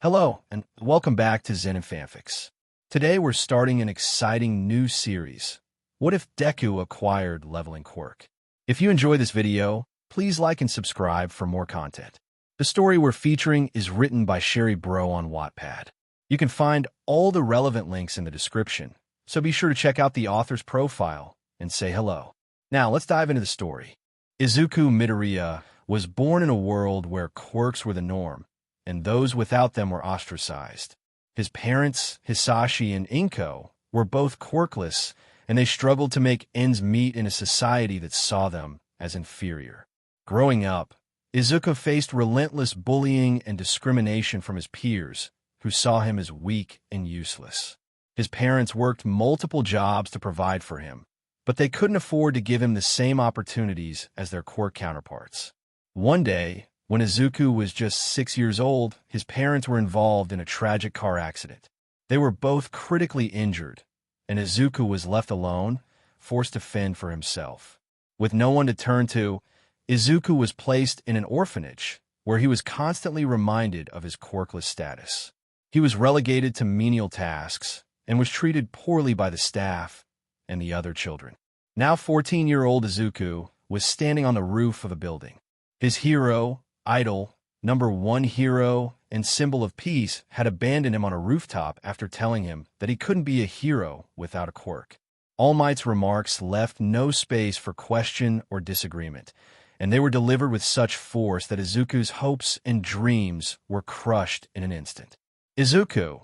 Hello, and welcome back to Zenin Fanfics. Today we're starting an exciting new series. What if Deku acquired leveling Quirk? If you enjoy this video, please like and subscribe for more content. The story we're featuring is written by SherryBro on Wattpad. You can find all the relevant links in the description, so be sure to check out the author's profile and say hello. Now let's dive into the story. Izuku Midoriya was born in a world where quirks were the norm, and those without them were ostracized. His parents, Hisashi and Inko, were both quirkless, and they struggled to make ends meet in a society that saw them as inferior. Growing up, Izuku faced relentless bullying and discrimination from his peers, who saw him as weak and useless. His parents worked multiple jobs to provide for him, but they couldn't afford to give him the same opportunities as their quirk counterparts. One day, when Izuku was just 6 years old, his parents were involved in a tragic car accident. They were both critically injured, and Izuku was left alone, forced to fend for himself. With no one to turn to, Izuku was placed in an orphanage, where he was constantly reminded of his quirkless status. He was relegated to menial tasks, and was treated poorly by the staff and the other children. Now 14-year-old Izuku was standing on the roof of a building. His hero, idol, number one hero, and symbol of peace had abandoned him on a rooftop after telling him that he couldn't be a hero without a quirk. All Might's remarks left no space for question or disagreement, and they were delivered with such force that Izuku's hopes and dreams were crushed in an instant. Izuku,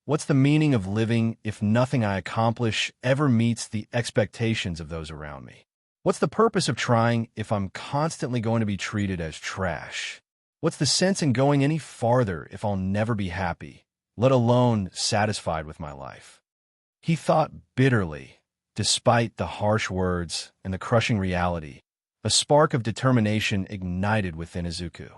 what's the meaning of living if nothing I accomplish ever meets the expectations of those around me? What's the purpose of trying if I'm constantly going to be treated as trash? What's the sense in going any farther if I'll never be happy, let alone satisfied with my life? He thought bitterly, despite the harsh words and the crushing reality. A spark of determination ignited within Izuku.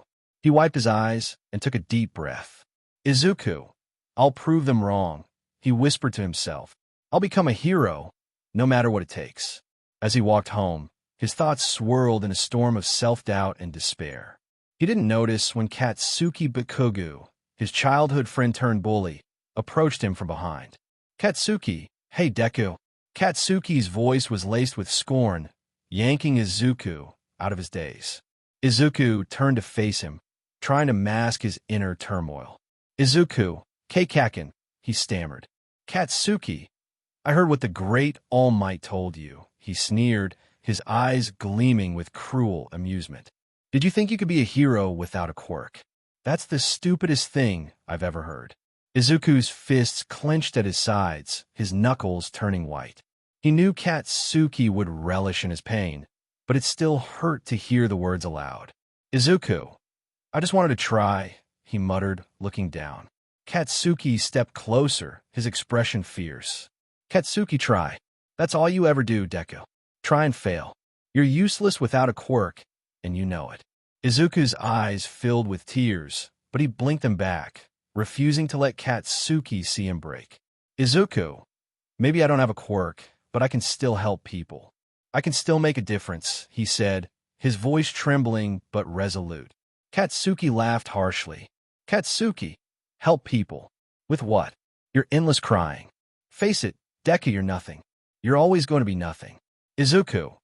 He wiped his eyes and took a deep breath. Izuku, I'll prove them wrong, he whispered to himself. I'll become a hero, no matter what it takes. As he walked home, his thoughts swirled in a storm of self-doubt and despair. He didn't notice when Katsuki Bakugo, his childhood friend-turned-bully, approached him from behind. Katsuki, hey Deku. Katsuki's voice was laced with scorn, yanking Izuku out of his daze. Izuku turned to face him, trying to mask his inner turmoil. Izuku, Kaken, he stammered. Katsuki, I heard what the great All Might told you, he sneered, his eyes gleaming with cruel amusement. Did you think you could be a hero without a quirk? That's the stupidest thing I've ever heard. Izuku's fists clenched at his sides, his knuckles turning white. He knew Katsuki would relish in his pain, but it still hurt to hear the words aloud. Izuku, I just wanted to try, he muttered, looking down. Katsuki stepped closer, his expression fierce. Katsuki, try. That's all you ever do, Deku. Try and fail. You're useless without a quirk, and you know it. Izuku's eyes filled with tears, but he blinked them back, refusing to let Katsuki see him break. Izuku, maybe I don't have a quirk, but I can still help people. I can still make a difference, he said, his voice trembling but resolute. Katsuki laughed harshly. Katsuki, help people. With what? Your endless crying. Face it, Deku, you're nothing. You're always going to be nothing. Izuku,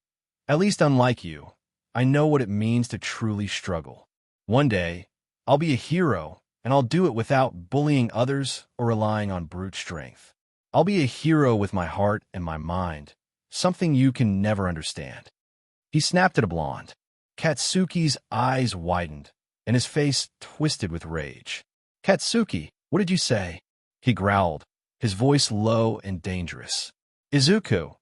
at least unlike you, I know what it means to truly struggle. One day, I'll be a hero, and I'll do it without bullying others or relying on brute strength. I'll be a hero with my heart and my mind, something you can never understand. He snapped at a blonde. Katsuki's eyes widened, and his face twisted with rage. Katsuki, what did you say? He growled, his voice low and dangerous. Izuku,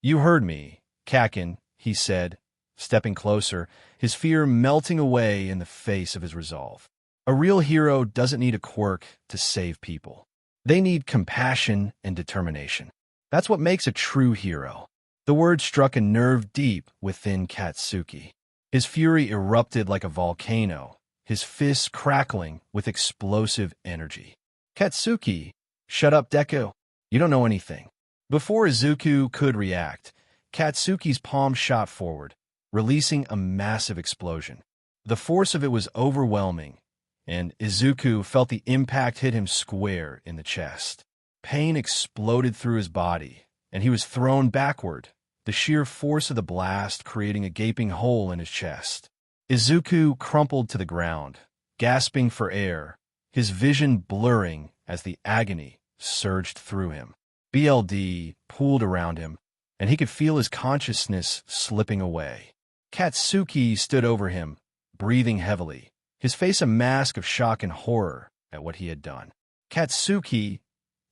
you heard me, Kaken, he said, stepping closer, his fear melting away in the face of his resolve. A real hero doesn't need a quirk to save people. They need compassion and determination. That's what makes a true hero. The word struck a nerve deep within Katsuki. His fury erupted like a volcano, his fists crackling with explosive energy. Katsuki, shut up, Deku. You don't know anything. Before Izuku could react, Katsuki's palm shot forward, releasing a massive explosion. The force of it was overwhelming, and Izuku felt the impact hit him square in the chest. Pain exploded through his body, and he was thrown backward, the sheer force of the blast creating a gaping hole in his chest. Izuku crumpled to the ground, gasping for air, his vision blurring as the agony surged through him. BLD pooled around him, and he could feel his consciousness slipping away. Katsuki stood over him, breathing heavily, his face a mask of shock and horror at what he had done. Katsuki,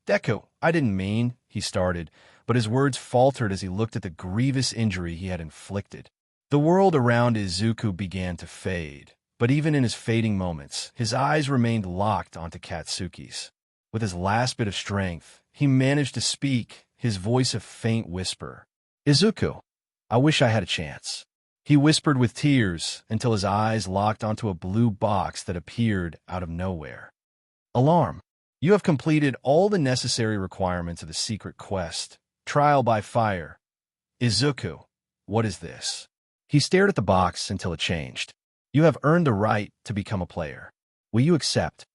Deku, I didn't mean, he started, but his words faltered as he looked at the grievous injury he had inflicted. The world around Izuku began to fade, but even in his fading moments, his eyes remained locked onto Katsuki's. With his last bit of strength, he managed to speak, his voice a faint whisper. Izuku, I wish I had a chance. He whispered with tears until his eyes locked onto a blue box that appeared out of nowhere. Alarm. You have completed all the necessary requirements of the secret quest. Trial by fire. Izuku, what is this? He stared at the box until it changed. You have earned the right to become a player. Will you accept?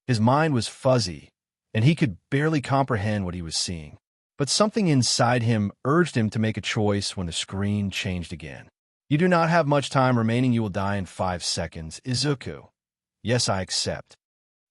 His mind was fuzzy, and he could barely comprehend what he was seeing. But something inside him urged him to make a choice when the screen changed again. You do not have much time remaining. You will die in 5 seconds. Izuku. Yes, I accept.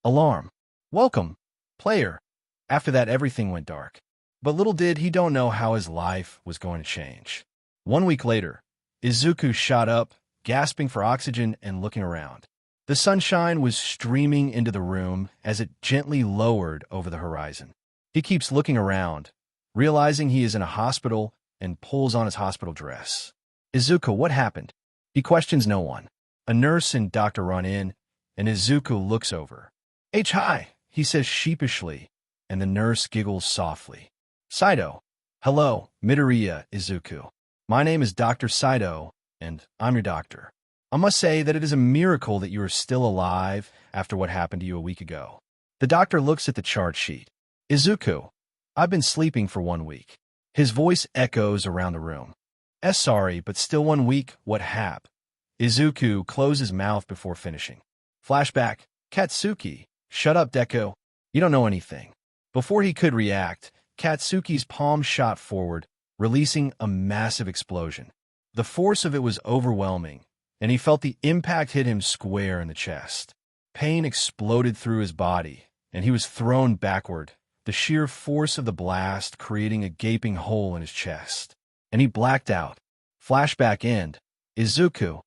Alarm. Welcome, player. After that, everything went dark. But little did he don't know how his life was going to change. 1 week later, Izuku shot up, gasping for oxygen and looking around. The sunshine was streaming into the room as it gently lowered over the horizon. He keeps looking around, realizing he is in a hospital, and pulls on his hospital dress. Izuku, what happened? He questions no one. A nurse and doctor run in, and Izuku looks over. Hi, he says sheepishly, and the nurse giggles softly. Saito. Hello, Midoriya, Izuku. My name is Dr. Saito, and I'm your doctor. I must say that it is a miracle that you are still alive after what happened to you a week ago. The doctor looks at the chart sheet. Izuku, I've been sleeping for 1 week. His voice echoes around the room. Sorry, but still 1 week, what hap? Izuku closed his mouth before finishing. Flashback, Katsuki, shut up, Deku. You don't know anything. Before he could react, Katsuki's palm shot forward, releasing a massive explosion. The force of it was overwhelming, and he felt the impact hit him square in the chest. Pain exploded through his body, and he was thrown backward, the sheer force of the blast creating a gaping hole in his chest. And he blacked out. Flashback end. Izuku.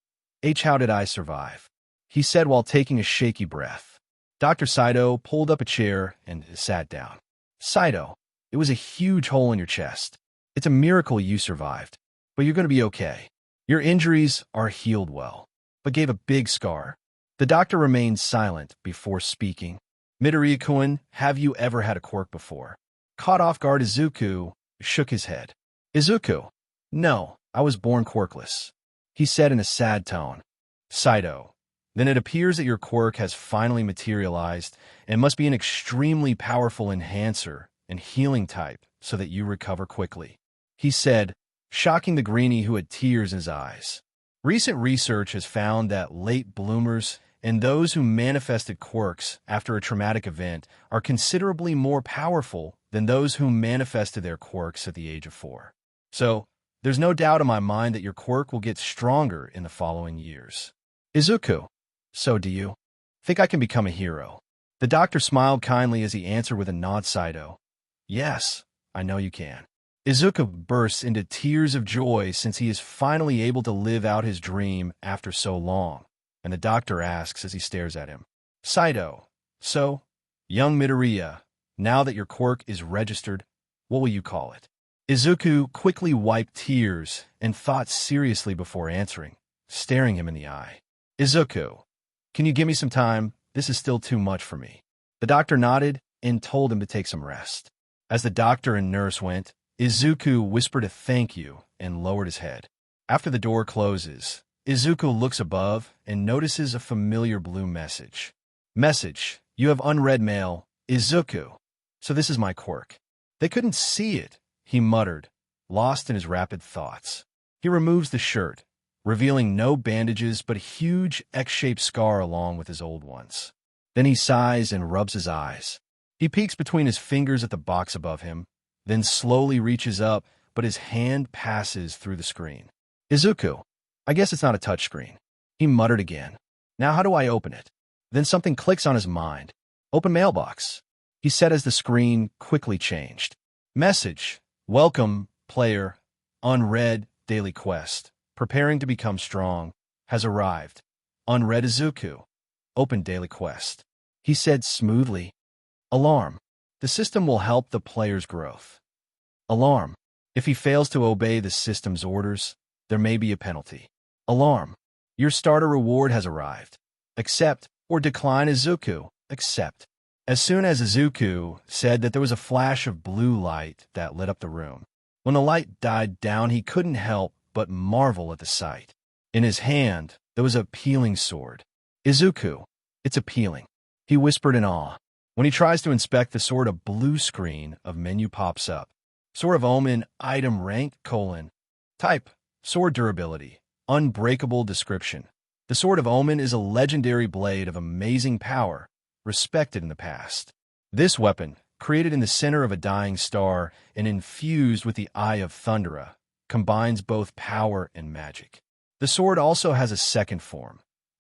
How did I survive? He said while taking a shaky breath. Dr. Saito pulled up a chair and sat down. Saito, it was a huge hole in your chest. It's a miracle you survived, but you're going to be okay. Your injuries are healed well, but gave a big scar. The doctor remained silent before speaking. Midoriya-kun, have you ever had a quirk before? Caught off guard, Izuku shook his head. Izuku. No, I was born quirkless, he said in a sad tone. Saito, then it appears that your quirk has finally materialized and must be an extremely powerful enhancer and healing type so that you recover quickly, he said, shocking the greenie who had tears in his eyes. Recent research has found that late bloomers and those who manifested quirks after a traumatic event are considerably more powerful than those who manifested their quirks at the age of 4. So, there's no doubt in my mind that your quirk will get stronger in the following years. Izuku, so do you? Think I can become a hero? The doctor smiled kindly as he answered with a nod. Saito, yes, I know you can. Izuku bursts into tears of joy since he is finally able to live out his dream after so long, and the doctor asks as he stares at him. Saito, so, young Midoriya, now that your quirk is registered, what will you call it? Izuku quickly wiped tears and thought seriously before answering, staring him in the eye. Izuku, can you give me some time? This is still too much for me. The doctor nodded and told him to take some rest. As the doctor and nurse went, Izuku whispered a thank you and lowered his head. After the door closes, Izuku looks above and notices a familiar blue message. Message, you have unread mail, Izuku. So this is my quirk. They couldn't see it, he muttered, lost in his rapid thoughts. He removes the shirt, revealing no bandages but a huge X-shaped scar along with his old ones. Then he sighs and rubs his eyes. He peeks between his fingers at the box above him, then slowly reaches up, but his hand passes through the screen. Izuku, I guess it's not a touchscreen. He muttered again. Now how do I open it? Then something clicks on his mind. Open mailbox. He said as the screen quickly changed. Message. Welcome, player. Unread daily quest. Preparing to become strong. Has arrived. Unread Izuku. Open daily quest. He said smoothly. Alarm. The system will help the player's growth. Alarm. If he fails to obey the system's orders, there may be a penalty. Alarm. Your starter reward has arrived. Accept or decline Izuku. Accept. As soon as Izuku said that, there was a flash of blue light that lit up the room. When the light died down, he couldn't help but marvel at the sight. In his hand, there was a peeling sword. Izuku, it's appealing, he whispered in awe. When he tries to inspect the sword, a blue screen of menu pops up. Sword of Omen, item rank, type, sword durability, unbreakable description. The Sword of Omen is a legendary blade of amazing power, respected in the past. This weapon, created in the center of a dying star and infused with the Eye of Thundera, combines both power and magic. The sword also has a second form,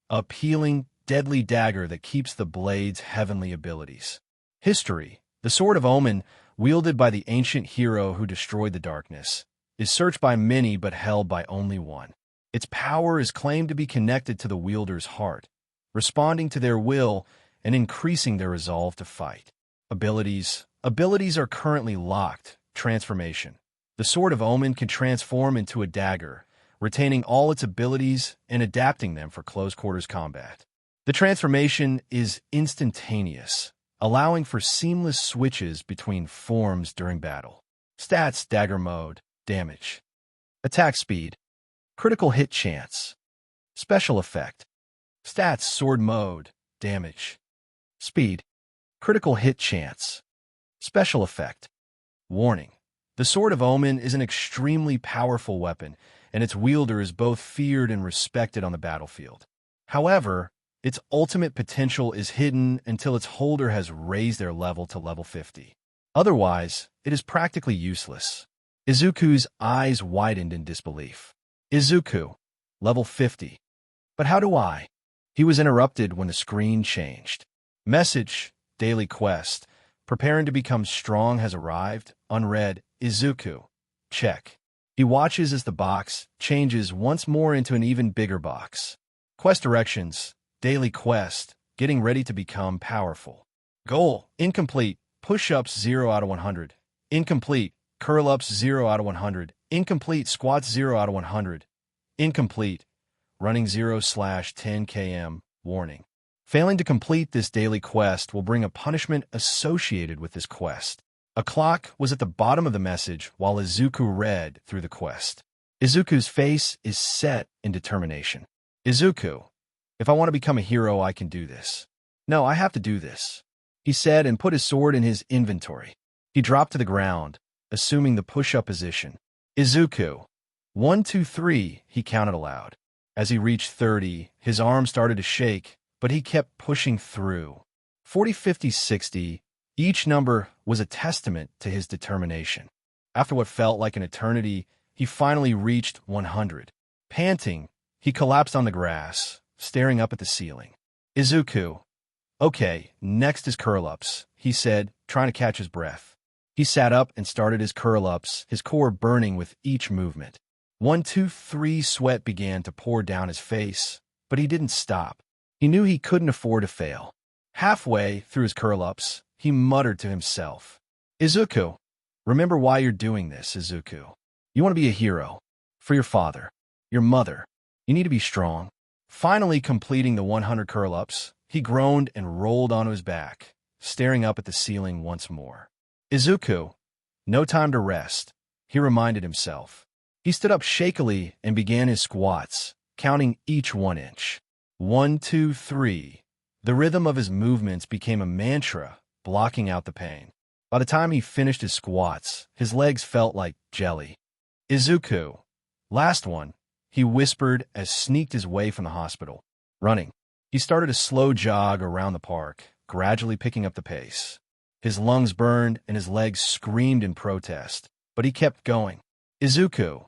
a peeling, deadly dagger that keeps the blade's heavenly abilities. History. The Sword of Omen, wielded by the ancient hero who destroyed the darkness, is searched by many but held by only one. Its power is claimed to be connected to the wielder's heart, responding to their will and increasing their resolve to fight. Abilities. Abilities are currently locked. Transformation. The Sword of Omen can transform into a dagger, retaining all its abilities and adapting them for close-quarters combat. The transformation is instantaneous, allowing for seamless switches between forms during battle. Stats. Dagger mode. Damage. Attack speed. Critical hit chance. Special effect. Stats. Sword mode. Damage. Speed. Critical hit chance. Special effect. Warning. The Sword of Omen is an extremely powerful weapon, and its wielder is both feared and respected on the battlefield. However, its ultimate potential is hidden until its holder has raised their level to level 50. Otherwise, it is practically useless. Izuku's eyes widened in disbelief. Izuku, level 50. But how do I? He was interrupted when the screen changed. Message, daily quest. Preparing to become strong has arrived. Unread, Izuku. Check. He watches as the box changes once more into an even bigger box. Quest directions. Daily quest. Getting ready to become powerful. Goal. Incomplete. Push-ups 0 out of 100. Incomplete. Curl-ups 0 out of 100. Incomplete. Squats 0 out of 100. Incomplete. Running 0/10 km. Warning. Failing to complete this daily quest will bring a punishment associated with this quest. A clock was at the bottom of the message while Izuku read through the quest. Izuku's face is set in determination. Izuku, if I want to become a hero, I can do this. No, I have to do this, he said and put his sword in his inventory. He dropped to the ground, assuming the push-up position. Izuku, 1, 2, 3, he counted aloud. As he reached 30, his arm started to shake, but he kept pushing through. 40, 50, 60, each number was a testament to his determination. After what felt like an eternity, he finally reached 100. Panting, he collapsed on the grass, staring up at the ceiling. Izuku, okay, next is curl-ups, he said, trying to catch his breath. He sat up and started his curl-ups, his core burning with each movement. 1, 2, 3, sweat began to pour down his face, but he didn't stop. He knew he couldn't afford to fail. Halfway through his curl-ups, he muttered to himself. Izuku, remember why you're doing this, Izuku. You want to be a hero. For your father. Your mother. You need to be strong. Finally completing the 100 curl-ups, he groaned and rolled onto his back, staring up at the ceiling once more. Izuku, no time to rest, he reminded himself. He stood up shakily and began his squats, counting each 1 inch. 1, 2, 3. The rhythm of his movements became a mantra, blocking out the pain. By the time he finished his squats, his legs felt like jelly. Izuku, last one, he whispered as sneaked his way from the hospital. Running. He He started a slow jog around the park, gradually picking up the pace. His lungs burned and his legs screamed in protest, but he kept going. Izuku.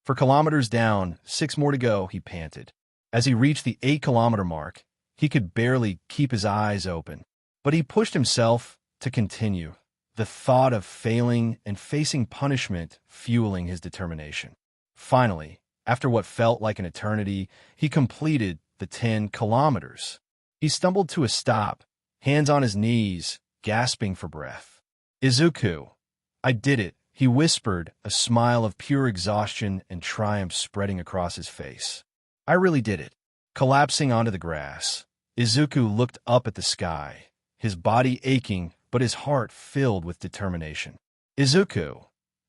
For kilometers down, 6 more to go, he panted. As he reached the 8-kilometer mark, he could barely keep his eyes open. But he pushed himself to continue, the thought of failing and facing punishment fueling his determination. Finally, after what felt like an eternity, he completed the 10 kilometers. He stumbled to a stop, hands on his knees, gasping for breath. Izuku. I did it, he whispered, a smile of pure exhaustion and triumph spreading across his face. I really did it. Collapsing onto the grass, Izuku looked up at the sky, his body aching but his heart filled with determination. Izuku,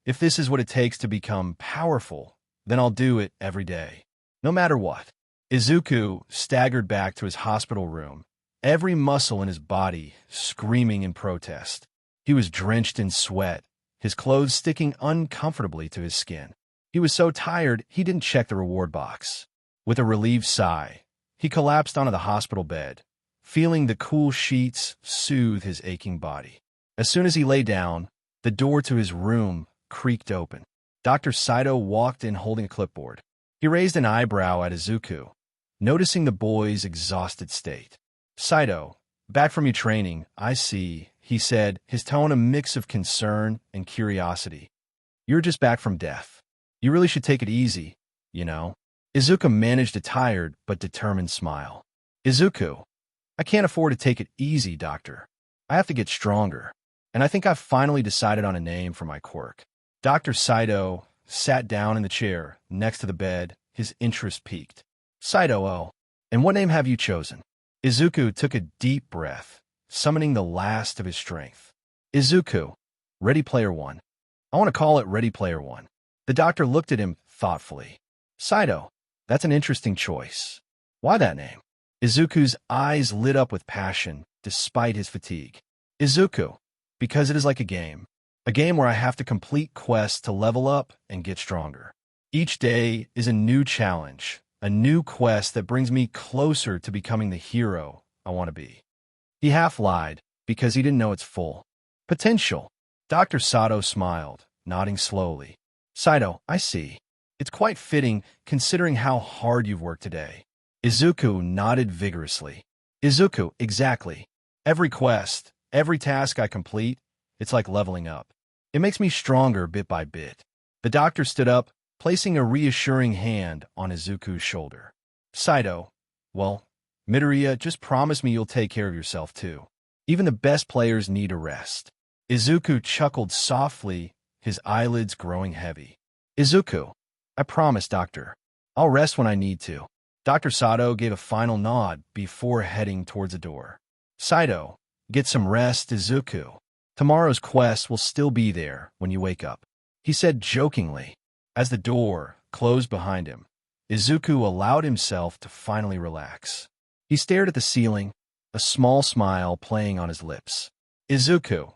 if this is what it takes to become powerful, then I'll do it every day, no matter what. Izuku staggered back to his hospital room, every muscle in his body screaming in protest. He was drenched in sweat, his clothes sticking uncomfortably to his skin. He was so tired he didn't check the reward box. With a relieved sigh, he collapsed onto the hospital bed, feeling the cool sheets soothe his aching body. As soon as he lay down, the door to his room creaked open. Dr. Saito walked in holding a clipboard. He raised an eyebrow at Izuku, noticing the boy's exhausted state. Saito, back from your training, I see, he said, his tone a mix of concern and curiosity. You're just back from death. You really should take it easy, you know. Izuku managed a tired but determined smile. Izuku, I can't afford to take it easy, doctor. I have to get stronger, and I think I've finally decided on a name for my quirk. Dr. Saito sat down in the chair next to the bed, his interest piqued. Saito, oh, and what name have you chosen? Izuku took a deep breath, summoning the last of his strength. Izuku, Ready Player One. I want to call it Ready Player One. The doctor looked at him thoughtfully. Saito, that's an interesting choice. Why that name? Izuku's eyes lit up with passion, despite his fatigue. Izuku, because it is like a game where I have to complete quests to level up and get stronger. Each day is a new challenge, a new quest that brings me closer to becoming the hero I want to be. He half lied, because he didn't know its full potential. Dr. Sato smiled, nodding slowly. Saito, I see. It's quite fitting, considering how hard you've worked today. Izuku nodded vigorously. Izuku, exactly. Every quest, every task I complete, it's like leveling up. It makes me stronger bit by bit. The doctor stood up, placing a reassuring hand on Izuku's shoulder. Saito, well, Midoriya, just promise me you'll take care of yourself too. Even the best players need a rest. Izuku chuckled softly, his eyelids growing heavy. Izuku, I promise, doctor. I'll rest when I need to. Dr. Sato gave a final nod before heading towards the door. Saito, get some rest, Izuku. Tomorrow's quest will still be there when you wake up, he said jokingly. As the door closed behind him, Izuku allowed himself to finally relax. He stared at the ceiling, a small smile playing on his lips. Izuku,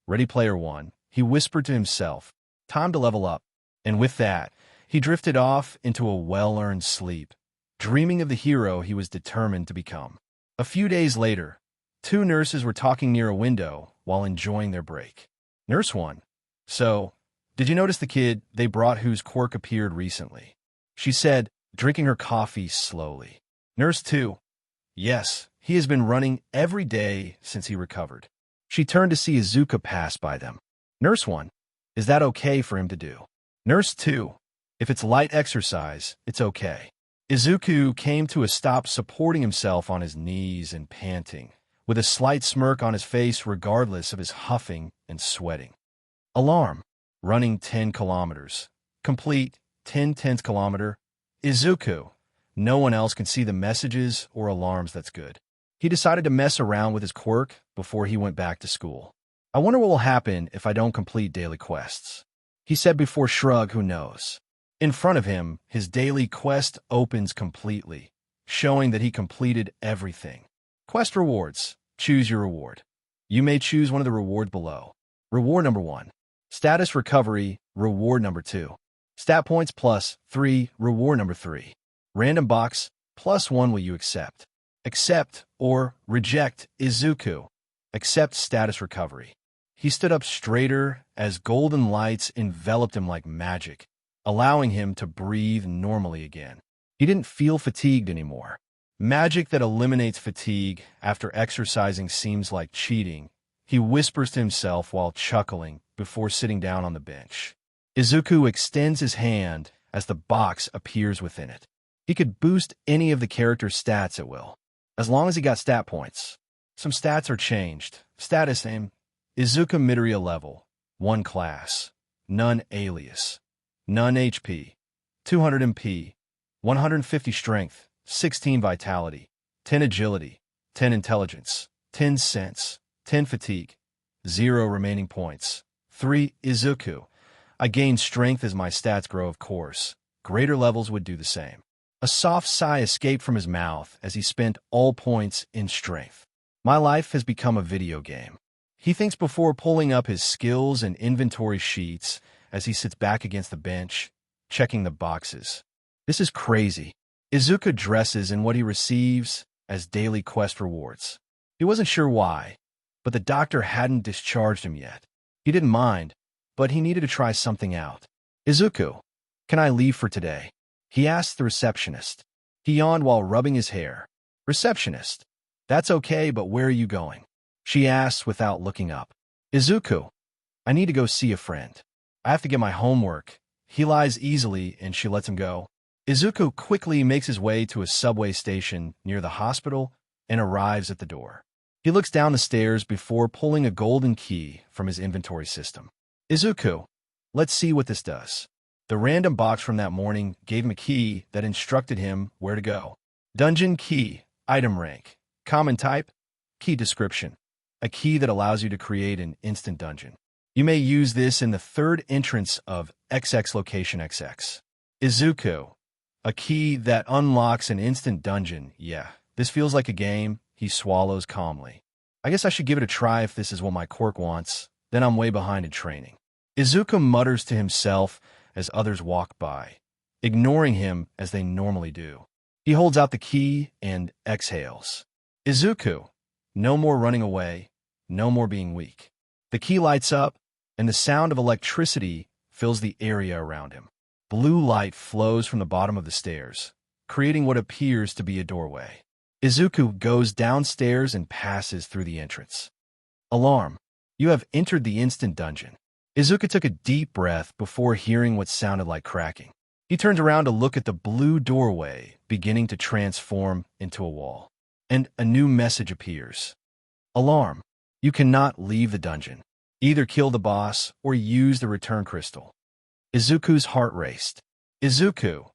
Ready Player One, he whispered to himself, time to level up. And with that, he drifted off into a well-earned sleep, dreaming of the hero he was determined to become. A few days later, 2 nurses were talking near a window while enjoying their break. Nurse 1. So, did you notice the kid they brought whose quirk appeared recently? She said, drinking her coffee slowly. Nurse 2. Yes, he has been running every day since he recovered. She turned to see Izuku pass by them. Nurse 1. Is that okay for him to do? Nurse 2. If it's light exercise, it's okay. Izuku came to a stop, supporting himself on his knees and panting, with a slight smirk on his face regardless of his huffing and sweating. Alarm. Running 10 kilometers. Complete 10/10th kilometer. Izuku. No one else can see the messages or alarms, that's good. He decided to mess around with his quirk before he went back to school. I wonder what will happen if I don't complete daily quests, he said before shrug, who knows. In front of him, his daily quest opens completely, showing that he completed everything. Quest rewards. Choose your reward. You may choose one of the rewards below. Reward number 1. Status recovery. Reward number 2. Stat points +3. Reward number 3. Random box +1. Will you accept? Accept or reject Izuku. Accept status recovery. He stood up straighter as golden lights enveloped him like magic, allowing him to breathe normally again. He didn't feel fatigued anymore. Magic that eliminates fatigue after exercising seems like cheating, he whispers to himself while chuckling before sitting down on the bench. Izuku extends his hand as the box appears within it. He could boost any of the character's stats at will, as long as he got stat points. Some stats are changed. Status name: Izuku Midoriya level, 1 class, none alias, none HP, 200 MP, 150 strength, 16 vitality, 10 agility, 10 intelligence, 10 sense, 10 fatigue, 0 remaining points. 3. Izuku. I gain strength as my stats grow, of course. Greater levels would do the same. A soft sigh escaped from his mouth as he spent all points in strength. My life has become a video game. He thinks before pulling up his skills and inventory sheets as he sits back against the bench, checking the boxes. This is crazy. Izuku dresses in what he receives as daily quest rewards. He wasn't sure why, but the doctor hadn't discharged him yet. He didn't mind, but he needed to try something out. Izuku, can I leave for today? He asked the receptionist. He yawned while rubbing his hair. Receptionist, that's okay, but where are you going? She asked without looking up. Izuku, I need to go see a friend. I have to get my homework. He lies easily and she lets him go. Izuku quickly makes his way to a subway station near the hospital and arrives at the door. He looks down the stairs before pulling a golden key from his inventory system. Izuku, let's see what this does. The random box from that morning gave him a key that instructed him where to go. Dungeon key, item rank, common type, key description. A key that allows you to create an instant dungeon. You may use this in the third entrance of XX location XX. Izuku, a key that unlocks an instant dungeon. Yeah, this feels like a game. He swallows calmly. I guess I should give it a try if this is what my quirk wants. Then I'm way behind in training. Izuku mutters to himself as others walk by, ignoring him as they normally do. He holds out the key and exhales. Izuku, no more running away, no more being weak. The key lights up, and the sound of electricity fills the area around him. Blue light flows from the bottom of the stairs, creating what appears to be a doorway. Izuku goes downstairs and passes through the entrance. Alarm! You have entered the instant dungeon. Izuku took a deep breath before hearing what sounded like cracking. He turned around to look at the blue doorway beginning to transform into a wall. And a new message appears. Alarm! You cannot leave the dungeon. Either kill the boss or use the return crystal. Izuku's heart raced. Izuku,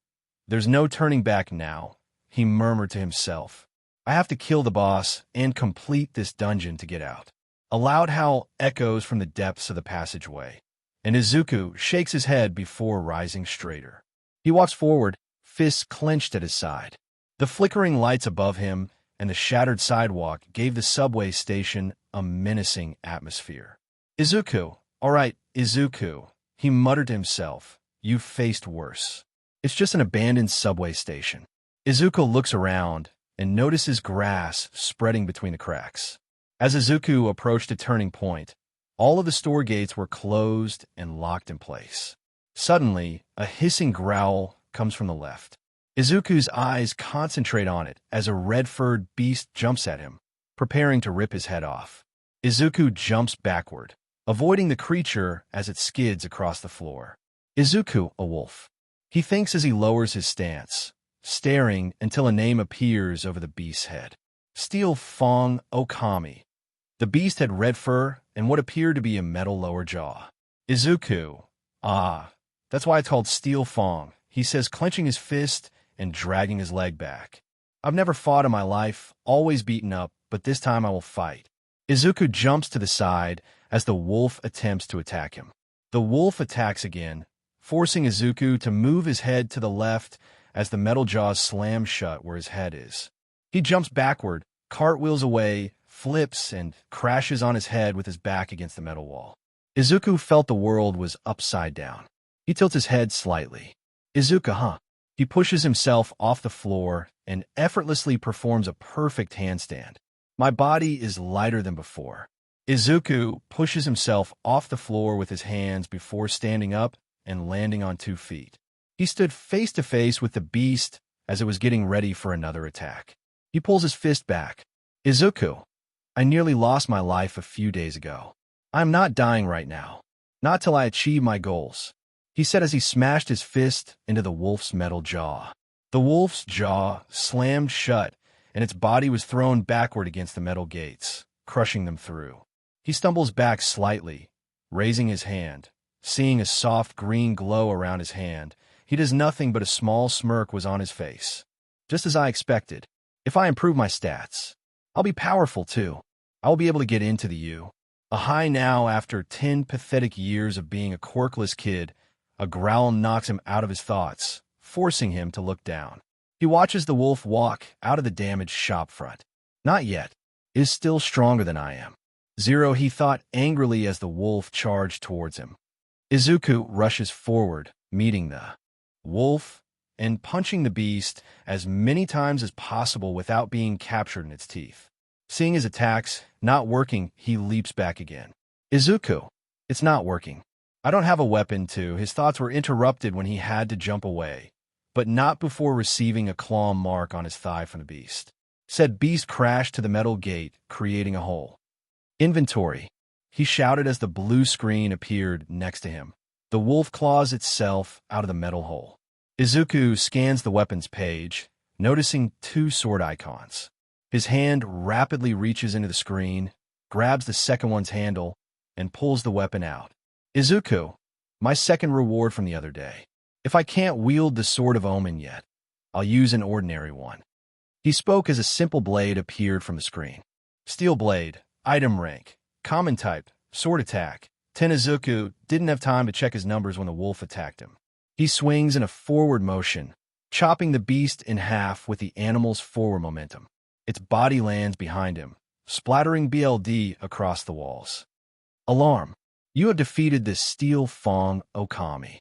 there's no turning back now, he murmured to himself. I have to kill the boss and complete this dungeon to get out. A loud howl echoes from the depths of the passageway, and Izuku shakes his head before rising straighter. He walks forward, fists clenched at his side. The flickering lights above him and the shattered sidewalk gave the subway station a menacing atmosphere. Izuku, all right, Izuku, he muttered to himself, you've faced worse. It's just an abandoned subway station. Izuku looks around and notices grass spreading between the cracks. As Izuku approached a turning point, all of the store gates were closed and locked in place. Suddenly, a hissing growl comes from the left. Izuku's eyes concentrate on it as a red-furred beast jumps at him, preparing to rip his head off. Izuku jumps backward, avoiding the creature as it skids across the floor. Izuku, a wolf. He thinks as he lowers his stance, staring until a name appears over the beast's head. Steel Fong Okami. The beast had red fur and what appeared to be a metal lower jaw. Izuku. Ah, that's why it's called Steel Fong, he says, clenching his fist and dragging his leg back. I've never fought in my life, always beaten up, but this time I will fight. Izuku jumps to the side as the wolf attempts to attack him. The wolf attacks again, forcing Izuku to move his head to the left as the metal jaws slam shut where his head is. He jumps backward, cartwheels away, flips, and crashes on his head with his back against the metal wall. Izuku felt the world was upside down. He tilts his head slightly. Izuku, huh? He pushes himself off the floor and effortlessly performs a perfect handstand. My body is lighter than before. Izuku pushes himself off the floor with his hands before standing up and landing on 2 feet. He stood face to face with the beast as it was getting ready for another attack. He pulls his fist back. Izuku, I nearly lost my life a few days ago. I'm not dying right now. Not till I achieve my goals, he said as he smashed his fist into the wolf's metal jaw. The wolf's jaw slammed shut, and its body was thrown backward against the metal gates, crushing them through. He stumbles back slightly, raising his hand. Seeing a soft green glow around his hand, he does nothing but a small smirk was on his face. Just as I expected. If I improve my stats, I'll be powerful too. I will be able to get into the U. A high now after 10 pathetic years of being a quirkless kid, a growl knocks him out of his thoughts, forcing him to look down. He watches the wolf walk out of the damaged shop front. Not yet. Is still stronger than I am. Zero, he thought angrily as the wolf charged towards him. Izuku rushes forward, meeting the wolf and punching the beast as many times as possible without being captured in its teeth. Seeing his attacks not working, he leaps back again. Izuku, it's not working. I don't have a weapon to. His thoughts were interrupted when he had to jump away, but not before receiving a claw mark on his thigh from the beast. Said beast crashed to the metal gate, creating a hole. Inventory, he shouted as the blue screen appeared next to him. The wolf claws itself out of the metal hole. Izuku scans the weapons page, noticing 2 sword icons. His hand rapidly reaches into the screen, grabs the second one's handle, and pulls the weapon out. Izuku, my second reward from the other day. If I can't wield the Sword of Omen yet, I'll use an ordinary one. He spoke as a simple blade appeared from the screen. Steel blade, item rank, common type, sword attack. Izuku didn't have time to check his numbers when the wolf attacked him. He swings in a forward motion, chopping the beast in half with the animal's forward momentum. Its body lands behind him, splattering BLD across the walls. Alarm. You have defeated this Steel Fang Okami.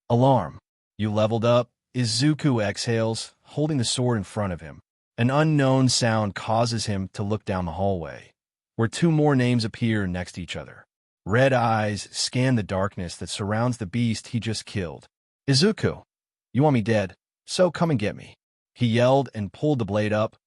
Alarm. You leveled up. Izuku exhales, holding the sword in front of him. An unknown sound causes him to look down the hallway, where 2 more names appear next to each other. Red eyes scan the darkness that surrounds the beast he just killed. Izuku, you want me dead? So come and get me. He yelled and pulled the blade up,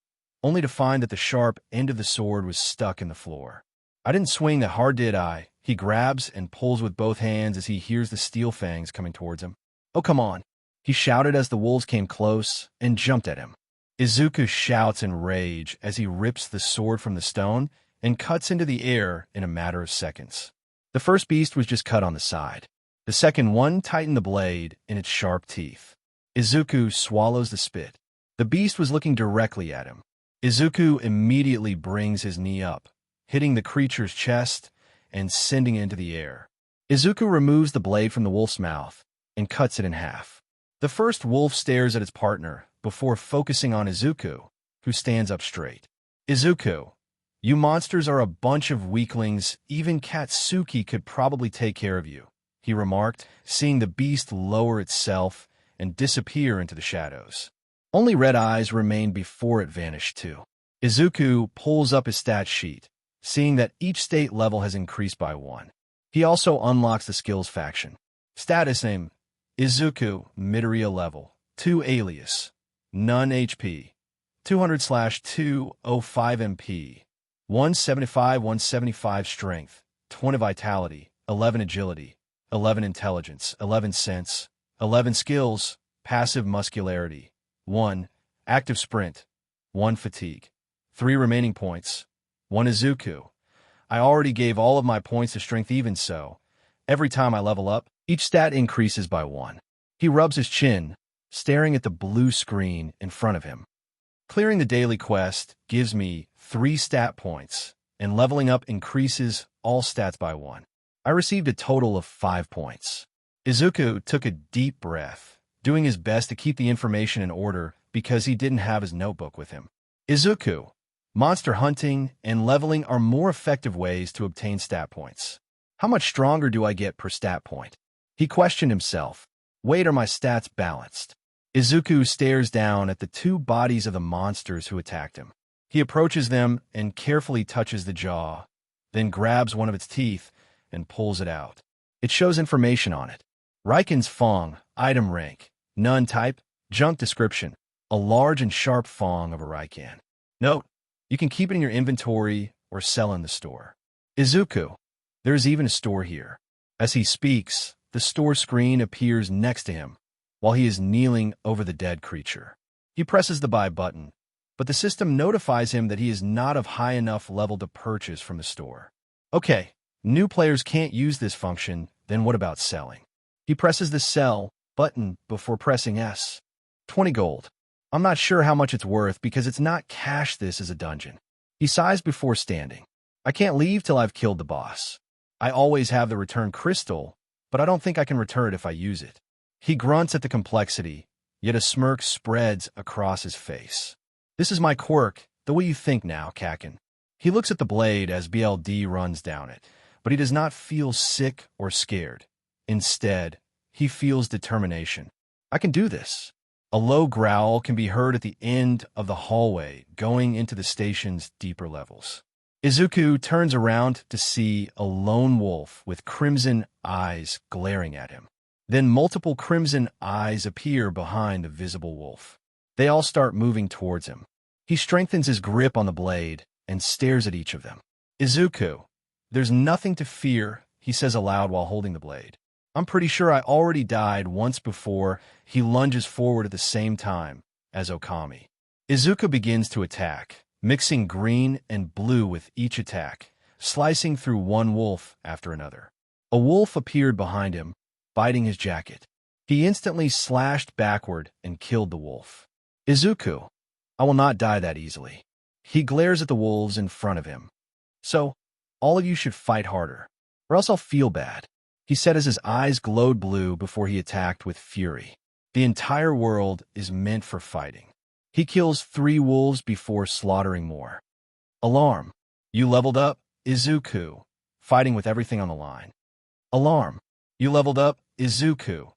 only to find that the sharp end of the sword was stuck in the floor. I didn't swing that hard, did I? He grabs and pulls with both hands as he hears the steel fangs coming towards him. Oh, come on. He shouted as the wolves came close and jumped at him. Izuku shouts in rage as he rips the sword from the stone and cuts into the air in a matter of seconds. The first beast was just cut on the side. The second one tightened the blade in its sharp teeth. Izuku swallows the spit. The beast was looking directly at him. Izuku immediately brings his knee up, hitting the creature's chest and sending it into the air. Izuku removes the blade from the wolf's mouth and cuts it in half. The first wolf stares at its partner before focusing on Izuku, who stands up straight. Izuku, you monsters are a bunch of weaklings. Even Katsuki could probably take care of you, he remarked, seeing the beast lower itself and disappear into the shadows. Only red eyes remained before it vanished too. Izuku pulls up his stat sheet, seeing that each state level has increased by 1. He also unlocks the skills faction. Status name, Izuku Midoriya level, 2 alias, none HP, 200/205 MP, 175 strength, 20 vitality, 11 agility, 11 intelligence, 11 sense, 11 skills, passive muscularity, 1 active sprint, 1 fatigue, 3 remaining points, 1 Izuku. I already gave all of my points to strength, even so. Every time I level up, each stat increases by 1. He rubs his chin, staring at the blue screen in front of him. Clearing the daily quest gives me 3 stat points, and leveling up increases all stats by 1. I received a total of 5 points. Izuku took a deep breath, doing his best to keep the information in order because he didn't have his notebook with him. Izuku, monster hunting and leveling are more effective ways to obtain stat points. How much stronger do I get per stat point? He questioned himself. Wait, are my stats balanced? Izuku stares down at the two bodies of the monsters who attacked him. He approaches them and carefully touches the jaw, then grabs one of its teeth and pulls it out. It shows information on it. Raiken's Fong, item rank, none type, junk description, a large and sharp Fong of a Raiken. Note, you can keep it in your inventory or sell in the store. Izuku, there is even a store here. As he speaks, the store screen appears next to him while he is kneeling over the dead creature. He presses the buy button, but the system notifies him that he is not of high enough level to purchase from the store. Okay, new players can't use this function, then what about selling? He presses the sell button before pressing S. 20 gold. I'm not sure how much it's worth because it's not cash. This is a dungeon. He sighs before standing. I can't leave till I've killed the boss. I always have the return crystal, but I don't think I can return it if I use it. He grunts at the complexity, yet a smirk spreads across his face. This is my quirk, the way you think now, Kaken. He looks at the blade as BLD runs down it, but he does not feel sick or scared. Instead, he feels determination. I can do this. A low growl can be heard at the end of the hallway going into the station's deeper levels. Izuku turns around to see a lone wolf with crimson eyes glaring at him. Then multiple crimson eyes appear behind the visible wolf. They all start moving towards him. He strengthens his grip on the blade and stares at each of them. Izuku, there's nothing to fear, he says aloud while holding the blade. I'm pretty sure I already died once before. He lunges forward at the same time as Okami. Izuku begins to attack, mixing green and blue with each attack, slicing through one wolf after another. A wolf appeared behind him, biting his jacket. He instantly slashed backward and killed the wolf. Izuku, I will not die that easily. He glares at the wolves in front of him. So, all of you should fight harder, or else I'll feel bad, he said as his eyes glowed blue before he attacked with fury. The entire world is meant for fighting. He kills 3 wolves before slaughtering more. Alarm. You leveled up, Izuku, fighting with everything on the line. Alarm. You leveled up, Izuku.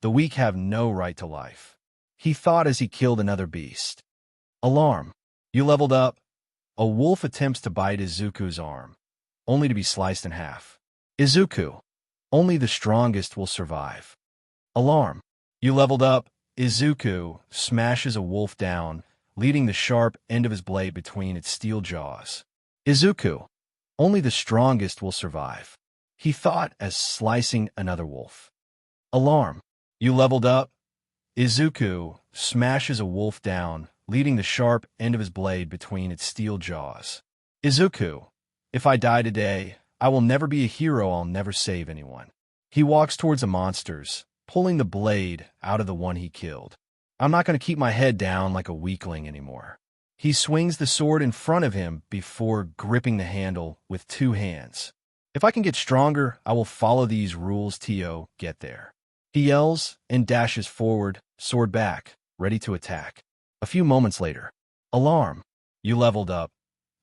The weak have no right to life, he thought as he killed another beast. Alarm. You leveled up. A wolf attempts to bite Izuku's arm, only to be sliced in half. Izuku. Only the strongest will survive. Alarm. You leveled up. Izuku smashes a wolf down, leading the sharp end of his blade between its steel jaws. Izuku. Only the strongest will survive, he thought as slicing another wolf. Alarm. You leveled up. Izuku smashes a wolf down, leading the sharp end of his blade between its steel jaws. Izuku. If I die today, I will never be a hero. I'll never save anyone. He walks towards the monsters, pulling the blade out of the one he killed. I'm not going to keep my head down like a weakling anymore. He swings the sword in front of him before gripping the handle with 2 hands. If I can get stronger, I will follow these rules. Get there. He yells and dashes forward, sword back, ready to attack. A few moments later. Alarm. You leveled up.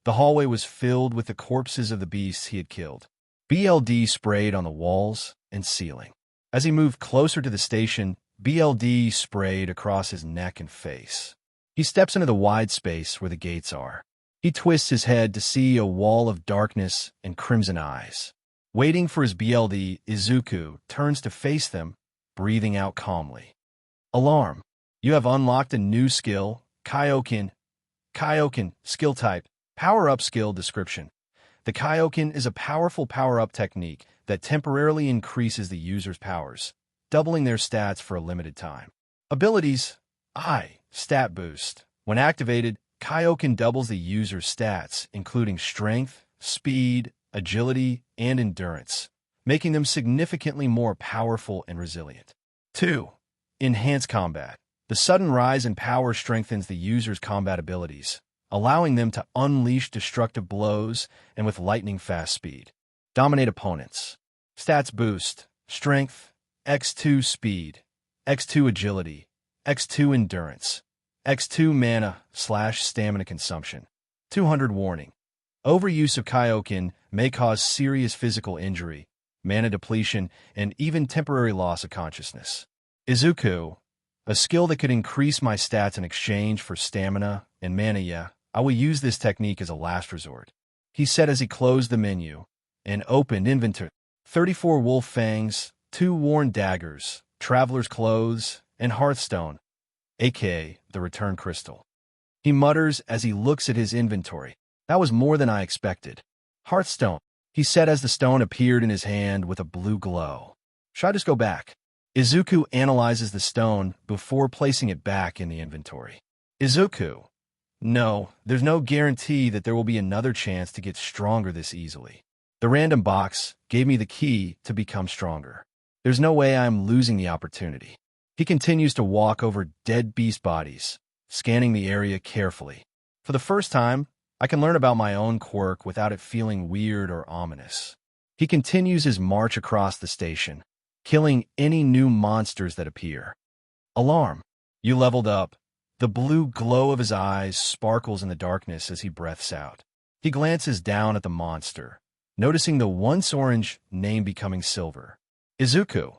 The hallway was filled with the corpses of the beasts he had killed. BLD sprayed on the walls and ceiling. As he moved closer to the station, BLD sprayed across his neck and face. He steps into the wide space where the gates are. He twists his head to see a wall of darkness and crimson eyes. Waiting for his BLD, Izuku turns to face them, breathing out calmly. Alarm. You have unlocked a new skill, Kaioken. Kaioken, skill type, power-up skill description. The Kaioken is a powerful power-up technique that temporarily increases the user's powers, doubling their stats for a limited time. Abilities. Stat boost. When activated, Kaioken doubles the user's stats, including strength, speed, agility, and endurance, making them significantly more powerful and resilient. 2. Enhanced combat. The sudden rise in power strengthens the user's combat abilities, allowing them to unleash destructive blows and with lightning-fast speed. Dominate opponents. Stats boost. Strength, x2 speed, x2 agility, x2 endurance, x2 mana/stamina consumption. 200 warning. Overuse of Kaioken may cause serious physical injury, mana depletion, and even temporary loss of consciousness. Izuku, A skill that could increase my stats in exchange for stamina and mana. Yeah, I will use this technique as a last resort, he said as he closed the menu and opened inventory. 34 wolf fangs, 2 worn daggers, traveler's clothes, and hearthstone, aka the return crystal. He mutters as he looks at his inventory. That was more than I expected. Hearthstone, he said as the stone appeared in his hand with a blue glow. Should I just go back? Izuku analyzes the stone before placing it back in the inventory. Izuku, no, there's no guarantee that there will be another chance to get stronger this easily. The random box gave me the key to become stronger. There's no way I'm losing the opportunity. He continues to walk over dead beast bodies, scanning the area carefully. For the first time, I can learn about my own quirk without it feeling weird or ominous. He continues his march across the station, killing any new monsters that appear. Alarm! You leveled up. The blue glow of his eyes sparkles in the darkness as he breathes out. He glances down at the monster, noticing the once orange name becoming silver. Izuku.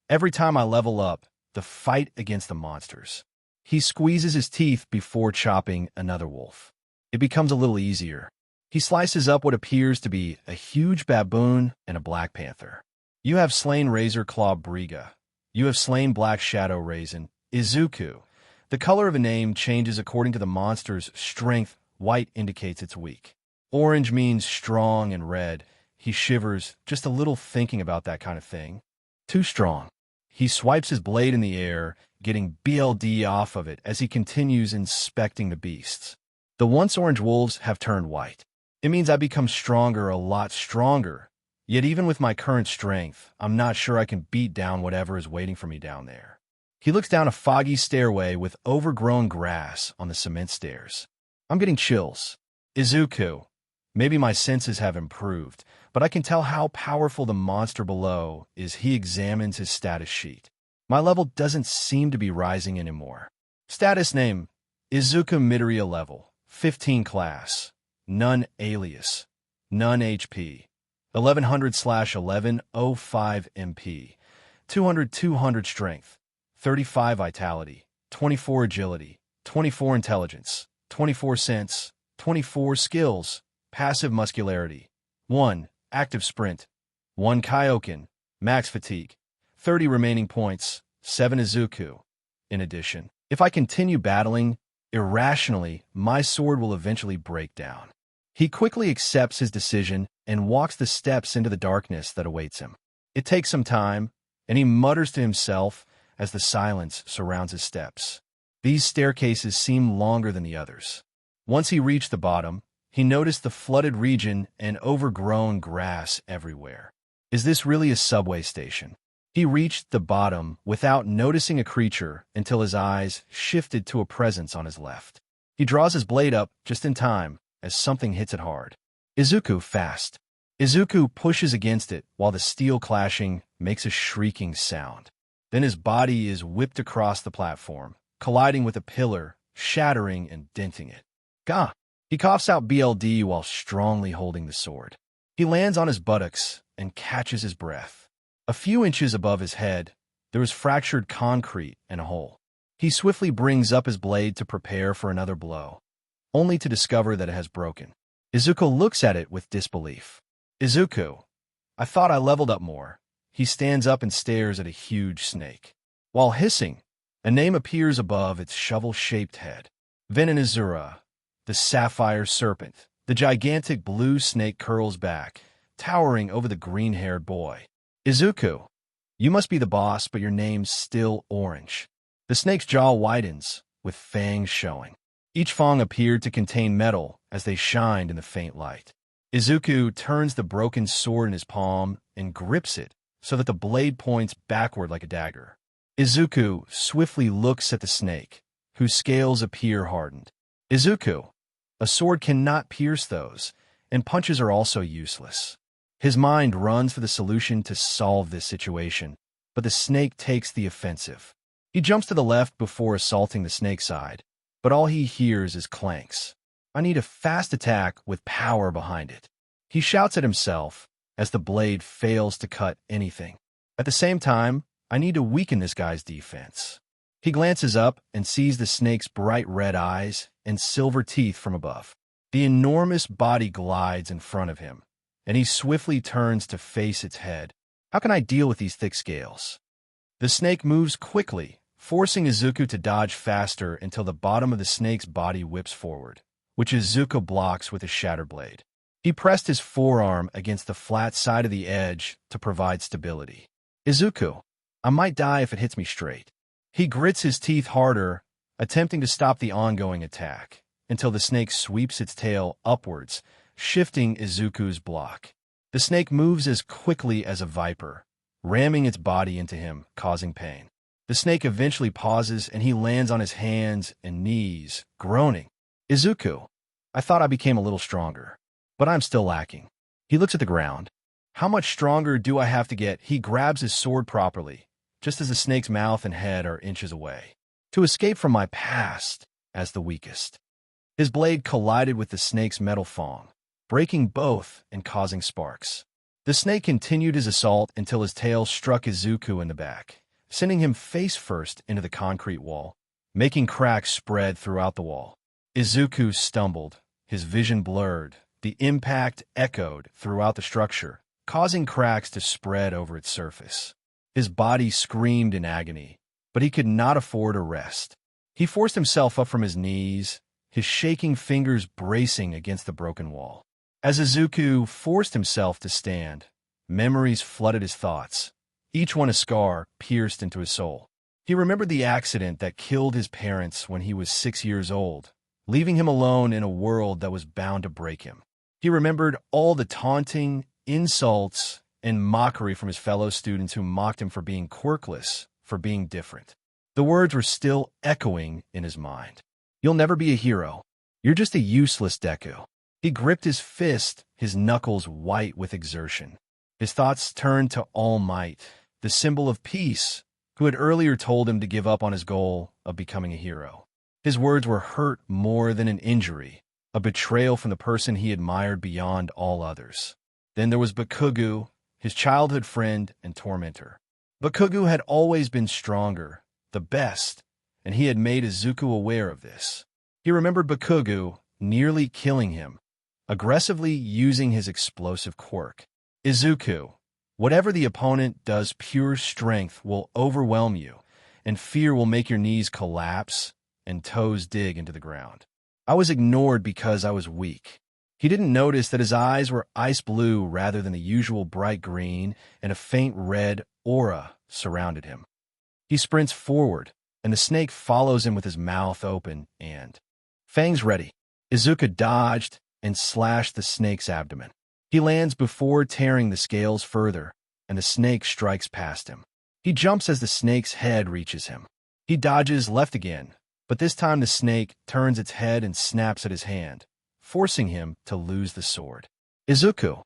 Every time I level up, the fight against the monsters. He squeezes his teeth before chopping another wolf. It becomes a little easier. He slices up what appears to be a huge baboon and a black panther. You have slain Razor Claw Briga. You have slain Black Shadow Raisin. Izuku. The color of a name changes according to the monster's strength. White indicates it's weak. Orange means strong, and red. He shivers just a little thinking about that kind of thing. Too strong. He swipes his blade in the air, getting BLD off of it as he continues inspecting the beasts. The once orange wolves have turned white. It means I become stronger, a lot stronger. Yet even with my current strength, I'm not sure I can beat down whatever is waiting for me down there. He looks down a foggy stairway with overgrown grass on the cement stairs. I'm getting chills. Izuku. Maybe my senses have improved, but I can tell how powerful the monster below is. He examines his status sheet. My level doesn't seem to be rising anymore. Status name, Izuku Midoriya level, 15 class, none alias, none HP, 1100/1105 MP, 200 strength, 35 vitality, 24 agility, 24 intelligence, 24 sense, 24 skills, passive muscularity, 1 active sprint, 1 Kaioken, max fatigue, 30 remaining points, 7 Izuku. In addition, if I continue battling irrationally, my sword will eventually break down. He quickly accepts his decision and walks the steps into the darkness that awaits him. It takes some time, and he mutters to himself as the silence surrounds his steps. These staircases seem longer than the others. Once he reached the bottom, he noticed the flooded region and overgrown grass everywhere. Is this really a subway station? He reached the bottom without noticing a creature until his eyes shifted to a presence on his left. He draws his blade up just in time as something hits it hard. Izuku fast. Izuku pushes against it while the steel clashing makes a shrieking sound. Then his body is whipped across the platform, colliding with a pillar, shattering and denting it. Gah! He coughs out BLD while strongly holding the sword. He lands on his buttocks and catches his breath. A few inches above his head, there is fractured concrete and a hole. He swiftly brings up his blade to prepare for another blow, only to discover that it has broken. Izuku looks at it with disbelief. Izuku, I thought I leveled up more. He stands up and stares at a huge snake. While hissing, a name appears above its shovel-shaped head. Venonizura, the sapphire serpent. The gigantic blue snake curls back, towering over the green-haired boy. Izuku, you must be the boss, but your name's still orange. The snake's jaw widens, with fangs showing. Each fang appeared to contain metal as they shined in the faint light. Izuku turns the broken sword in his palm and grips it so that the blade points backward like a dagger. Izuku swiftly looks at the snake, whose scales appear hardened. Izuku, a sword cannot pierce those, and punches are also useless. His mind runs for the solution to solve this situation, but the snake takes the offensive. He jumps to the left before assaulting the snake side, but all he hears is clanks. I need a fast attack with power behind it. He shouts at himself as the blade fails to cut anything. At the same time, I need to weaken this guy's defense. He glances up and sees the snake's bright red eyes and silver teeth from above. The enormous body glides in front of him, and he swiftly turns to face its head. How can I deal with these thick scales? The snake moves quickly, forcing Izuku to dodge faster until the bottom of the snake's body whips forward, which Izuku blocks with his shatter blade. He pressed his forearm against the flat side of the edge to provide stability. Izuku, I might die if it hits me straight. He grits his teeth harder, attempting to stop the ongoing attack, until the snake sweeps its tail upwards, shifting Izuku's block. The snake moves as quickly as a viper, ramming its body into him, causing pain. The snake eventually pauses and he lands on his hands and knees, groaning. Izuku, I thought I became a little stronger, but I'm still lacking. He looks at the ground. How much stronger do I have to get? He grabs his sword properly, just as the snake's mouth and head are inches away. To escape from my past as the weakest. His blade collided with the snake's metal fong, breaking both and causing sparks. The snake continued his assault until his tail struck Izuku in the back, sending him face first into the concrete wall, making cracks spread throughout the wall. Izuku stumbled, his vision blurred. The impact echoed throughout the structure, causing cracks to spread over its surface. His body screamed in agony, but he could not afford a rest. He forced himself up from his knees, his shaking fingers bracing against the broken wall. As Izuku forced himself to stand, memories flooded his thoughts, each one a scar pierced into his soul. He remembered the accident that killed his parents when he was 6 years old, leaving him alone in a world that was bound to break him. He remembered all the taunting, insults, and mockery from his fellow students who mocked him for being quirkless, for being different. The words were still echoing in his mind. You'll never be a hero. You're just a useless Deku. He gripped his fist, his knuckles white with exertion. His thoughts turned to All Might, the symbol of peace, who had earlier told him to give up on his goal of becoming a hero. His words were hurt more than an injury, a betrayal from the person he admired beyond all others. Then there was Bakugo, his childhood friend and tormentor. Bakugo had always been stronger, the best, and he had made Izuku aware of this. He remembered Bakugo nearly killing him, aggressively using his explosive quirk. Izuku, whatever the opponent does, pure strength will overwhelm you, and fear will make your knees collapse and toes dig into the ground. I was ignored because I was weak. He didn't notice that his eyes were ice blue rather than the usual bright green, and a faint red aura surrounded him. He sprints forward, and the snake follows him with his mouth open and fangs ready. Izuku dodged and slashed the snake's abdomen. He lands before tearing the scales further, and the snake strikes past him. He jumps as the snake's head reaches him. He dodges left again, but this time the snake turns its head and snaps at his hand, forcing him to lose the sword. Izuku,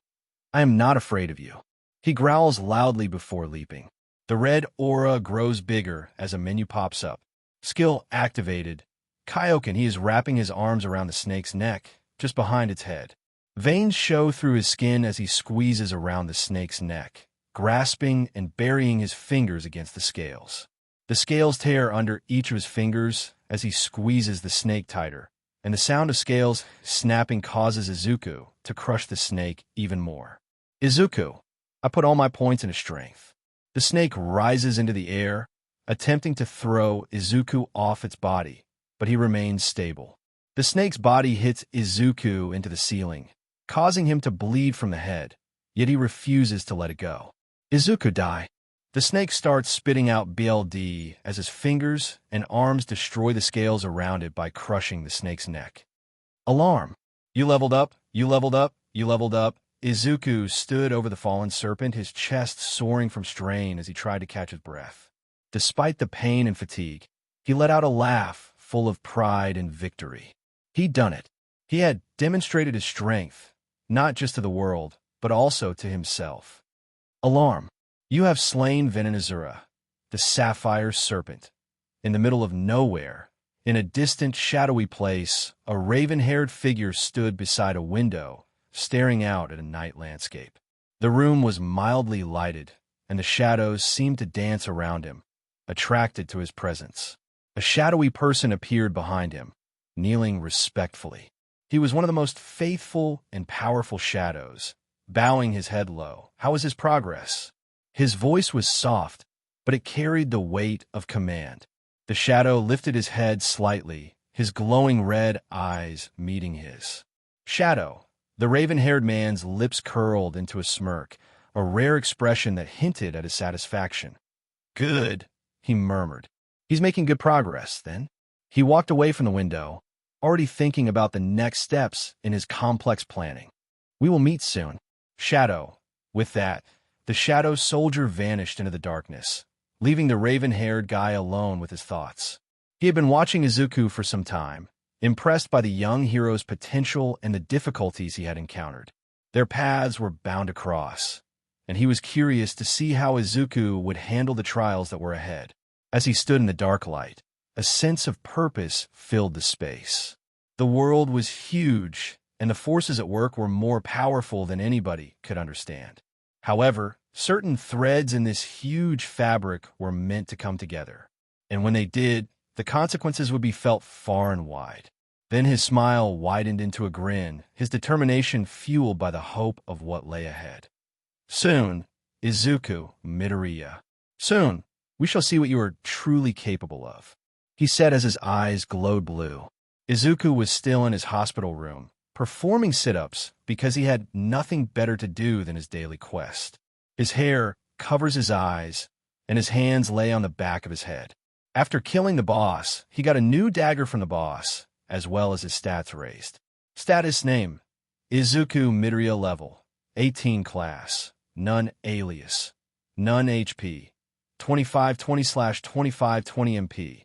I am not afraid of you. He growls loudly before leaping. The red aura grows bigger as a menu pops up. Skill activated. Kaioken, he is wrapping his arms around the snake's neck, just behind its head. Veins show through his skin as he squeezes around the snake's neck, grasping and burying his fingers against the scales. The scales tear under each of his fingers as he squeezes the snake tighter, and the sound of scales snapping causes Izuku to crush the snake even more. Izuku, I put all my points into strength. The snake rises into the air, attempting to throw Izuku off its body, but he remains stable. The snake's body hits Izuku into the ceiling, causing him to bleed from the head, yet he refuses to let it go. Izuku, die. The snake starts spitting out BLD as his fingers and arms destroy the scales around it by crushing the snake's neck. Alarm! You leveled up, you leveled up, you leveled up. Izuku stood over the fallen serpent, his chest soaring from strain as he tried to catch his breath. Despite the pain and fatigue, he let out a laugh full of pride and victory. He'd done it. He had demonstrated his strength, not just to the world, but also to himself. Alarm! You have slain Venonazura, the sapphire serpent. In the middle of nowhere, in a distant, shadowy place, a raven-haired figure stood beside a window, staring out at a night landscape. The room was mildly lighted, and the shadows seemed to dance around him, attracted to his presence. A shadowy person appeared behind him, kneeling respectfully. He was one of the most faithful and powerful shadows, bowing his head low. How was his progress? His voice was soft, but it carried the weight of command. The shadow lifted his head slightly, his glowing red eyes meeting his. Shadow. The raven-haired man's lips curled into a smirk, a rare expression that hinted at his satisfaction. Good, he murmured. He's making good progress, then. He walked away from the window, already thinking about the next steps in his complex planning. We will meet soon. Shadow. With that, the shadow soldier vanished into the darkness, leaving the raven-haired guy alone with his thoughts. He had been watching Izuku for some time, impressed by the young hero's potential and the difficulties he had encountered. Their paths were bound to cross, and he was curious to see how Izuku would handle the trials that were ahead. As he stood in the dark light, a sense of purpose filled the space. The world was huge, and the forces at work were more powerful than anybody could understand. However, certain threads in this huge fabric were meant to come together, and when they did, the consequences would be felt far and wide. Then his smile widened into a grin, his determination fueled by the hope of what lay ahead. Soon, Izuku Midoriya. Soon, we shall see what you are truly capable of, he said as his eyes glowed blue. Izuku was still in his hospital room, performing sit-ups because he had nothing better to do than his daily quest. His hair covers his eyes, and his hands lay on the back of his head. After killing the boss, he got a new dagger from the boss, as well as his stats raised. Status name: Izuku Midoriya level, 18 class, none alias, none HP, 2520/2520 MP,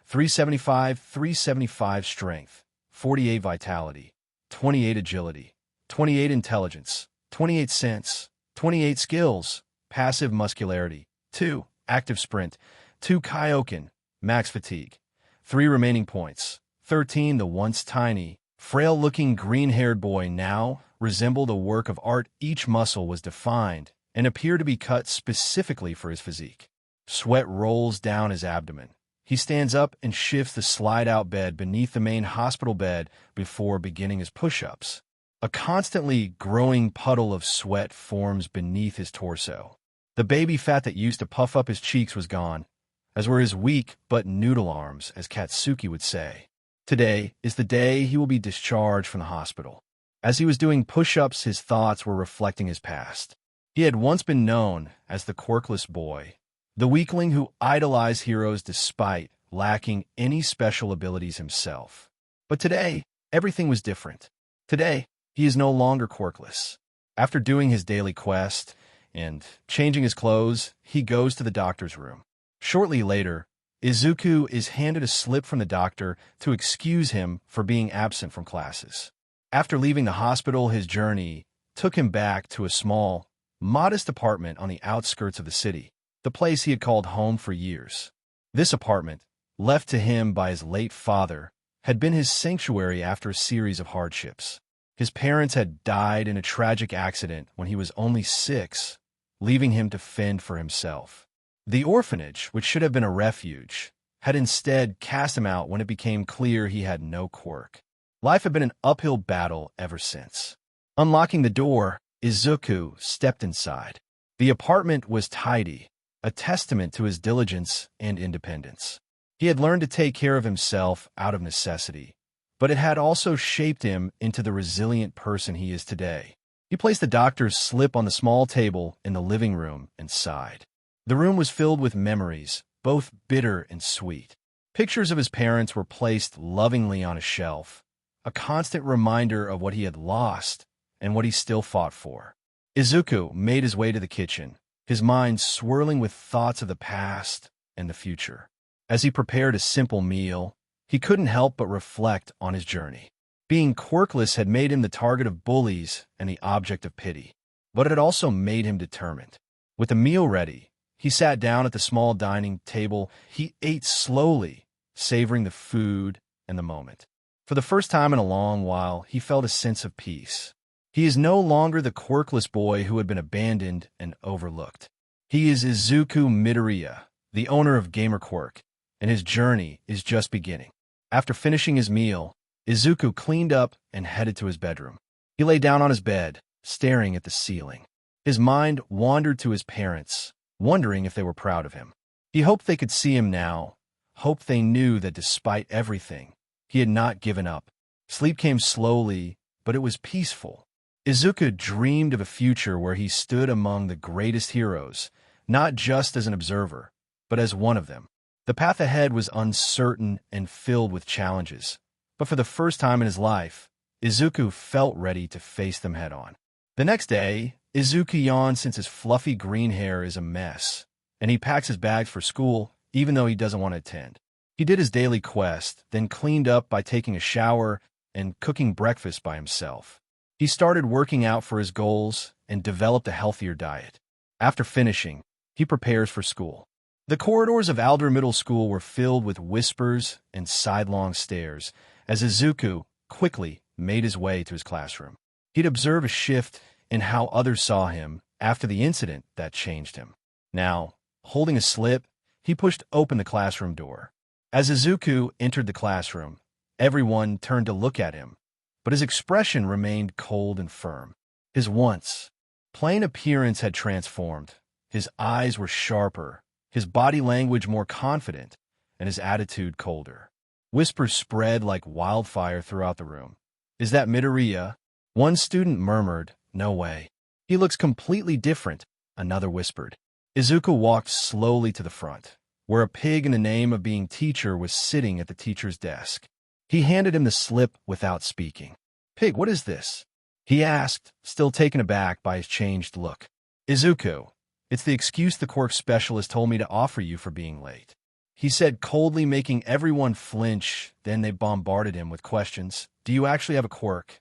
375 strength, 48 vitality, 28 agility, 28 intelligence, 28 sense, 28 skills, passive muscularity, 2 active sprint, 2 Kaioken, max fatigue, 3 remaining points, 13. The once tiny, frail-looking green-haired boy now resembled a work of art. Each muscle was defined and appeared to be cut specifically for his physique. Sweat rolls down his abdomen. He stands up and shifts the slide-out bed beneath the main hospital bed before beginning his push-ups. A constantly growing puddle of sweat forms beneath his torso. The baby fat that used to puff up his cheeks was gone, as were his weak but noodle arms, as Katsuki would say. Today is the day he will be discharged from the hospital. As he was doing push-ups, his thoughts were reflecting his past. He had once been known as the quirkless boy, the weakling who idolized heroes despite lacking any special abilities himself. But today, everything was different. Today, he is no longer quirkless. After doing his daily quest and changing his clothes, he goes to the doctor's room. Shortly later, Izuku is handed a slip from the doctor to excuse him for being absent from classes. After leaving the hospital, his journey took him back to a small, modest apartment on the outskirts of the city, the place he had called home for years. This apartment, left to him by his late father, had been his sanctuary after a series of hardships. His parents had died in a tragic accident when he was only 6, leaving him to fend for himself. The orphanage, which should have been a refuge, had instead cast him out when it became clear he had no quirk. Life had been an uphill battle ever since. Unlocking the door, Izuku stepped inside. The apartment was tidy, a testament to his diligence and independence. He had learned to take care of himself out of necessity, but it had also shaped him into the resilient person he is today. He placed the doctor's slip on the small table in the living room and sighed. The room was filled with memories, both bitter and sweet. Pictures of his parents were placed lovingly on a shelf, a constant reminder of what he had lost and what he still fought for. Izuku made his way to the kitchen, his mind swirling with thoughts of the past and the future. As he prepared a simple meal, he couldn't help but reflect on his journey. Being quirkless had made him the target of bullies and the object of pity, but it had also made him determined. With the meal ready, he sat down at the small dining table. He ate slowly, savoring the food and the moment. For the first time in a long while, he felt a sense of peace. He is no longer the quirkless boy who had been abandoned and overlooked. He is Izuku Midoriya, the owner of Gamer Quirk, and his journey is just beginning. After finishing his meal, Izuku cleaned up and headed to his bedroom. He lay down on his bed, staring at the ceiling. His mind wandered to his parents, wondering if they were proud of him. He hoped they could see him now, hoped they knew that despite everything, he had not given up. Sleep came slowly, but it was peaceful. Izuku dreamed of a future where he stood among the greatest heroes, not just as an observer, but as one of them. The path ahead was uncertain and filled with challenges, but for the first time in his life, Izuku felt ready to face them head-on. The next day, Izuku yawned since his fluffy green hair is a mess, and he packs his bags for school even though he doesn't want to attend. He did his daily quest, then cleaned up by taking a shower and cooking breakfast by himself. He started working out for his goals and developed a healthier diet. After finishing, he prepares for school. The corridors of Alder Middle School were filled with whispers and sidelong stares as Izuku quickly made his way to his classroom. He'd observe a shift in how others saw him after the incident that changed him. Now, holding a slip, he pushed open the classroom door. As Izuku entered the classroom, everyone turned to look at him, but his expression remained cold and firm. His once plain appearance had transformed. His eyes were sharper, his body language more confident, and his attitude colder. Whispers spread like wildfire throughout the room. "Is that Midoriya?" One student murmured, "No way. He looks completely different," another whispered. Izuku walked slowly to the front, where a pig in the name of being teacher was sitting at the teacher's desk. He handed him the slip without speaking. "Pig, what is this?" he asked, still taken aback by his changed look. "Izuku, it's the excuse the Quirk specialist told me to offer you for being late," he said coldly, making everyone flinch. Then they bombarded him with questions. "Do you actually have a quirk?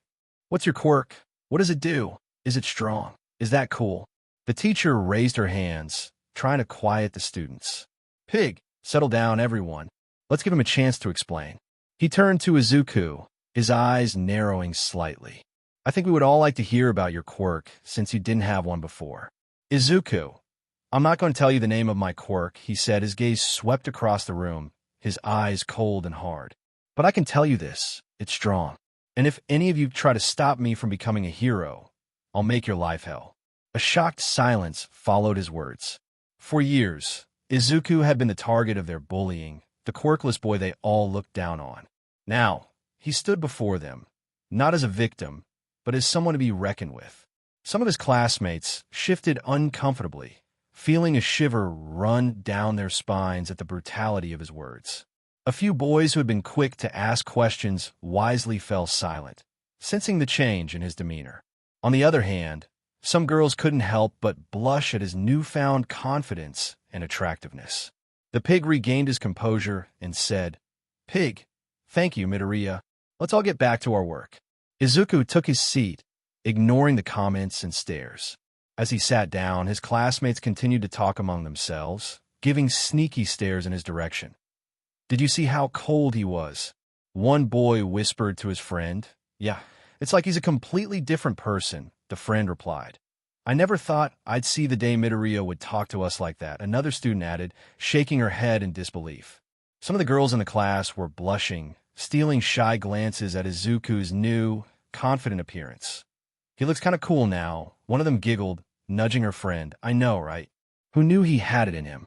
What's your quirk? What does it do? Is it strong? Is that cool?" The teacher raised her hands, trying to quiet the students. "Pig, settle down, everyone. Let's give him a chance to explain." He turned to Izuku, his eyes narrowing slightly. "I think we would all like to hear about your quirk, since you didn't have one before." "Izuku, I'm not going to tell you the name of my quirk," he said, his gaze swept across the room, his eyes cold and hard. "But I can tell you this, it's strong. And if any of you try to stop me from becoming a hero, I'll make your life hell." A shocked silence followed his words. For years, Izuku had been the target of their bullying, the quirkless boy they all looked down on. Now, he stood before them, not as a victim, but as someone to be reckoned with. Some of his classmates shifted uncomfortably, feeling a shiver run down their spines at the brutality of his words. A few boys who had been quick to ask questions wisely fell silent, sensing the change in his demeanor. On the other hand, some girls couldn't help but blush at his newfound confidence and attractiveness. The pig regained his composure and said, "Pig, thank you, Midoriya. Let's all get back to our work." Izuku took his seat, ignoring the comments and stares. As he sat down, his classmates continued to talk among themselves, giving sneaky stares in his direction. "Did you see how cold he was?" One boy whispered to his friend. "Yeah, it's like he's a completely different person," the friend replied. "I never thought I'd see the day Midoriya would talk to us like that," another student added, shaking her head in disbelief. Some of the girls in the class were blushing, stealing shy glances at Izuku's new, confident appearance. "He looks kind of cool now," one of them giggled, nudging her friend. "I know, right? Who knew he had it in him?"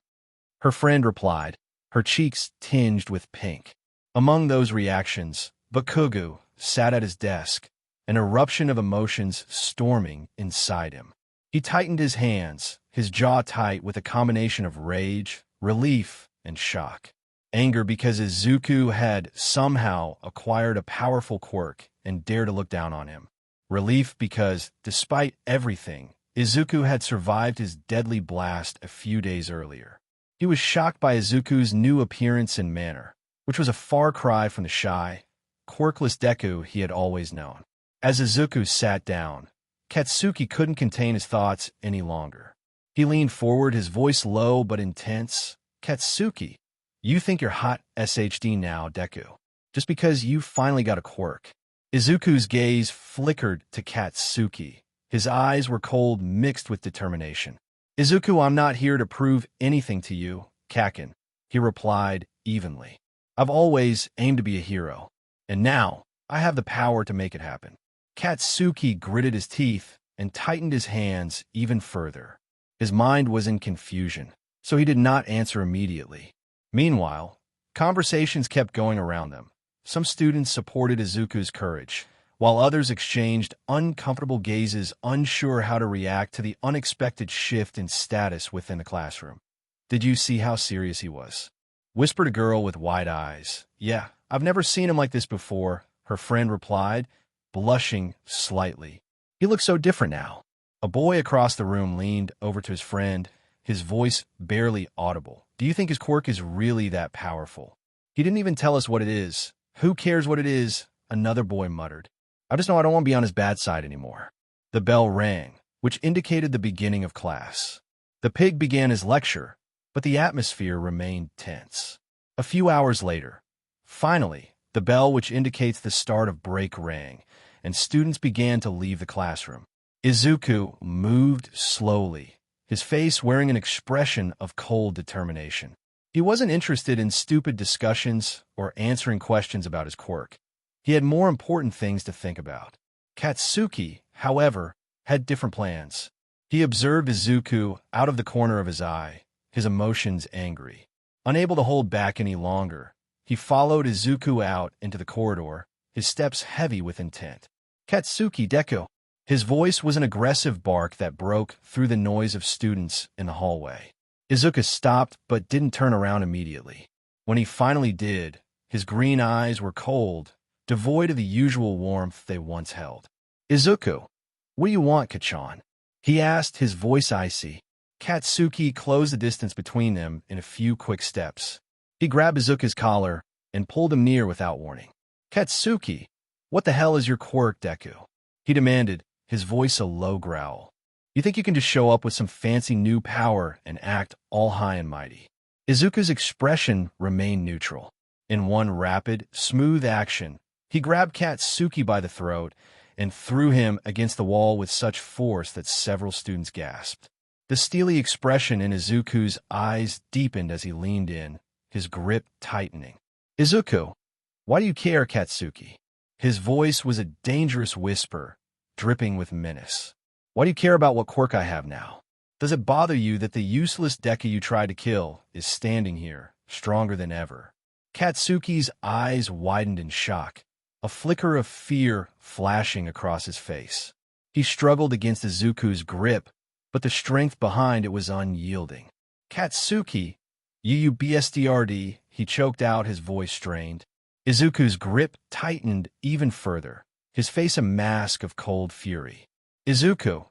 Her friend replied, her cheeks tinged with pink. Among those reactions, Bakugo sat at his desk, an eruption of emotions storming inside him. He tightened his hands, his jaw tight with a combination of rage, relief, and shock. Anger because Izuku had somehow acquired a powerful quirk and dared to look down on him. Relief because, despite everything, Izuku had survived his deadly blast a few days earlier. He was shocked by Izuku's new appearance and manner, which was a far cry from the shy, quirkless Deku he had always known. As Izuku sat down, Katsuki couldn't contain his thoughts any longer. He leaned forward, his voice low but intense. "Katsuki, you think you're hot SHD now, Deku, just because you finally got a quirk." Izuku's gaze flickered to Katsuki. His eyes were cold, mixed with determination. "Izuku, I'm not here to prove anything to you, Kakin," he replied, evenly. I've always aimed to be a hero, and now I have the power to make it happen. Katsuki gritted his teeth and tightened his hands even further. His mind was in confusion, so he did not answer immediately. Meanwhile, conversations kept going around them. Some students supported Izuku's courage, while others exchanged uncomfortable gazes, unsure how to react to the unexpected shift in status within the classroom. "Did you see how serious he was?" whispered a girl with wide eyes. "Yeah, I've never seen him like this before," her friend replied, blushing slightly. "He looks so different now." A boy across the room leaned over to his friend, his voice barely audible. "Do you think his quirk is really that powerful?" "He didn't even tell us what it is." "Who cares what it is?" another boy muttered. "I just know I don't want to be on his bad side anymore." The bell rang, which indicated the beginning of class. The pig began his lecture, but the atmosphere remained tense. A few hours later, finally, the bell which indicates the start of break rang, and students began to leave the classroom. Izuku moved slowly, his face wearing an expression of cold determination. He wasn't interested in stupid discussions or answering questions about his quirk. He had more important things to think about. Katsuki, however, had different plans. He observed Izuku out of the corner of his eye, his emotions angry. Unable to hold back any longer, he followed Izuku out into the corridor, his steps heavy with intent. "Katsuki, Deku!" His voice was an aggressive bark that broke through the noise of students in the hallway. Izuku stopped but didn't turn around immediately. When he finally did, his green eyes were cold, devoid of the usual warmth they once held. "Izuku, what do you want, Kachan?" he asked, his voice icy. Katsuki closed the distance between them in a few quick steps. He grabbed Izuku's collar and pulled him near without warning. "Katsuki, what the hell is your quirk, Deku?" he demanded, his voice a low growl. "You think you can just show up with some fancy new power and act all high and mighty?" Izuku's expression remained neutral. In one rapid, smooth action, he grabbed Katsuki by the throat and threw him against the wall with such force that several students gasped. The steely expression in Izuku's eyes deepened as he leaned in, his grip tightening. "Izuku, why do you care, Katsuki?" His voice was a dangerous whisper, dripping with menace. "Why do you care about what quirk I have now? Does it bother you that the useless Deku you tried to kill is standing here, stronger than ever?" Katsuki's eyes widened in shock, a flicker of fear flashing across his face. He struggled against Izuku's grip, but the strength behind it was unyielding. "Katsuki, you BSDRD," he choked out, his voice strained. Izuku's grip tightened even further, his face a mask of cold fury. "Izuku,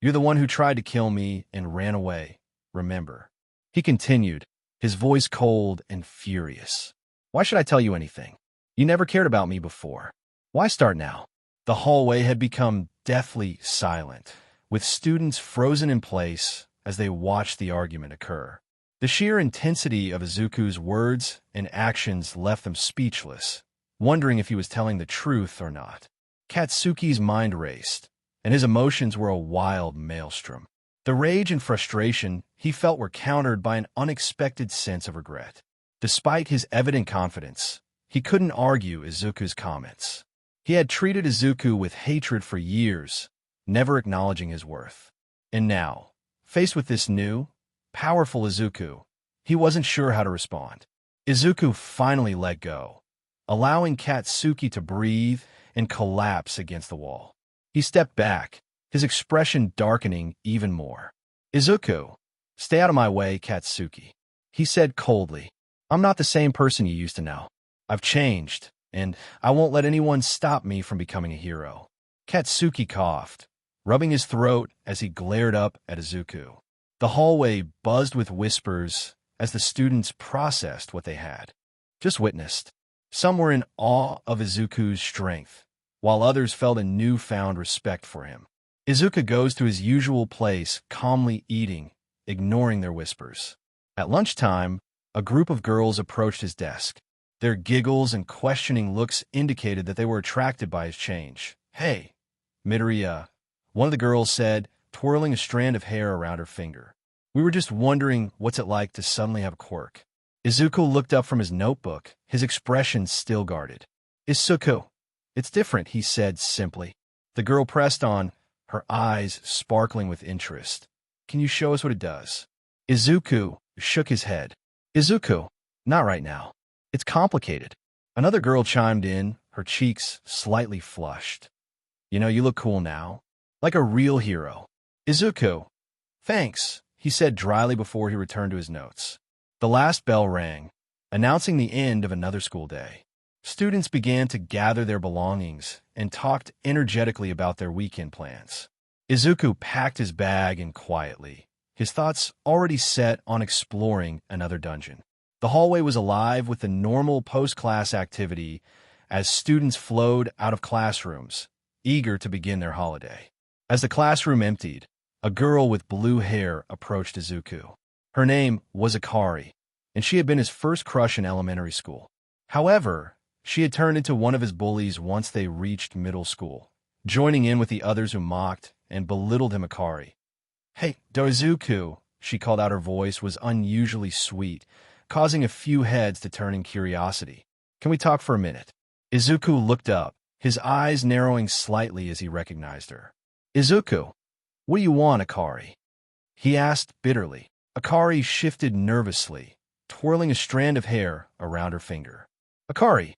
you're the one who tried to kill me and ran away, remember?" he continued, his voice cold and furious. "Why should I tell you anything? You never cared about me before. Why start now?" The hallway had become deathly silent, with students frozen in place as they watched the argument occur. The sheer intensity of Izuku's words and actions left them speechless, wondering if he was telling the truth or not. Katsuki's mind raced, and his emotions were a wild maelstrom. The rage and frustration he felt were countered by an unexpected sense of regret. Despite his evident confidence, he couldn't argue Izuku's comments. He had treated Izuku with hatred for years, never acknowledging his worth. And now, faced with this new, powerful Izuku, he wasn't sure how to respond. Izuku finally let go, allowing Katsuki to breathe and collapse against the wall. He stepped back, his expression darkening even more. "Izuku, stay out of my way, Katsuki," he said coldly. "I'm not the same person you used to know. I've changed, and I won't let anyone stop me from becoming a hero." Katsuki coughed, rubbing his throat as he glared up at Izuku. The hallway buzzed with whispers as the students processed what they had just witnessed. Some were in awe of Izuku's strength, while others felt a newfound respect for him. Izuku goes to his usual place, calmly eating, ignoring their whispers. At lunchtime, a group of girls approached his desk. Their giggles and questioning looks indicated that they were attracted by his change. "Hey, Midoriya," one of the girls said, twirling a strand of hair around her finger. "We were just wondering what's it like to suddenly have a quirk." Izuku looked up from his notebook, his expression still guarded. Izuku. It's different, he said simply. The girl pressed on, her eyes sparkling with interest. Can you show us what it does? Izuku shook his head. Izuku, not right now. It's complicated. Another girl chimed in, her cheeks slightly flushed. You know, you look cool now. Like a real hero. Izuku. Thanks, he said dryly before he returned to his notes. The last bell rang, announcing the end of another school day. Students began to gather their belongings and talked energetically about their weekend plans. Izuku packed his bag in quietly, his thoughts already set on exploring another dungeon. The hallway was alive with the normal post-class activity as students flowed out of classrooms, eager to begin their holiday. As the classroom emptied, a girl with blue hair approached Izuku. Her name was Akari, and she had been his first crush in elementary school. However, she had turned into one of his bullies once they reached middle school, joining in with the others who mocked and belittled him. Akari. Hey, Izuku, she called out. Her voice was unusually sweet, causing a few heads to turn in curiosity. Can we talk for a minute? Izuku looked up, his eyes narrowing slightly as he recognized her. Izuku, what do you want, Akari? He asked bitterly. Akari shifted nervously, twirling a strand of hair around her finger. Akari,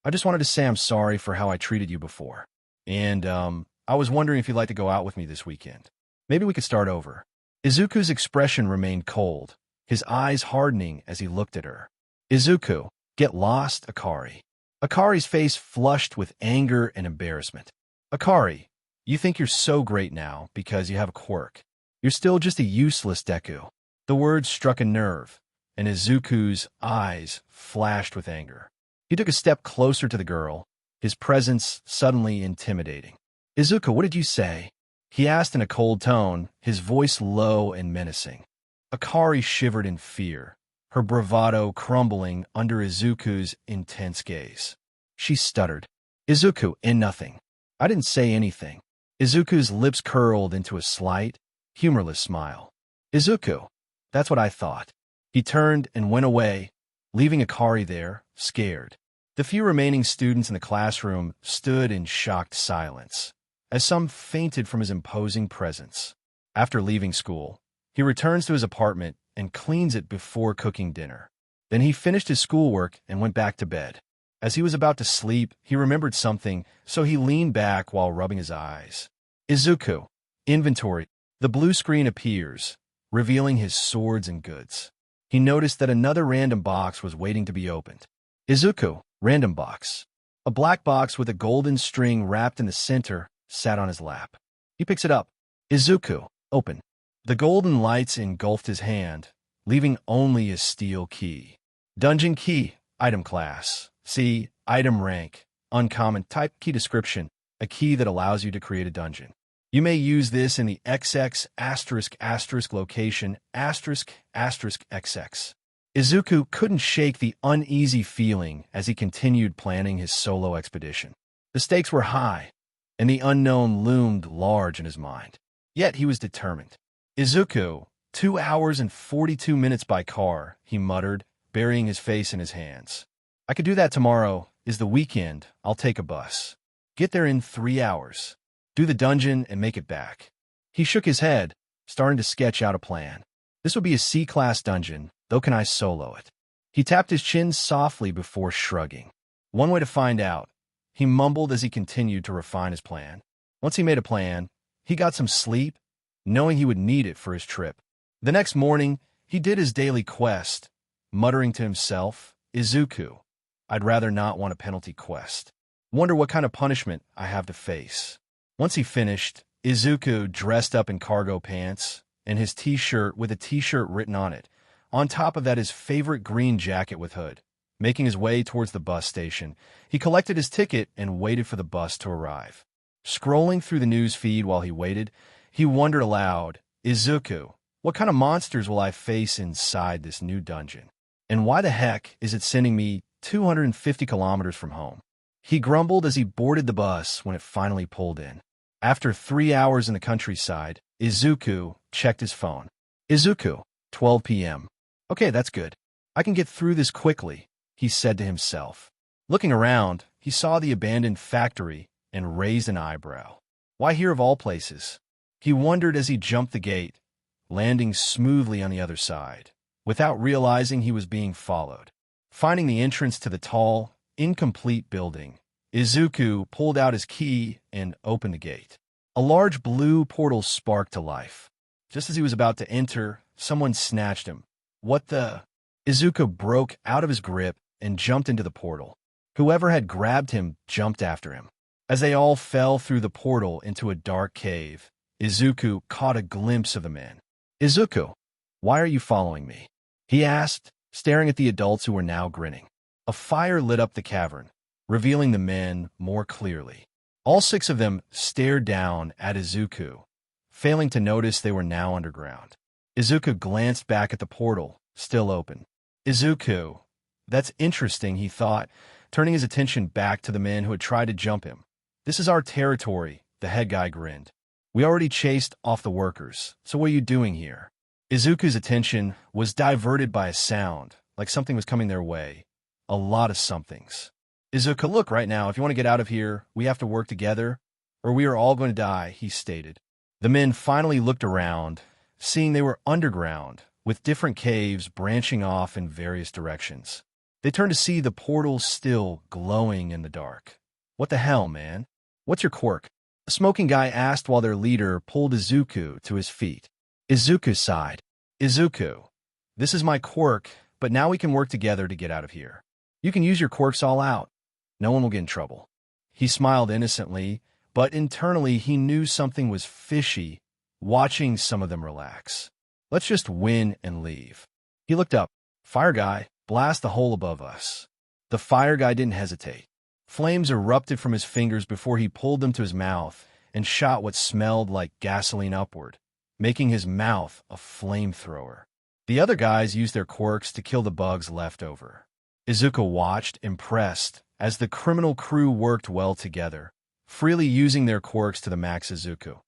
I just wanted to say I'm sorry for how I treated you before. And, I was wondering if you'd like to go out with me this weekend. Maybe we could start over. Izuku's expression remained cold, his eyes hardening as he looked at her. Izuku, get lost, Akari. Akari's face flushed with anger and embarrassment. Akari, you think you're so great now because you have a quirk. You're still just a useless Deku. The words struck a nerve, and Izuku's eyes flashed with anger. He took a step closer to the girl, his presence suddenly intimidating. Izuku, what did you say? He asked in a cold tone, his voice low and menacing. Akari shivered in fear, her bravado crumbling under Izuku's intense gaze. She stuttered. Izuku, nothing. I didn't say anything. Izuku's lips curled into a slight, humorless smile. Izuku, that's what I thought. He turned and went away, leaving Akari there, scared. The few remaining students in the classroom stood in shocked silence, as some fainted from his imposing presence. After leaving school, he returns to his apartment and cleans it before cooking dinner. Then he finished his schoolwork and went back to bed. As he was about to sleep, he remembered something, so he leaned back while rubbing his eyes. Izuku. Inventory. The blue screen appears, revealing his swords and goods. He noticed that another random box was waiting to be opened. Izuku. Random box. A black box with a golden string wrapped in the center sat on his lap. He picks it up. Izuku. Open. The golden lights engulfed his hand, leaving only a steel key. Dungeon key. Item class. See, item rank. Uncommon type. Key description. A key that allows you to create a dungeon. You may use this in the XX*** location **XX. Izuku couldn't shake the uneasy feeling as he continued planning his solo expedition. The stakes were high, and the unknown loomed large in his mind. Yet he was determined. Izuku, 2 hours and 42 minutes by car, he muttered, burying his face in his hands. I could do that tomorrow. Is the weekend. I'll take a bus. Get there in 3 hours. Do the dungeon and make it back. He shook his head, starting to sketch out a plan. This would be a C-class dungeon, though can I solo it? He tapped his chin softly before shrugging. One way to find out, he mumbled as he continued to refine his plan. Once he made a plan, he got some sleep, knowing he would need it for his trip. The next morning, he did his daily quest, muttering to himself, Izuku, I'd rather not want a penalty quest. Wonder what kind of punishment I have to face. Once he finished, Izuku dressed up in cargo pants and his t-shirt with a t-shirt written on it. On top of that, his favorite green jacket with hood. Making his way towards the bus station, he collected his ticket and waited for the bus to arrive. Scrolling through the news feed while he waited, he wondered aloud, Izuku, what kind of monsters will I face inside this new dungeon? And why the heck is it sending me 250 kilometers from home? He grumbled as he boarded the bus when it finally pulled in. After 3 hours in the countryside, Izuku checked his phone. Izuku, 12 p.m. Okay, that's good. I can get through this quickly, he said to himself. Looking around, he saw the abandoned factory and raised an eyebrow. Why here of all places? He wondered as he jumped the gate, landing smoothly on the other side, without realizing he was being followed. Finding the entrance to the tall, incomplete building, Izuku pulled out his key and opened the gate. A large blue portal sparked to life. Just as he was about to enter, someone snatched him. What the? Izuku broke out of his grip and jumped into the portal. Whoever had grabbed him jumped after him. As they all fell through the portal into a dark cave, Izuku caught a glimpse of the man. Izuku, why are you following me? He asked, staring at the adults who were now grinning. A fire lit up the cavern, revealing the men more clearly. All 6 of them stared down at Izuku, failing to notice they were now underground. Izuku glanced back at the portal, still open. Izuku, that's interesting, he thought, turning his attention back to the men who had tried to jump him. This is our territory, the head guy grinned. We already chased off the workers, so what are you doing here? Izuku's attention was diverted by a sound, like something was coming their way. A lot of somethings. Izuku, look right now, if you want to get out of here, we have to work together, or we are all going to die, he stated. The men finally looked around, seeing they were underground, with different caves branching off in various directions. They turned to see the portals still glowing in the dark. What the hell, man? What's your quirk? A smoking guy asked while their leader pulled Izuku to his feet. Izuku sighed. Izuku, this is my quirk, but now we can work together to get out of here. You can use your quirks all out. No one will get in trouble. He smiled innocently, but internally he knew something was fishy, watching some of them relax. Let's just win and leave. He looked up. Fire guy, blast the hole above us. The fire guy didn't hesitate. Flames erupted from his fingers before he pulled them to his mouth and shot what smelled like gasoline upward, making his mouth a flamethrower. The other guys used their quirks to kill the bugs left over. Izuku watched, impressed, as the criminal crew worked well together, freely using their quirks to the max. Izuku,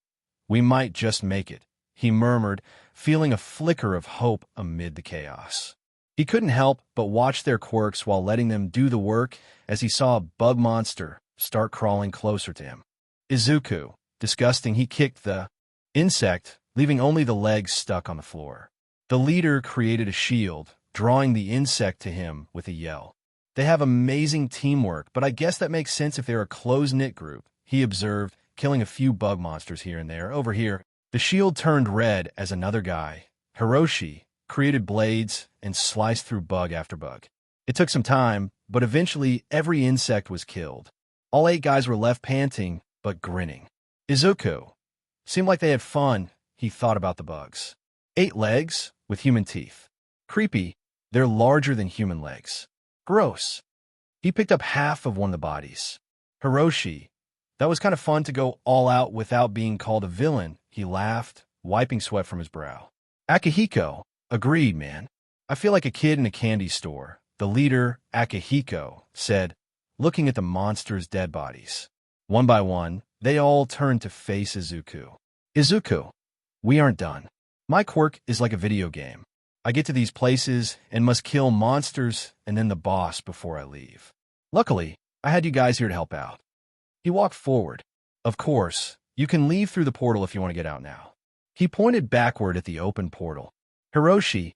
we might just make it, he murmured, feeling a flicker of hope amid the chaos. He couldn't help but watch their quirks while letting them do the work as he saw a bug monster start crawling closer to him. Izuku, disgusting, he kicked the insect, leaving only the legs stuck on the floor. The leader created a shield, drawing the insect to him with a yell. They have amazing teamwork, but I guess that makes sense if they're a close-knit group, he observed, killing a few bug monsters here and there. Over here, the shield turned red as another guy, Hiroshi, created blades and sliced through bug after bug. It took some time, but eventually every insect was killed. All 8 guys were left panting, but grinning. Izuku. Seemed like they had fun, he thought about the bugs. 8 legs with human teeth. Creepy, they're larger than human legs. Gross. He picked up half of one of the bodies. Hiroshi. That was kind of fun to go all out without being called a villain, he laughed, wiping sweat from his brow. Akihiko. Agreed, man. I feel like a kid in a candy store, the leader, Akihiko, said, looking at the monster's dead bodies. One by one, they all turned to face Izuku. Izuku, we aren't done. My quirk is like a video game. I get to these places and must kill monsters and then the boss before I leave. Luckily, I had you guys here to help out. He walked forward. Of course, you can leave through the portal if you want to get out now. He pointed backward at the open portal. Hiroshi,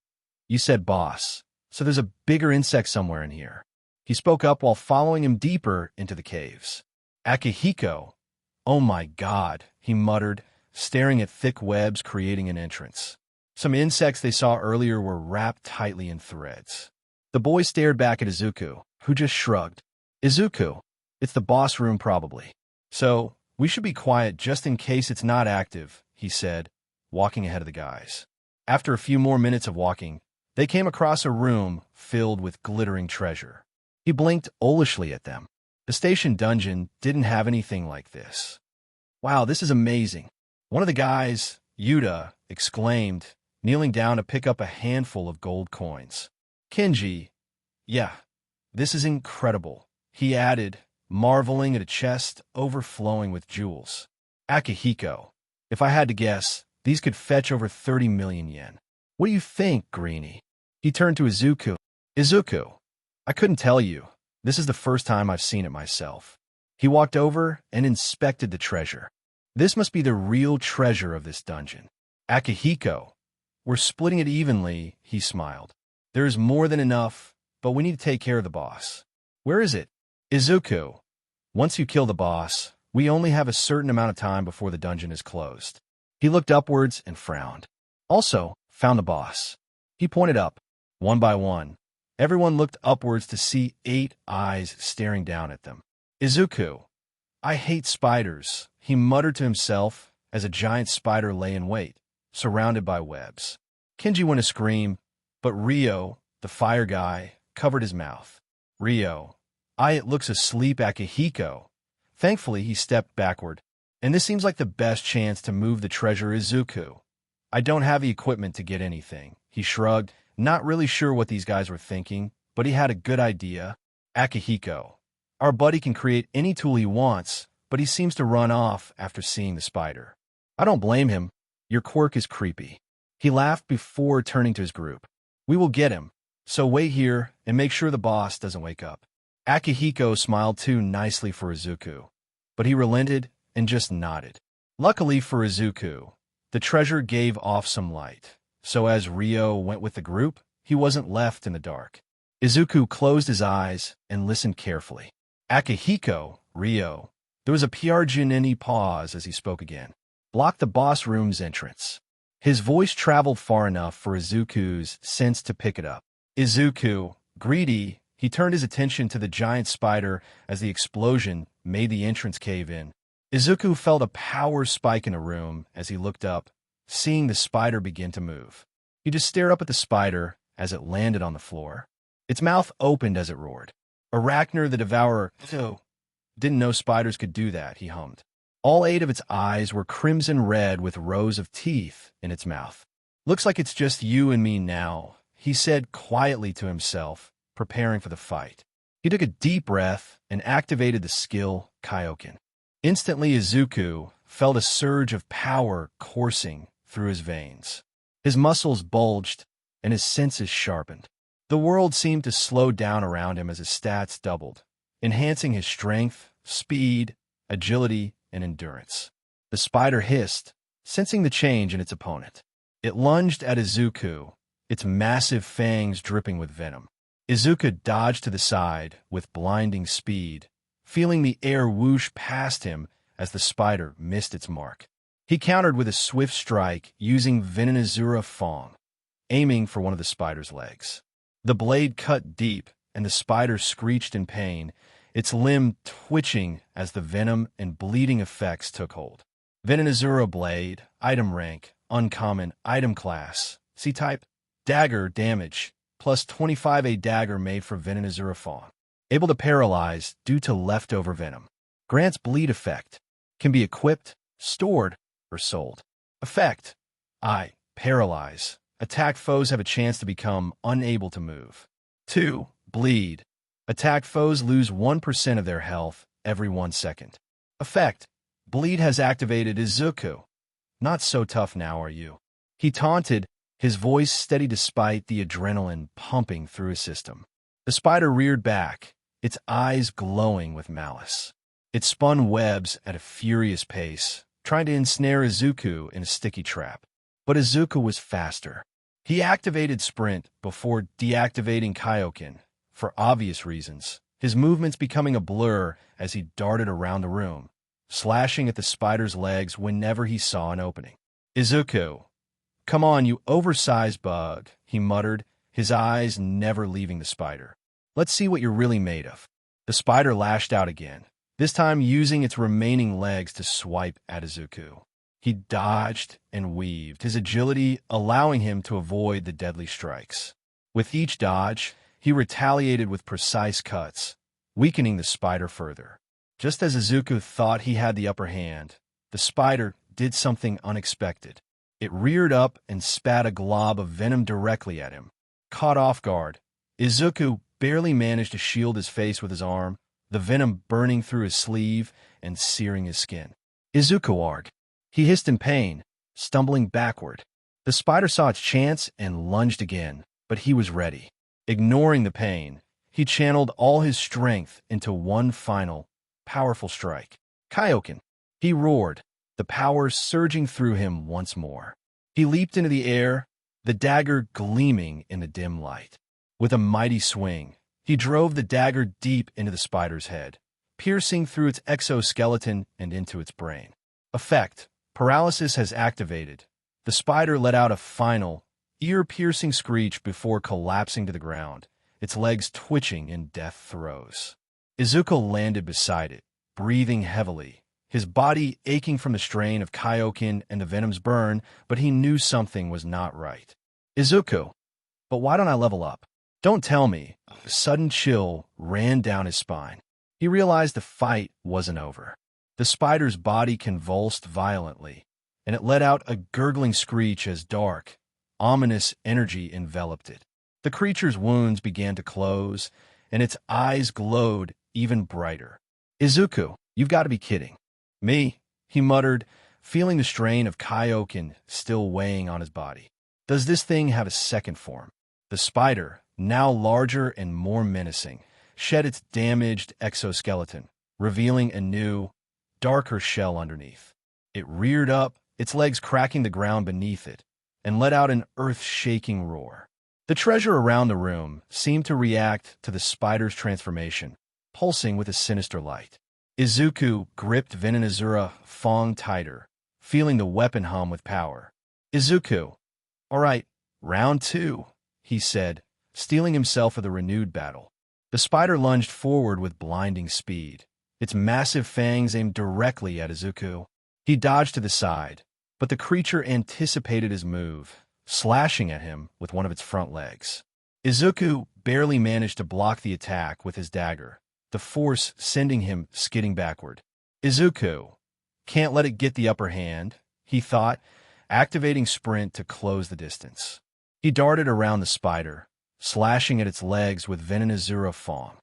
you said boss, so there's a bigger insect somewhere in here. He spoke up while following him deeper into the caves. Akihiko, oh my god, he muttered, staring at thick webs creating an entrance. Some insects they saw earlier were wrapped tightly in threads. The boy stared back at Izuku, who just shrugged. Izuku, it's the boss room probably. So, we should be quiet just in case it's not active, he said, walking ahead of the guys. After a few more minutes of walking, they came across a room filled with glittering treasure. He blinked owlishly at them. The station dungeon didn't have anything like this. Wow, this is amazing. One of the guys, Yuta, exclaimed, kneeling down to pick up a handful of gold coins. Kenji, yeah, this is incredible, he added, marveling at a chest overflowing with jewels. Akihiko, if I had to guess, these could fetch over 30 million yen. What do you think, Greenie? He turned to Izuku. Izuku, I couldn't tell you. This is the first time I've seen it myself. He walked over and inspected the treasure. This must be the real treasure of this dungeon. Akihiko, we're splitting it evenly, he smiled. There is more than enough, but we need to take care of the boss. Where is it? Izuku, once you kill the boss, we only have a certain amount of time before the dungeon is closed. He looked upwards and frowned. Also, found the boss. He pointed up. One by one, everyone looked upwards to see 8 eyes staring down at them. Izuku, I hate spiders, he muttered to himself as a giant spider lay in wait, surrounded by webs. Kenji went to scream, but Ryo, the fire guy, covered his mouth. Ryo, it looks asleep, Akihiko. Thankfully, he stepped backward. And this seems like the best chance to move the treasure, Izuku. I don't have the equipment to get anything. He shrugged, not really sure what these guys were thinking, but he had a good idea. Akihiko, our buddy can create any tool he wants, but he seems to run off after seeing the spider. I don't blame him. Your quirk is creepy. He laughed before turning to his group. We will get him, so wait here and make sure the boss doesn't wake up. Akihiko smiled too nicely for Izuku, but he relented and just nodded. Luckily for Izuku, the treasure gave off some light, so as Ryo went with the group, he wasn't left in the dark. Izuku closed his eyes and listened carefully. Akihiko, Ryo. There was a PRGNNE pause as he spoke again. Block the boss room's entrance. His voice traveled far enough for Izuku's sense to pick it up. Izuku, greedy, he turned his attention to the giant spider as the explosion made the entrance cave in. Izuku felt a power spike in the room as he looked up, seeing the spider begin to move. He just stared up at the spider as it landed on the floor. Its mouth opened as it roared. Arachner the Devourer, didn't know spiders could do that, he hummed. All 8 of its eyes were crimson red with rows of teeth in its mouth. Looks like it's just you and me now, he said quietly to himself, preparing for the fight. He took a deep breath and activated the skill Kaioken. Instantly, Izuku felt a surge of power coursing through his veins. His muscles bulged and his senses sharpened. The world seemed to slow down around him as his stats doubled, enhancing his strength, speed, agility, and endurance. The spider hissed, sensing the change in its opponent. It lunged at Izuku, its massive fangs dripping with venom. Izuku dodged to the side with blinding speed, feeling the air whoosh past him as the spider missed its mark. He countered with a swift strike using Venonazura Fong, aiming for one of the spider's legs. The blade cut deep, and the spider screeched in pain, its limb twitching as the venom and bleeding effects took hold. Venonazura Blade, item rank, uncommon, item class, C-type, dagger damage, plus 25 a dagger made for Venonazura Fong. Able to paralyze due to leftover venom. Grants bleed effect. Can be equipped, stored, or sold. Effect. Paralyze. Attack foes have a chance to become unable to move. 2. Bleed. Attack foes lose 1% of their health every 1 second. Effect. Bleed has activated Izuku. Not so tough now, are you? He taunted, his voice steady despite the adrenaline pumping through his system. The spider reared back, its eyes glowing with malice. It spun webs at a furious pace, trying to ensnare Izuku in a sticky trap. But Izuku was faster. He activated Sprint before deactivating Kaioken, for obvious reasons, his movements becoming a blur as he darted around the room, slashing at the spider's legs whenever he saw an opening. Izuku, come on, you oversized bug, he muttered, his eyes never leaving the spider. Let's see what you're really made of. The spider lashed out again, this time using its remaining legs to swipe at Izuku. He dodged and weaved, his agility allowing him to avoid the deadly strikes. With each dodge, he retaliated with precise cuts, weakening the spider further. Just as Izuku thought he had the upper hand, the spider did something unexpected. It reared up and spat a glob of venom directly at him. Caught off guard, Izuku barely managed to shield his face with his arm, the venom burning through his sleeve and searing his skin. Izuku arg. He hissed in pain, stumbling backward. The spider saw its chance and lunged again, but he was ready. Ignoring the pain, he channeled all his strength into one final, powerful strike. Kaioken! He roared, the power surging through him once more. He leaped into the air, the dagger gleaming in the dim light. With a mighty swing, he drove the dagger deep into the spider's head, piercing through its exoskeleton and into its brain. Effect: paralysis has activated. The spider let out a final, ear-piercing screech before collapsing to the ground, its legs twitching in death throes. Izuku landed beside it, breathing heavily, his body aching from the strain of Kaioken and the venom's burn, but he knew something was not right. Izuku, but why don't I level up? Don't tell me. A sudden chill ran down his spine. He realized the fight wasn't over. The spider's body convulsed violently, and it let out a gurgling screech as dark, ominous energy enveloped it. The creature's wounds began to close, and its eyes glowed even brighter. Izuku, you've got to be kidding. Me, he muttered, feeling the strain of Kaioken still weighing on his body. Does this thing have a second form? The spider, now larger and more menacing, shed its damaged exoskeleton, revealing a new, darker shell underneath. It reared up, its legs cracking the ground beneath it, and let out an earth-shaking roar. The treasure around the room seemed to react to the spider's transformation, pulsing with a sinister light. Izuku gripped Venonazura Fong tighter, feeling the weapon hum with power. Izuku, all right, round 2, he said, steeling himself for the renewed battle. The spider lunged forward with blinding speed, its massive fangs aimed directly at Izuku. He dodged to the side, but the creature anticipated his move, slashing at him with one of its front legs. Izuku barely managed to block the attack with his dagger, the force sending him skidding backward. Izuku, can't let it get the upper hand, he thought, activating sprint to close the distance. He darted around the spider, slashing at its legs with Venonazura Fong,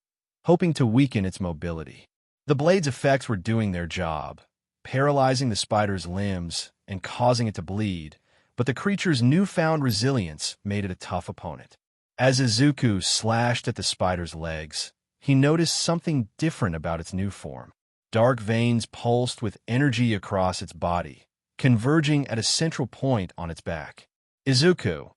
hoping to weaken its mobility. The blade's effects were doing their job, paralyzing the spider's limbs and causing it to bleed, but the creature's newfound resilience made it a tough opponent. As Izuku slashed at the spider's legs, he noticed something different about its new form. Dark veins pulsed with energy across its body, converging at a central point on its back. Izuku,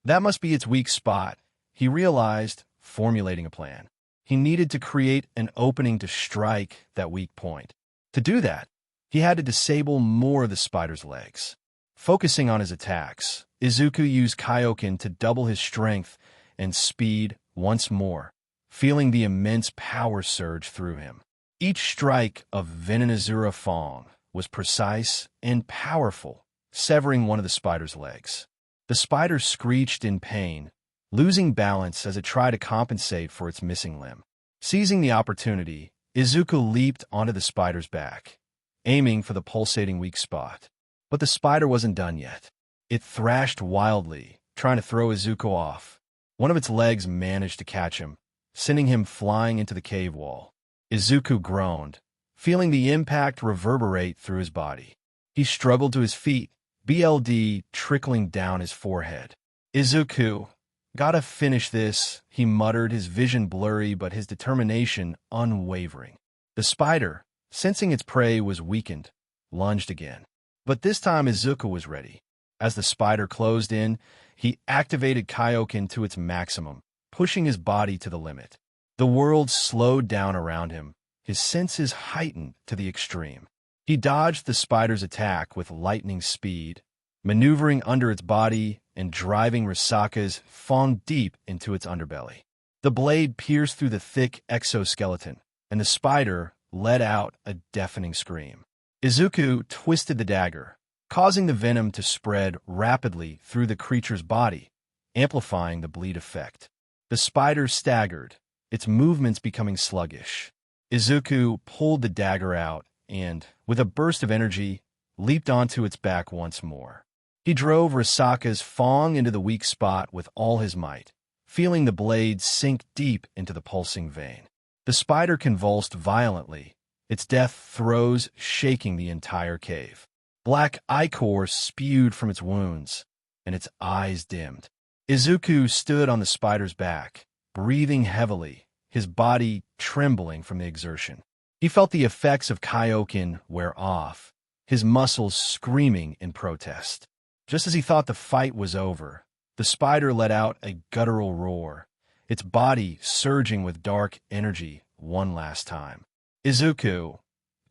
that must be its weak spot, he realized, formulating a plan. He needed to create an opening to strike that weak point. To do that, he had to disable more of the spider's legs. Focusing on his attacks, Izuku used Kaioken to double his strength and speed once more, feeling the immense power surge through him. Each strike of Venonazura Fong was precise and powerful, severing one of the spider's legs. The spider screeched in pain, losing balance as it tried to compensate for its missing limb. Seizing the opportunity, Izuku leaped onto the spider's back, aiming for the pulsating weak spot. But the spider wasn't done yet. It thrashed wildly, trying to throw Izuku off. One of its legs managed to catch him, sending him flying into the cave wall. Izuku groaned, feeling the impact reverberate through his body. He struggled to his feet, BLD trickling down his forehead. Izuku, gotta finish this, he muttered, his vision blurry but his determination unwavering. The spider, sensing its prey was weakened, lunged again. But this time Izuku was ready. As the spider closed in, he activated Kaioken to its maximum, pushing his body to the limit. The world slowed down around him, his senses heightened to the extreme. He dodged the spider's attack with lightning speed, maneuvering under its body and driving Risaka's Fong deep into its underbelly. The blade pierced through the thick exoskeleton, and the spider let out a deafening scream. Izuku twisted the dagger, causing the venom to spread rapidly through the creature's body, amplifying the bleed effect. The spider staggered, its movements becoming sluggish. Izuku pulled the dagger out and, with a burst of energy, leaped onto its back once more. He drove Risaka's Fong into the weak spot with all his might, feeling the blade sink deep into the pulsing vein. The spider convulsed violently, its death throes shaking the entire cave. Black ichor spewed from its wounds, and its eyes dimmed. Izuku stood on the spider's back, breathing heavily, his body trembling from the exertion. He felt the effects of Kaioken wear off, his muscles screaming in protest. Just as he thought the fight was over, the spider let out a guttural roar, its body surging with dark energy one last time. Izuku,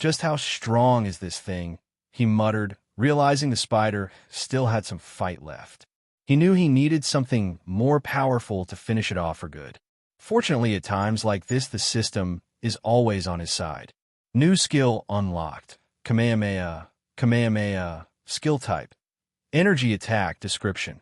just how strong is this thing? He muttered, realizing the spider still had some fight left. He knew he needed something more powerful to finish it off for good. Fortunately, at times like this, the system is always on his side. New skill unlocked. Kamehameha. Kamehameha. Skill type. Energy attack description.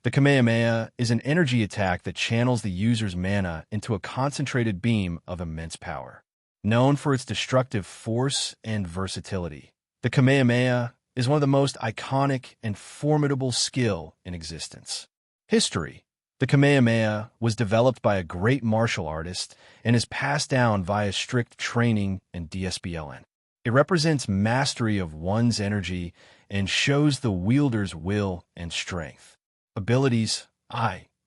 The Kamehameha is an energy attack that channels the user's mana into a concentrated beam of immense power. Known for its destructive force and versatility, the Kamehameha is one of the most iconic and formidable skill in existence. History. The Kamehameha was developed by a great martial artist and is passed down via strict training and DSBLN. It represents mastery of one's energy and shows the wielder's will and strength. Abilities.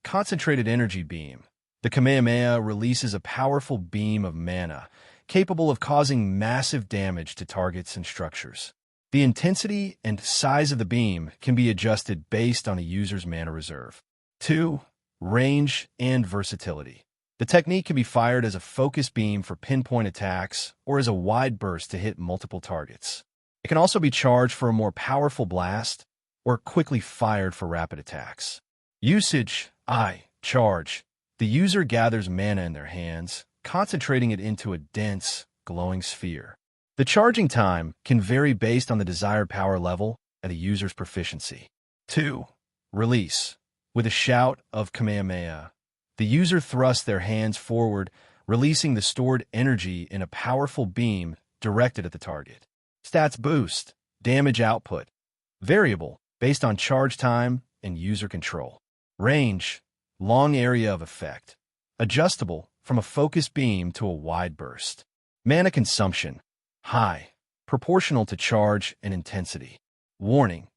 Concentrated energy beam. The Kamehameha releases a powerful beam of mana, capable of causing massive damage to targets and structures. The intensity and size of the beam can be adjusted based on a user's mana reserve. 2. Range and versatility. The technique can be fired as a focus beam for pinpoint attacks or as a wide burst to hit multiple targets. It can also be charged for a more powerful blast or quickly fired for rapid attacks. Usage. Charge. The user gathers mana in their hands, concentrating it into a dense, glowing sphere. The charging time can vary based on the desired power level and the user's proficiency. 2. Release. With a shout of Kamehameha, the user thrusts their hands forward, releasing the stored energy in a powerful beam directed at the target. Stats boost. Damage output. Variable, based on charge time and user control. Range. Long area of effect. Adjustable from a focused beam to a wide burst. Mana consumption. High. Proportional to charge and intensity. Warning.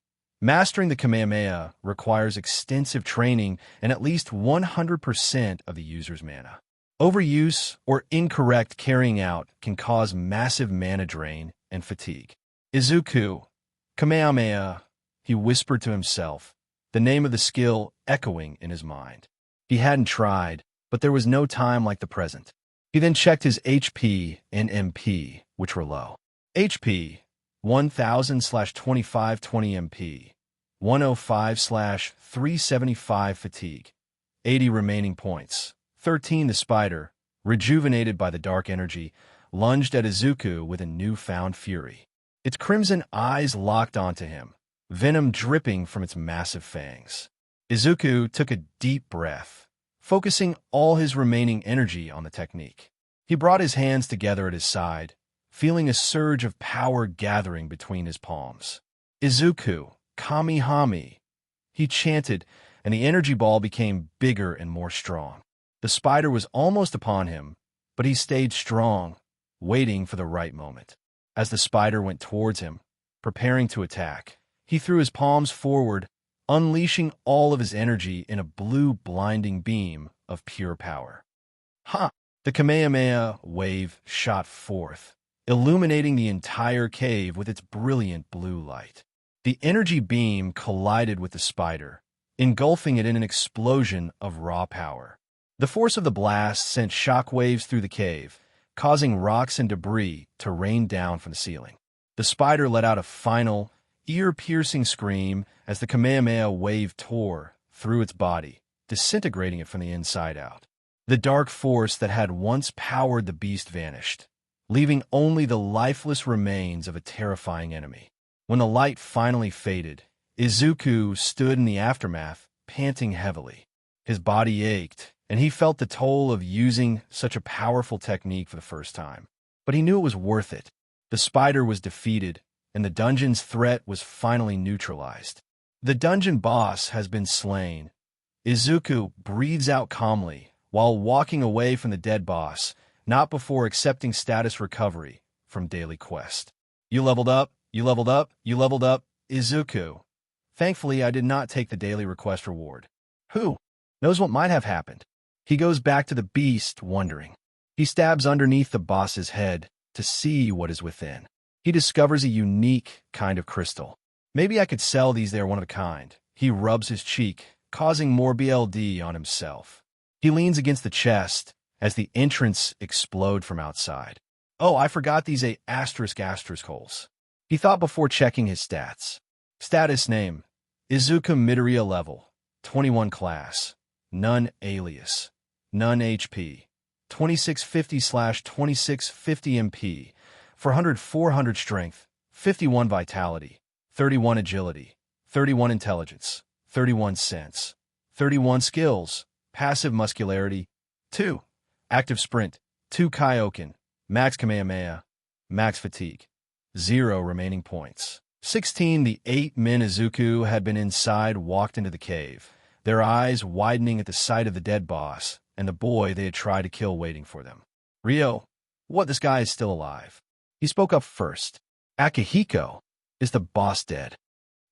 Mastering the Kamehameha requires extensive training and at least 100% of the user's mana. Overuse or incorrect carrying out can cause massive mana drain and fatigue. Izuku. Kamehameha. He whispered to himself, the name of the skill echoing in his mind. He hadn't tried, but there was no time like the present. He then checked his HP and MP, which were low. HP, 1000/2520 MP, 105/375 fatigue, 80 remaining points. 13. The spider, rejuvenated by the dark energy, lunged at Izuku with a newfound fury. Its crimson eyes locked onto him, venom dripping from its massive fangs. Izuku took a deep breath, focusing all his remaining energy on the technique. He brought his hands together at his side, feeling a surge of power gathering between his palms. Izuku, Kami-Hami, he chanted, and the energy ball became bigger and more strong. The spider was almost upon him, but he stayed strong, waiting for the right moment. As the spider went towards him, preparing to attack, he threw his palms forward, unleashing all of his energy in a blue blinding beam of pure power. The Kamehameha wave shot forth, illuminating the entire cave with its brilliant blue light. The energy beam collided with the spider, engulfing it in an explosion of raw power. The force of the blast sent shockwaves through the cave, causing rocks and debris to rain down from the ceiling. The spider let out a final, ear-piercing scream as the Kamehameha wave tore through its body, disintegrating it from the inside out. The dark force that had once powered the beast vanished, leaving only the lifeless remains of a terrifying enemy. When the light finally faded, Izuku stood in the aftermath, panting heavily. His body ached, and he felt the toll of using such a powerful technique for the first time. But he knew it was worth it. The spider was defeated, and the dungeon's threat was finally neutralized. The dungeon boss has been slain. Izuku breathes out calmly while walking away from the dead boss, not before accepting status recovery from daily quest. You leveled up, you leveled up, you leveled up, Izuku. Thankfully, I did not take the daily request reward. Who knows what might have happened? He goes back to the beast, wondering. He stabs underneath the boss's head to see what is within. He discovers a unique kind of crystal. Maybe I could sell these, they're one of a kind. He rubs his cheek, causing more BLD on himself. He leans against the chest as the entrance explode from outside. Oh, I forgot these asterisk holes. He thought before checking his stats. Status name, Izuku Midoriya level, 21 class, none alias, none HP, 2650/2650 MP, 400 strength, 51 vitality, 31 agility, 31 intelligence, 31 sense, 31 skills, passive muscularity, 2, active sprint, 2 Kaioken, max Kamehameha, max fatigue, 0 remaining points. 16. The 8 men Izuku had been inside walked into the cave, their eyes widening at the sight of the dead boss and the boy they had tried to kill waiting for them. Ryo, what, this guy is still alive? He spoke up first. Akihiko, is the boss dead?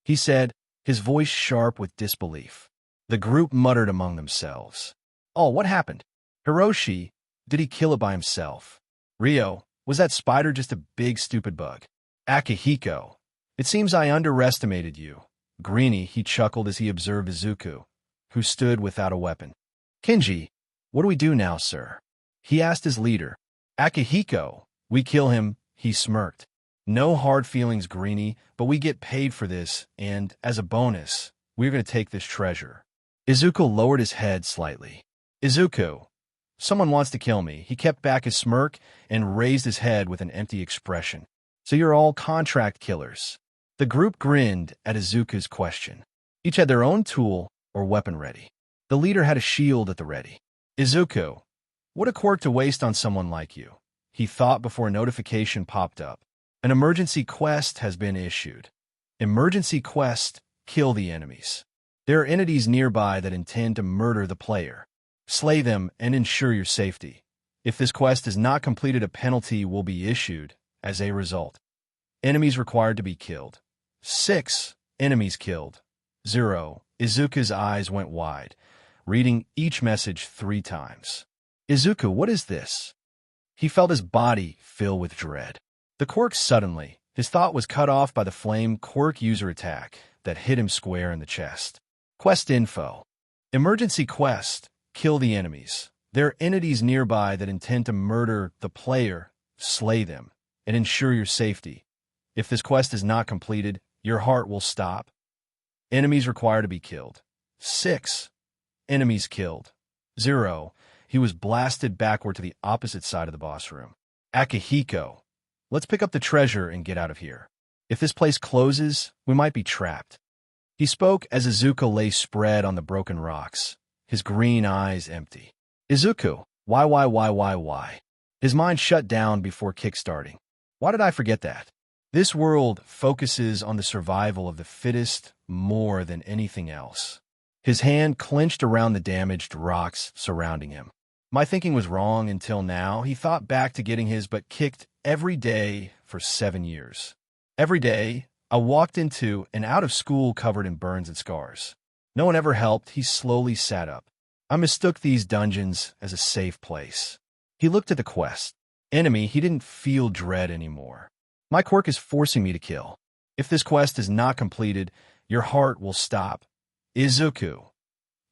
He said, his voice sharp with disbelief. The group muttered among themselves. Oh, what happened? Hiroshi, did he kill it by himself? Ryo, was that spider just a big stupid bug? Akihiko, it seems I underestimated you. Greeny, he chuckled as he observed Izuku, who stood without a weapon. Kenji, what do we do now, sir? He asked his leader. Akihiko, we kill him, he smirked. No hard feelings, Greeny, but we get paid for this, and, as a bonus, we're going to take this treasure. Izuku lowered his head slightly. Izuku, someone wants to kill me. He kept back his smirk and raised his head with an empty expression. So you're all contract killers. The group grinned at Izuku's question. Each had their own tool or weapon ready. The leader had a shield at the ready. Izuku, what a quirk to waste on someone like you, he thought before a notification popped up. An emergency quest has been issued. Emergency quest, kill the enemies. There are entities nearby that intend to murder the player. Slay them and ensure your safety. If this quest is not completed, a penalty will be issued as a result. Enemies required to be killed. 6 enemies killed. 0. Izuku's eyes went wide, reading each message 3 times. Izuku, what is this? He felt his body fill with dread. The Quirk suddenly, his thought was cut off by the flame Quirk user attack that hit him square in the chest. Quest info. Emergency quest, kill the enemies. There are entities nearby that intend to murder the player, slay them, and ensure your safety. If this quest is not completed, your heart will stop. Enemies required to be killed. 6 enemies killed. 0. He was blasted backward to the opposite side of the boss room. Akihiko, let's pick up the treasure and get out of here. If this place closes, we might be trapped. He spoke as Izuku lay spread on the broken rocks, his green eyes empty. Izuku, why? His mind shut down before kickstarting. Why did I forget that? This world focuses on the survival of the fittest more than anything else. His hand clenched around the damaged rocks surrounding him. My thinking was wrong until now. He thought back to getting his butt kicked every day for 7 years. Every day, I walked into and out of school covered in burns and scars. No one ever helped. He slowly sat up. I mistook these dungeons as a safe place. He looked at the quest. Enemy, he didn't feel dread anymore. My quirk is forcing me to kill. If this quest is not completed, your heart will stop. Izuku,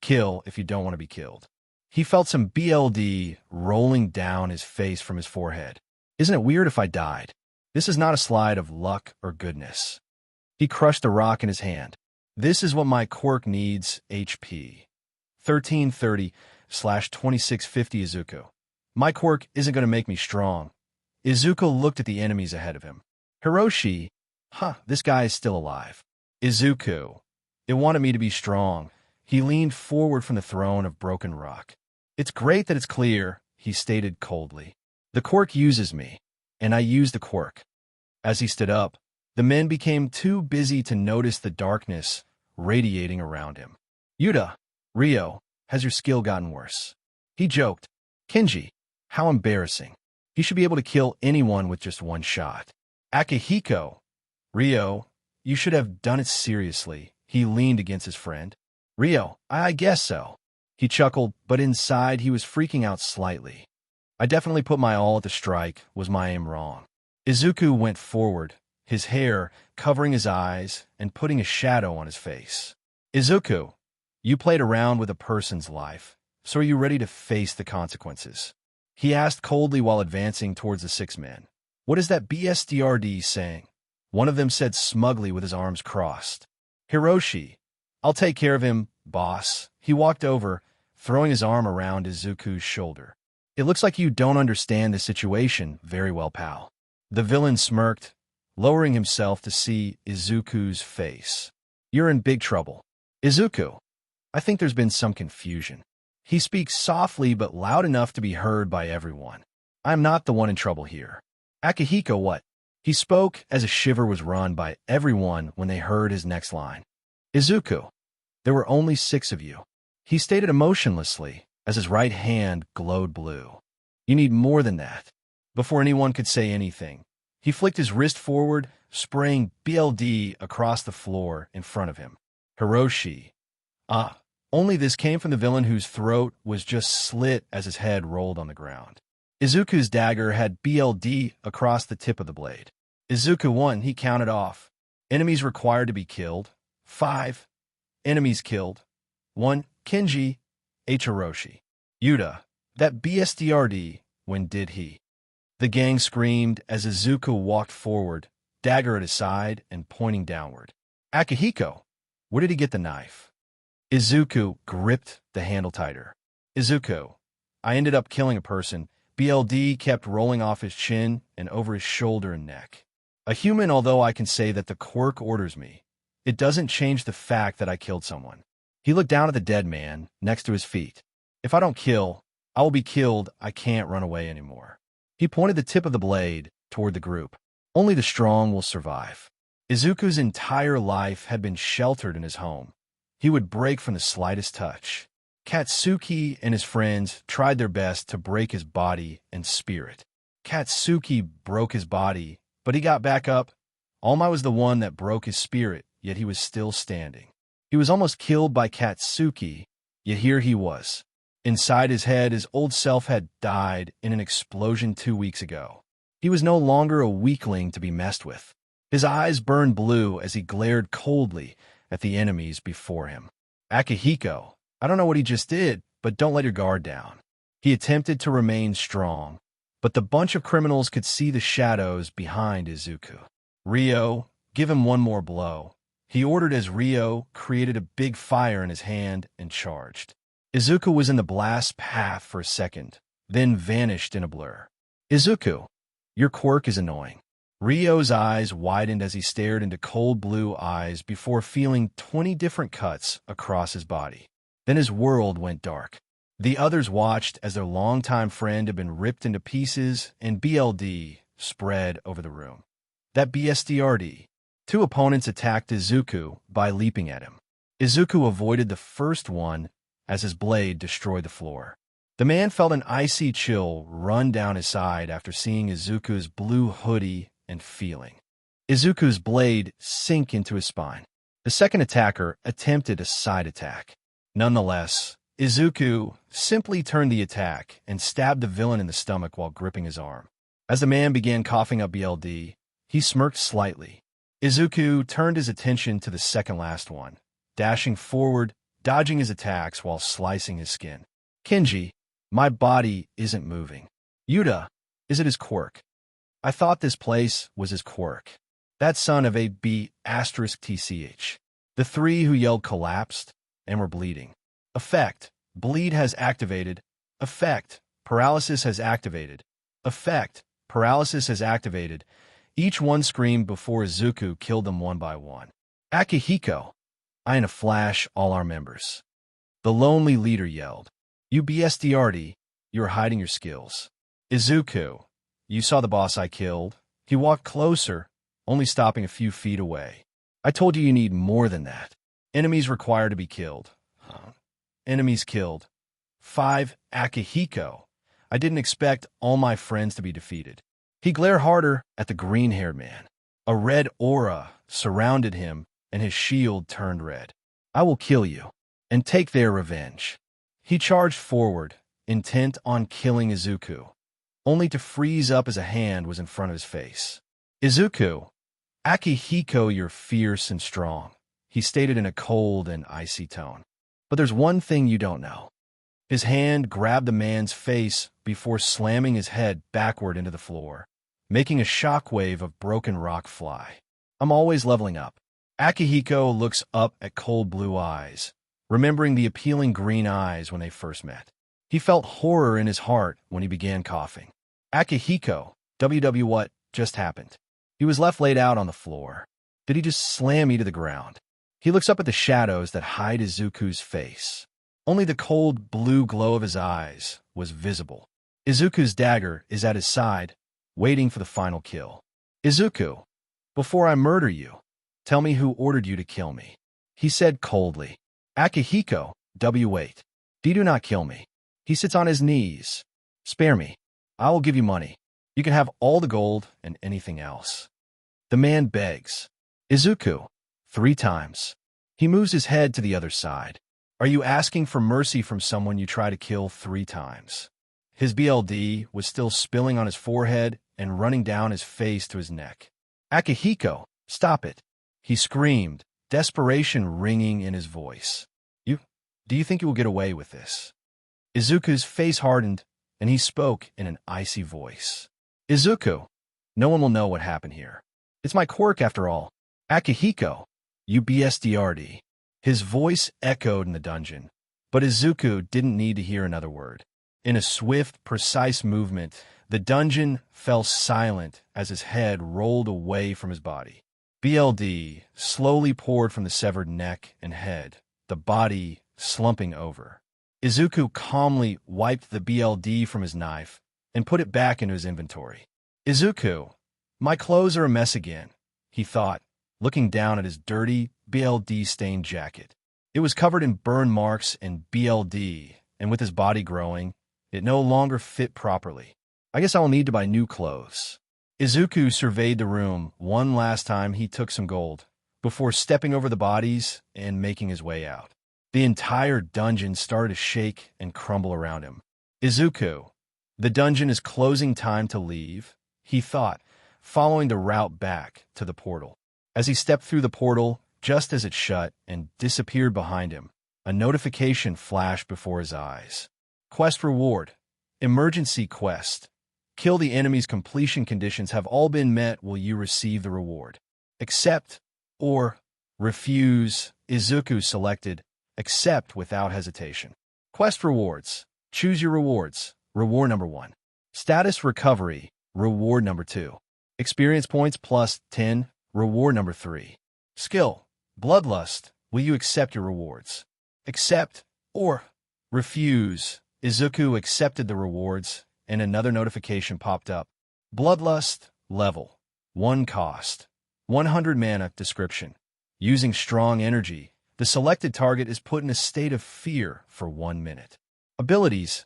kill if you don't want to be killed. He felt some BLD rolling down his face from his forehead. Isn't it weird if I died? This is not a slide of luck or goodness. He crushed the rock in his hand. This is what my quirk needs, HP. 1330/2650 Izuku. My quirk isn't going to make me strong. Izuku looked at the enemies ahead of him. Hiroshi, this guy is still alive. Izuku, it wanted me to be strong. He leaned forward from the throne of broken rock. It's great that it's clear, he stated coldly. The quirk uses me, and I use the quirk. As he stood up, the men became too busy to notice the darkness radiating around him. Yuta, Ryo, has your skill gotten worse? He joked. Kenji, how embarrassing. He should be able to kill anyone with just one shot. Akihiko, Ryo, you should have done it seriously. He leaned against his friend. Ryo, I guess so. He chuckled, but inside he was freaking out slightly. I definitely put my all at the strike. Was my aim wrong? Izuku went forward, his hair covering his eyes and putting a shadow on his face. Izuku, you played around with a person's life, so are you ready to face the consequences? He asked coldly while advancing towards the 6 men. What is that BSDRD saying? One of them said smugly with his arms crossed. Hiroshi, I'll take care of him, boss. He walked over, throwing his arm around Izuku's shoulder. It looks like you don't understand the situation very well, pal. The villain smirked, lowering himself to see Izuku's face. You're in big trouble. Izuku, I think there's been some confusion. He speaks softly but loud enough to be heard by everyone. I'm not the one in trouble here. Akihiko, what? He spoke as a shiver was run by everyone when they heard his next line. Izuku, there were only 6 of you. He stated emotionlessly as his right hand glowed blue. You need more than that. Before anyone could say anything, he flicked his wrist forward, spraying BLD across the floor in front of him. Hiroshi. Only this came from the villain whose throat was just slit as his head rolled on the ground. Izuku's dagger had BLD across the tip of the blade. Izuku 1, he counted off. Enemies required to be killed. 5. Enemies killed. 1. Kenji. H. Hiroshi. Yuta. That BSDRD, when did he? The gang screamed as Izuku walked forward, dagger at his side and pointing downward. Akihiko. Where did he get the knife? Izuku gripped the handle tighter. Izuku. I ended up killing a person. BLD kept rolling off his chin and over his shoulder and neck. A human, although I can say that the quirk orders me. It doesn't change the fact that I killed someone. He looked down at the dead man next to his feet. If I don't kill, I will be killed. I can't run away anymore. He pointed the tip of the blade toward the group. Only the strong will survive. Izuku's entire life had been sheltered in his home. He would break from the slightest touch. Katsuki and his friends tried their best to break his body and spirit. Katsuki broke his body, but he got back up. Alma was the one that broke his spirit, yet he was still standing. He was almost killed by Katsuki, yet here he was. Inside his head, his old self had died in an explosion 2 weeks ago. He was no longer a weakling to be messed with. His eyes burned blue as he glared coldly at the enemies before him. Akihiko, I don't know what he just did, but don't let your guard down. He attempted to remain strong, but the bunch of criminals could see the shadows behind Izuku. Ryo, give him one more blow. He ordered as Ryo created a big fire in his hand and charged. Izuku was in the blast path for a second, then vanished in a blur. Izuku, your quirk is annoying. Ryo's eyes widened as he stared into cold blue eyes before feeling 20 different cuts across his body. Then his world went dark. The others watched as their longtime friend had been ripped into pieces and BLD spread over the room. That BSDRD. 2 opponents attacked Izuku by leaping at him. Izuku avoided the first one as his blade destroyed the floor. The man felt an icy chill run down his side after seeing Izuku's blue hoodie and feeling Izuku's blade sink into his spine. The second attacker attempted a side attack. Nonetheless, Izuku simply turned the attack and stabbed the villain in the stomach while gripping his arm. As the man began coughing up BLD, he smirked slightly. Izuku turned his attention to the second-last one, dashing forward, dodging his attacks while slicing his skin. Kenji, my body isn't moving. Yuta, is it his quirk? I thought this place was his quirk. That son of a B***TCH. The 3 who yelled collapsed and were bleeding. Effect, bleed has activated. Effect, paralysis has activated. Effect, paralysis has activated. Each one screamed before Izuku killed them one by one. Akihiko, in a flash, all our members. The lonely leader yelled. You BSDRD, you're hiding your skills. Izuku, you saw the boss I killed. He walked closer, only stopping a few feet away. I told you need more than that. Enemies require to be killed. Enemies killed. 5. Akihiko. I didn't expect all my friends to be defeated. He glared harder at the green-haired man. A red aura surrounded him, and his shield turned red. I will kill you, and take their revenge. He charged forward, intent on killing Izuku, only to freeze up as a hand was in front of his face. "Izuku, Akihiko, you're fierce and strong," he stated in a cold and icy tone. "But there's one thing you don't know." His hand grabbed the man's face before slamming his head backward into the floor, making a shockwave of broken rock fly. "I'm always leveling up." Akihiko looks up at cold blue eyes, remembering the appealing green eyes when they first met. He felt horror in his heart when he began coughing. "Akihiko, what just happened?" He was left laid out on the floor. Did he just slam me to the ground? He looks up at the shadows that hide Izuku's face. Only the cold blue glow of his eyes was visible. Izuku's dagger is at his side, waiting for the final kill. "Izuku, before I murder you, tell me who ordered you to kill me," he said coldly. "Akihiko, wait. Do not kill me." He sits on his knees. "Spare me. I will give you money. You can have all the gold and anything else." The man begs. "Izuku," 3 times. He moves his head to the other side. "Are you asking for mercy from someone you try to kill 3 times? His BLD was still spilling on his forehead and running down his face to his neck. "Akihiko, stop it," he screamed, desperation ringing in his voice. Do you think you will get away with this?" Izuku's face hardened, and he spoke in an icy voice. "Izuku, no one will know what happened here. It's my quirk after all. Akihiko, you BSDRD." His voice echoed in the dungeon, but Izuku didn't need to hear another word. In a swift, precise movement, the dungeon fell silent as his head rolled away from his body. BLD slowly poured from the severed neck and head, the body slumping over. Izuku calmly wiped the BLD from his knife and put it back into his inventory. "Izuku, my clothes are a mess again," he thought, looking down at his dirty, BLD-stained jacket. It was covered in burn marks and BLD, and with his body growing, it no longer fit properly. "I guess I will need to buy new clothes." Izuku surveyed the room one last time. He took some gold, before stepping over the bodies and making his way out. The entire dungeon started to shake and crumble around him. "Izuku, the dungeon is closing, time to leave," he thought, following the route back to the portal. As he stepped through the portal, just as it shut and disappeared behind him, a notification flashed before his eyes. "Quest reward. Emergency quest. Kill the enemy's completion conditions have all been met. Will you receive the reward? Accept or refuse." Izuku selected accept without hesitation. Quest rewards. Choose your rewards. Reward number 1. Status recovery. Reward number 2. Experience points plus 10. Reward number 3. Skill. Bloodlust. Will you accept your rewards? Accept or refuse. Izuku accepted the rewards, and another notification popped up. Bloodlust. Level. 1 cost. 100 mana. Description. Using strong energy, the selected target is put in a state of fear for 1 minute. Abilities.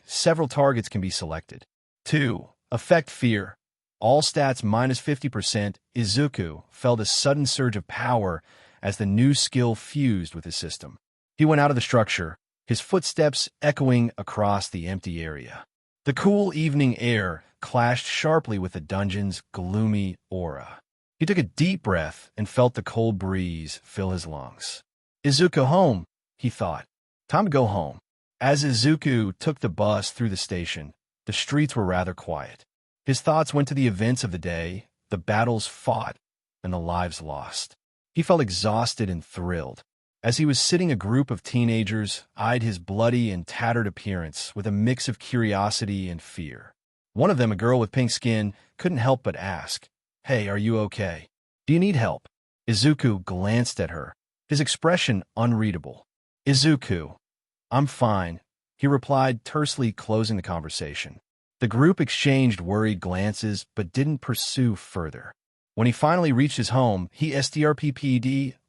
Several targets can be selected. 2. Affect fear. All stats minus 50%. Izuku felt a sudden surge of power as the new skill fused with his system. He went out of the structure, his footsteps echoing across the empty area. The cool evening air clashed sharply with the dungeon's gloomy aura. He took a deep breath and felt the cold breeze fill his lungs. "Izuku home," he thought. "Time to go home." As Izuku took the bus through the station, the streets were rather quiet. His thoughts went to the events of the day, the battles fought, and the lives lost. He felt exhausted and thrilled. As he was sitting, a group of teenagers eyed his bloody and tattered appearance with a mix of curiosity and fear. One of them, a girl with pink skin, couldn't help but ask, "Hey, are you okay? Do you need help?" Izuku glanced at her, his expression unreadable. "Izuku, I'm fine," he replied tersely, closing the conversation. The group exchanged worried glances but didn't pursue further. When he finally reached his home, he strpped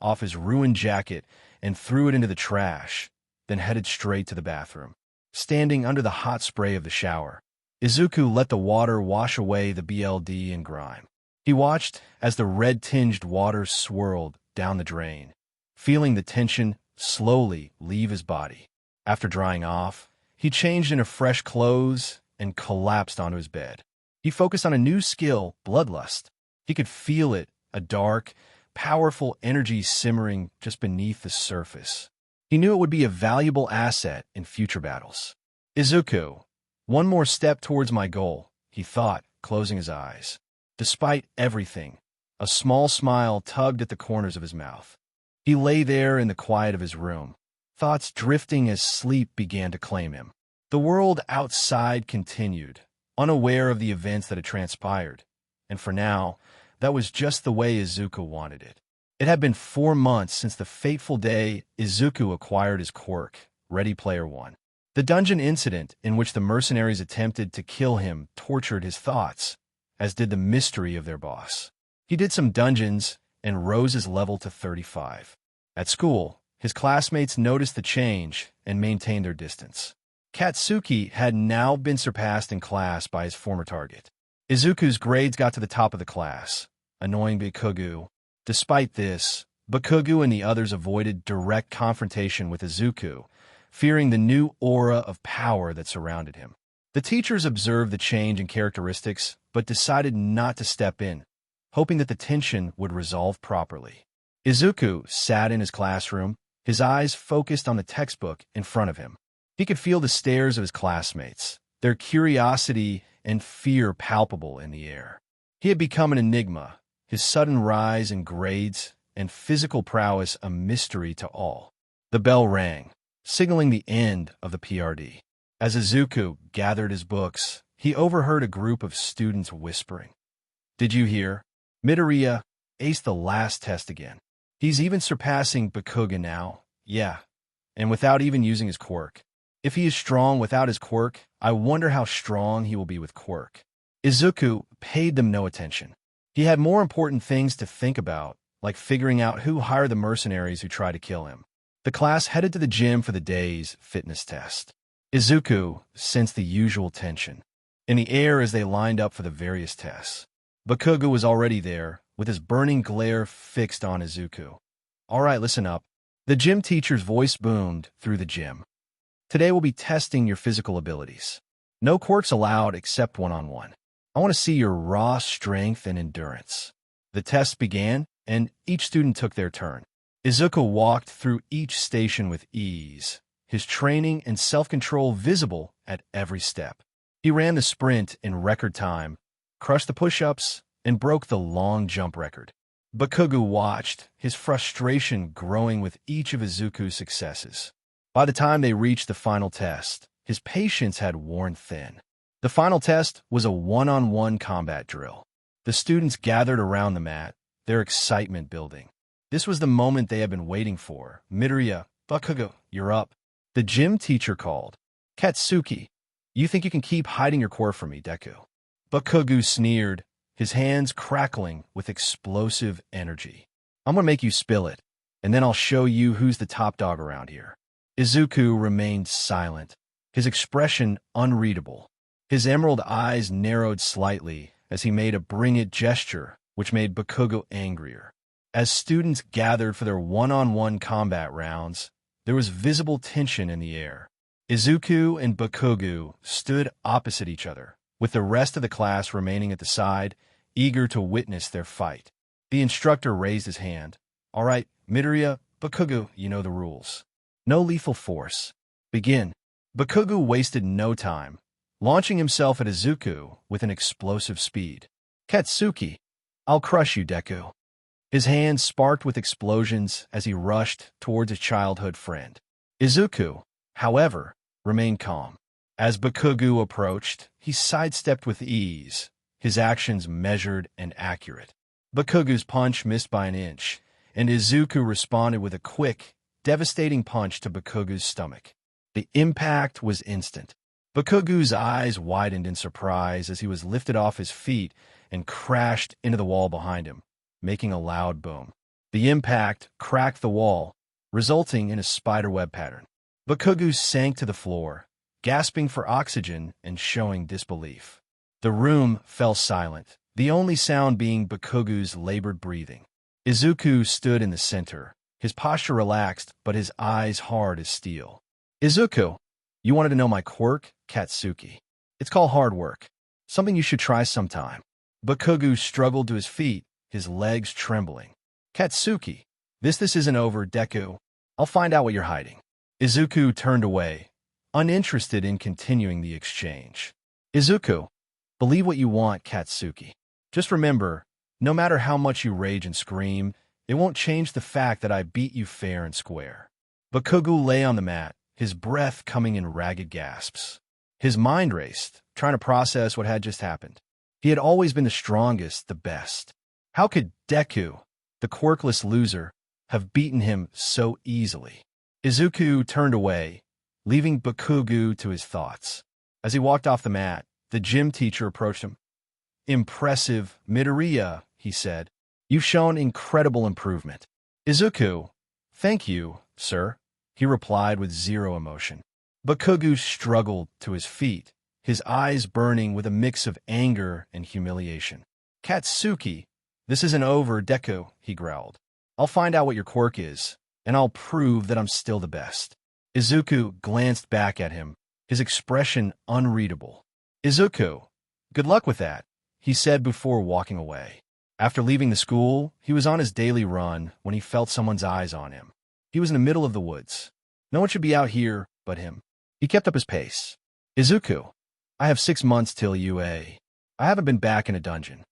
off his ruined jacket and threw it into the trash, then headed straight to the bathroom. Standing under the hot spray of the shower, Izuku let the water wash away the BLD and grime. He watched as the red-tinged water swirled down the drain, feeling the tension slowly leave his body. After drying off, he changed into fresh clothes and collapsed onto his bed. He focused on a new skill, bloodlust. He could feel it, a dark, powerful energy simmering just beneath the surface. He knew it would be a valuable asset in future battles. Izuku, one more step towards my goal, he thought, closing his eyes. Despite everything, a small smile tugged at the corners of his mouth. He lay there in the quiet of his room, thoughts drifting as sleep began to claim him. The world outside continued, unaware of the events that had transpired, and for now, that was just the way Izuku wanted it. It had been 4 months since the fateful day Izuku acquired his quirk, Ready Player One. The dungeon incident in which the mercenaries attempted to kill him tortured his thoughts, as did the mystery of their boss. He did some dungeons and rose his level to 35. At school, his classmates noticed the change and maintained their distance. Katsuki had now been surpassed in class by his former target. Izuku's grades got to the top of the class, annoying Bakugo. Despite this, Bakugo and the others avoided direct confrontation with Izuku, fearing the new aura of power that surrounded him. The teachers observed the change in characteristics, but decided not to step in, hoping that the tension would resolve properly. Izuku sat in his classroom, his eyes focused on the textbook in front of him. He could feel the stares of his classmates, their curiosity and fear palpable in the air. He had become an enigma, his sudden rise in grades and physical prowess a mystery to all. The bell rang, signaling the end of the PRD. As Izuku gathered his books, he overheard a group of students whispering. "Did you hear? Midoriya aced the last test again. He's even surpassing Bakugo now. Yeah, and without even using his quirk. If he is strong without his quirk, I wonder how strong he will be with quirk." Izuku paid them no attention. He had more important things to think about, like figuring out who hired the mercenaries who tried to kill him. The class headed to the gym for the day's fitness test. Izuku sensed the usual tension in the air as they lined up for the various tests. Bakugo was already there, with his burning glare fixed on Izuku. "All right, listen up." The gym teacher's voice boomed through the gym. "Today we'll be testing your physical abilities. No quirks allowed except one-on-one. I want to see your raw strength and endurance." The test began, and each student took their turn. Izuku walked through each station with ease, his training and self-control visible at every step. He ran the sprint in record time, crushed the push-ups, and broke the long jump record. Bakugo watched, his frustration growing with each of Izuku's successes. By the time they reached the final test, his patience had worn thin. The final test was a one-on-one combat drill. The students gathered around the mat, their excitement building. This was the moment they had been waiting for. "Midoriya, Bakugo, you're up." The gym teacher called. "Katsuki, you think you can keep hiding your core from me, Deku?" Bakugo sneered, his hands crackling with explosive energy. "I'm gonna make you spill it, and then I'll show you who's the top dog around here." Izuku remained silent, his expression unreadable. His emerald eyes narrowed slightly as he made a bring it gesture, which made Bakugo angrier. As students gathered for their one-on-one combat rounds, there was visible tension in the air. Izuku and Bakugo stood opposite each other, with the rest of the class remaining at the side, eager to witness their fight. The instructor raised his hand. "All right, Midoriya, Bakugo, you know the rules. No lethal force. Begin." Bakugo wasted no time, launching himself at Izuku with an explosive speed. "Katsuki, I'll crush you, Deku." His hands sparked with explosions as he rushed towards his childhood friend. Izuku, however, remained calm. As Bakugo approached, he sidestepped with ease, his actions measured and accurate. Bakugo's punch missed by an inch, and Izuku responded with a quick, devastating punch to Bakugo's stomach. The impact was instant. Bakugo's eyes widened in surprise as he was lifted off his feet and crashed into the wall behind him, making a loud boom. The impact cracked the wall, resulting in a spiderweb pattern. Bakugo sank to the floor, gasping for oxygen and showing disbelief. The room fell silent, the only sound being Bakugo's labored breathing. Izuku stood in the center, his posture relaxed but his eyes hard as steel. Izuku, you wanted to know my quirk, Katsuki. It's called hard work. Something you should try sometime. Bakugo struggled to his feet, his legs trembling. Katsuki, this isn't over, Deku. I'll find out what you're hiding. Izuku turned away, uninterested in continuing the exchange. Izuku, believe what you want, Katsuki. Just remember, no matter how much you rage and scream, it won't change the fact that I beat you fair and square. Bakugo lay on the mat, his breath coming in ragged gasps. His mind raced, trying to process what had just happened. He had always been the strongest, the best. How could Deku, the quirkless loser, have beaten him so easily? Izuku turned away, leaving Bakugo to his thoughts. As he walked off the mat, the gym teacher approached him. Impressive, Midoriya, he said. You've shown incredible improvement. Izuku, thank you, sir, he replied with zero emotion. Bakugo struggled to his feet, his eyes burning with a mix of anger and humiliation. Katsuki, this isn't over, Deku, he growled. I'll find out what your quirk is, and I'll prove that I'm still the best. Izuku glanced back at him, his expression unreadable. Izuku, good luck with that, he said before walking away. After leaving the school, he was on his daily run when he felt someone's eyes on him. He was in the middle of the woods. No one should be out here but him. He kept up his pace. Izuku, I have 6 months till UA. I haven't been back in a dungeon.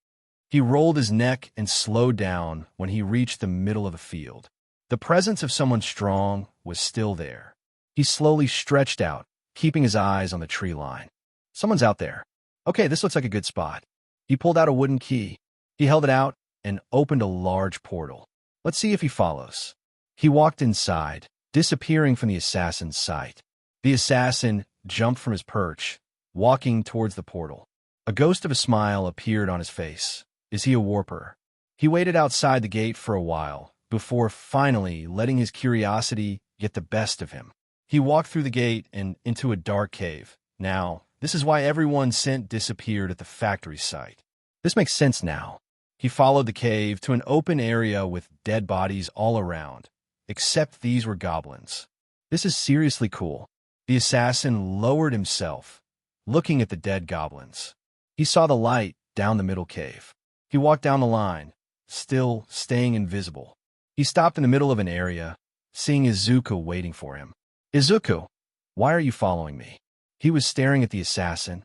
He rolled his neck and slowed down when he reached the middle of the field. The presence of someone strong was still there. He slowly stretched out, keeping his eyes on the tree line. Someone's out there. Okay, this looks like a good spot. He pulled out a wooden key. He held it out and opened a large portal. Let's see if he follows. He walked inside, disappearing from the assassin's sight. The assassin jumped from his perch, walking towards the portal. A ghost of a smile appeared on his face. Is he a warper? He waited outside the gate for a while, before finally letting his curiosity get the best of him. He walked through the gate and into a dark cave. Now, this is why everyone sent disappeared at the factory site. This makes sense now. He followed the cave to an open area with dead bodies all around, except these were goblins. This is seriously cool. The assassin lowered himself, looking at the dead goblins. He saw the light down the middle cave. He walked down the line, still staying invisible. He stopped in the middle of an area, seeing Izuku waiting for him. Izuku, why are you following me? He was staring at the assassin.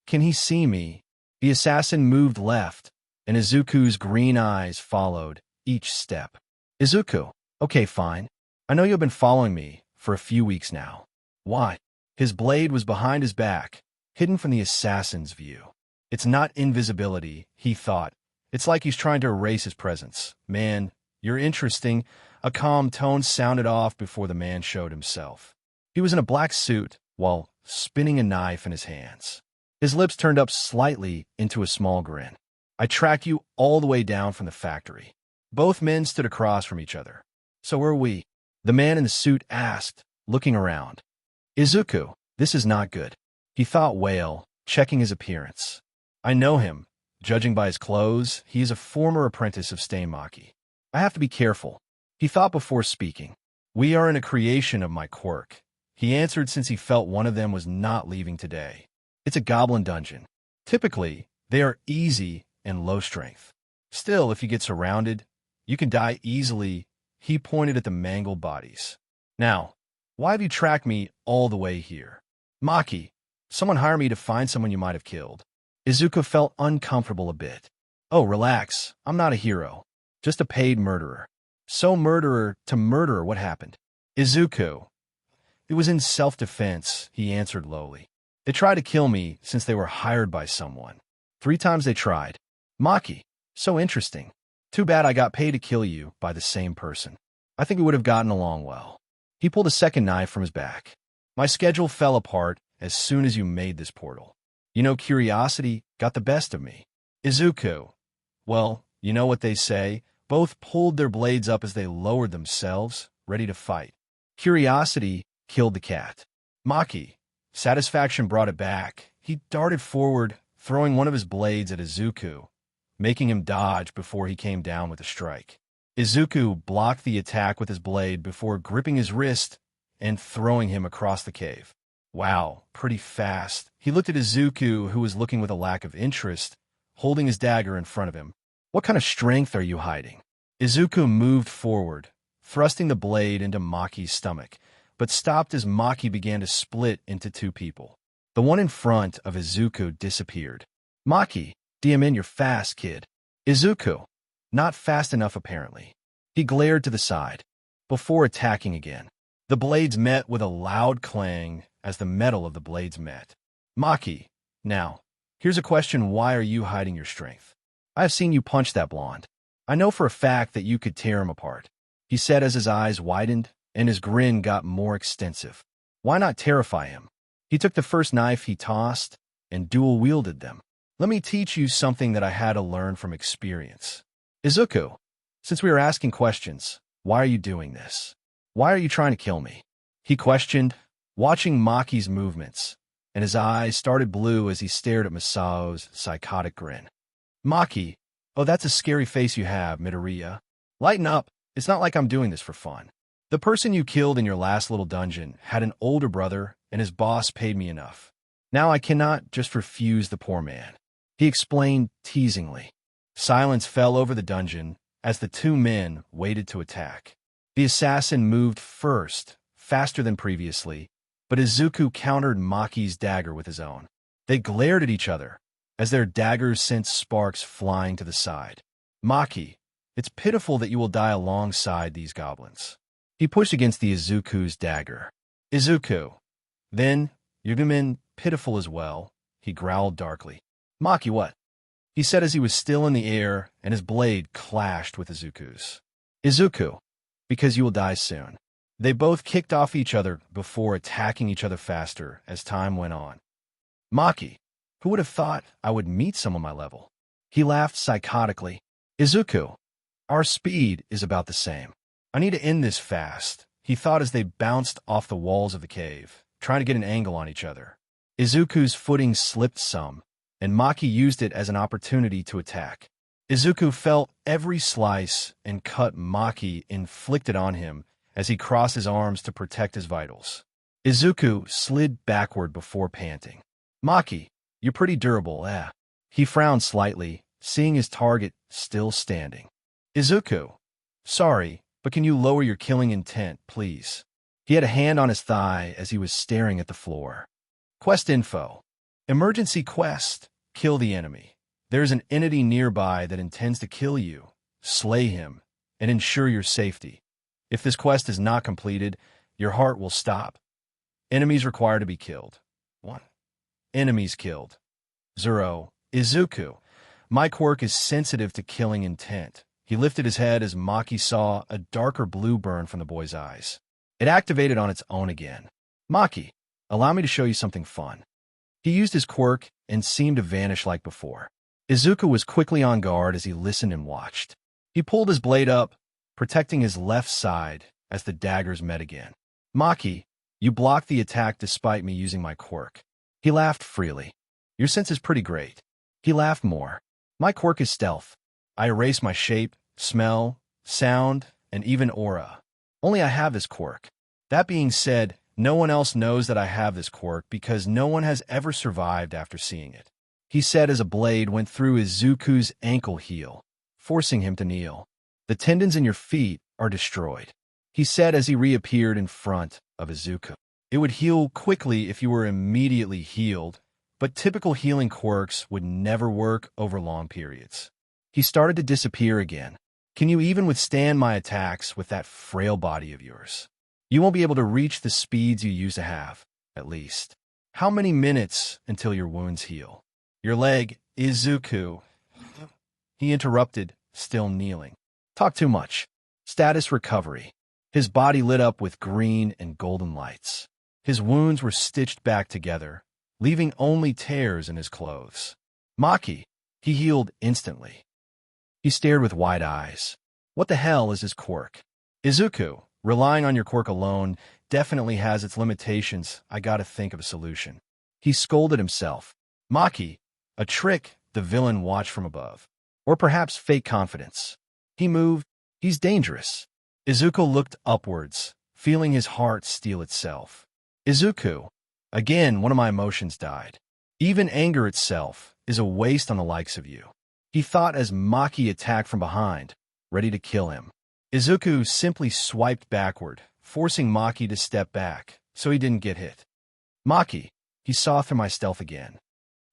Can he see me? The assassin moved left, and Izuku's green eyes followed each step. Izuku, okay, fine. I know you've been following me for a few weeks now. Why? His blade was behind his back, hidden from the assassin's view. It's not invisibility, he thought. It's like he's trying to erase his presence. Man, you're interesting. A calm tone sounded off before the man showed himself. He was in a black suit while spinning a knife in his hands. His lips turned up slightly into a small grin. I tracked you all the way down from the factory. Both men stood across from each other. So where are we? The man in the suit asked, looking around. Izuku, this is not good. He thought whale, checking his appearance. I know him. Judging by his clothes, he is a former apprentice of Steinmaki. I have to be careful. He thought before speaking. We are in a creation of my quirk. He answered since he felt one of them was not leaving today. It's a goblin dungeon. Typically, they are easy and low strength. Still, if you get surrounded, you can die easily. He pointed at the mangled bodies. Now, why have you tracked me all the way here? Maki, someone hire me to find someone you might have killed. Izuku felt uncomfortable a bit. Oh, relax. I'm not a hero. Just a paid murderer. So murderer to murderer, what happened? Izuku. It was in self-defense, he answered lowly. They tried to kill me since they were hired by someone. 3 times they tried. Maki. So interesting. Too bad I got paid to kill you by the same person. I think we would have gotten along well. He pulled a second knife from his back. My schedule fell apart as soon as you made this portal. You know, curiosity got the best of me. Izuku. Well, you know what they say. Both pulled their blades up as they lowered themselves, ready to fight. Curiosity killed the cat. Maki. Satisfaction brought it back. He darted forward, throwing one of his blades at Izuku, making him dodge before he came down with a strike. Izuku blocked the attack with his blade before gripping his wrist and throwing him across the cave. Wow, pretty fast. He looked at Izuku, who was looking with a lack of interest, holding his dagger in front of him. What kind of strength are you hiding? Izuku moved forward, thrusting the blade into Maki's stomach, but stopped as Maki began to split into two people. The one in front of Izuku disappeared. Maki, DM in, you're fast, kid. Izuku, not fast enough apparently. He glared to the side, before attacking again. The blades met with a loud clang as the metal of the blades met. Maki, now, here's a question: why are you hiding your strength? I have seen you punch that blonde. I know for a fact that you could tear him apart, he said as his eyes widened and his grin got more extensive. Why not terrify him? He took the first knife he tossed and dual-wielded them. Let me teach you something that I had to learn from experience. Izuku, since we are asking questions, why are you doing this? Why are you trying to kill me? He questioned, watching Maki's movements, and his eyes started blue as he stared at Masao's psychotic grin. Maki, oh, that's a scary face you have, Midoriya. Lighten up, it's not like I'm doing this for fun. The person you killed in your last little dungeon had an older brother, and his boss paid me enough. Now I cannot just refuse the poor man, he explained teasingly. Silence fell over the dungeon as the two men waited to attack. The assassin moved first, faster than previously, but Izuku countered Maki's dagger with his own. They glared at each other as their daggers sent sparks flying to the side. Maki, it's pitiful that you will die alongside these goblins. He pushed against the Izuku's dagger. Izuku, then you're gonna be pitiful as well, he growled darkly. Maki, what? He said as he was still in the air and his blade clashed with Izuku's. Izuku, because you will die soon. They both kicked off each other before attacking each other faster as time went on. Maki, who would have thought I would meet someone my level? He laughed psychotically. Izuku, our speed is about the same. I need to end this fast, he thought as they bounced off the walls of the cave, trying to get an angle on each other. Izuku's footing slipped some, and Maki used it as an opportunity to attack. Izuku felt every slice and cut Maki inflicted on him as he crossed his arms to protect his vitals. Izuku slid backward before panting. Maki, you're pretty durable, eh? He frowned slightly, seeing his target still standing. Izuku, sorry, but can you lower your killing intent, please? He had a hand on his thigh as he was staring at the floor. Quest info. Emergency quest. Kill the enemy. There is an entity nearby that intends to kill you. Slay him and ensure your safety. If this quest is not completed, your heart will stop. Enemies required to be killed. 1. Enemies killed. 0. Izuku. My quirk is sensitive to killing intent. He lifted his head as Maki saw a darker blue burn from the boy's eyes. It activated on its own again. Maki, allow me to show you something fun. He used his quirk and seemed to vanish like before. Izuku was quickly on guard as he listened and watched. He pulled his blade up, protecting his left side as the daggers met again. Maki, you blocked the attack despite me using my quirk. He laughed freely. Your sense is pretty great. He laughed more. My quirk is stealth. I erase my shape, smell, sound, and even aura. Only I have this quirk. That being said, no one else knows that I have this quirk because no one has ever survived after seeing it, he said as a blade went through Izuku's ankle heel, forcing him to kneel. The tendons in your feet are destroyed, he said as he reappeared in front of Izuku. It would heal quickly if you were immediately healed, but typical healing quirks would never work over long periods. He started to disappear again. Can you even withstand my attacks with that frail body of yours? You won't be able to reach the speeds you used to have, at least. How many minutes until your wounds heal? Your leg, Izuku. He interrupted, still kneeling. Talk too much. Status recovery. His body lit up with green and golden lights. His wounds were stitched back together, leaving only tears in his clothes. Maki, he healed instantly. He stared with wide eyes. What the hell is his quirk? Izuku, relying on your quirk alone definitely has its limitations. I gotta think of a solution. He scolded himself. Maki, a trick the villain watched from above. Or perhaps fake confidence. He moved. He's dangerous. Izuku looked upwards, feeling his heart steel itself. Izuku. Again, one of my emotions died. Even anger itself is a waste on the likes of you. He thought as Maki attacked from behind, ready to kill him. Izuku simply swiped backward, forcing Maki to step back, so he didn't get hit. Maki, he saw through my stealth again.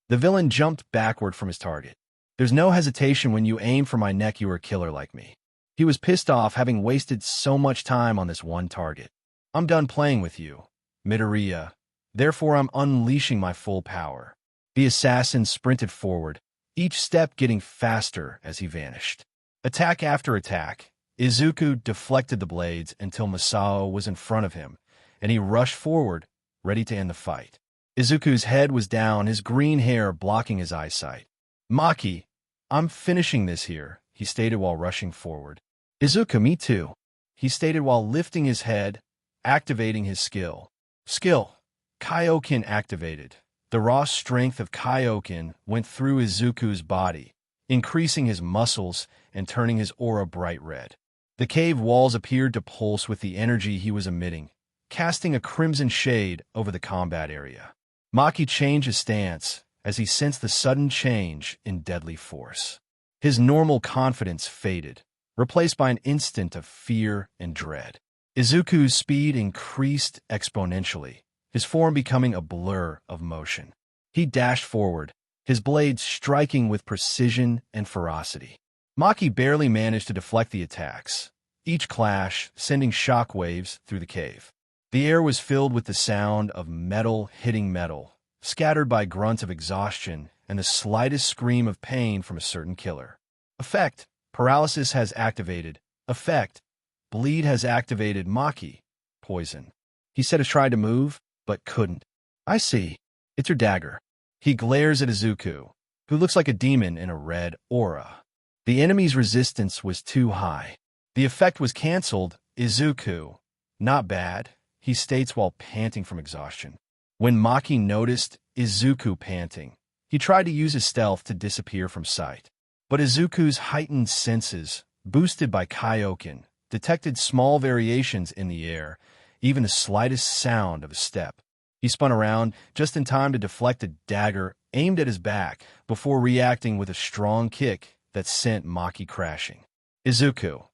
The villain jumped backward from his target. There's no hesitation when you aim for my neck, you are a killer like me. He was pissed off having wasted so much time on this one target. I'm done playing with you, Midoriya. Therefore, I'm unleashing my full power. The assassin sprinted forward, each step getting faster as he vanished. Attack after attack, Izuku deflected the blades until Masao was in front of him, and he rushed forward, ready to end the fight. Izuku's head was down, his green hair blocking his eyesight. Maki, I'm finishing this here, he stated while rushing forward. Izuku, me too, he stated while lifting his head, activating his skill. Kaioken activated. The raw strength of Kaioken went through Izuku's body, increasing his muscles and turning his aura bright red. The cave walls appeared to pulse with the energy he was emitting, casting a crimson shade over the combat area. Maki changed his stance as he sensed the sudden change in deadly force. His normal confidence faded, replaced by an instant of fear and dread. Izuku's speed increased exponentially, his form becoming a blur of motion. He dashed forward, his blades striking with precision and ferocity. Maki barely managed to deflect the attacks, each clash sending shockwaves through the cave. The air was filled with the sound of metal hitting metal, scattered by grunts of exhaustion and the slightest scream of pain from a certain killer. Effect: paralysis has activated. Effect: bleed has activated. Maki: poison. He said he tried to move, but couldn't. I see. It's your dagger. He glares at Izuku, who looks like a demon in a red aura. The enemy's resistance was too high. The effect was cancelled. Izuku: not bad, he states while panting from exhaustion. When Maki noticed Izuku panting, he tried to use his stealth to disappear from sight. But Izuku's heightened senses, boosted by Kaioken, detected small variations in the air, even the slightest sound of a step. He spun around just in time to deflect a dagger aimed at his back before reacting with a strong kick that sent Maki crashing. Izuku: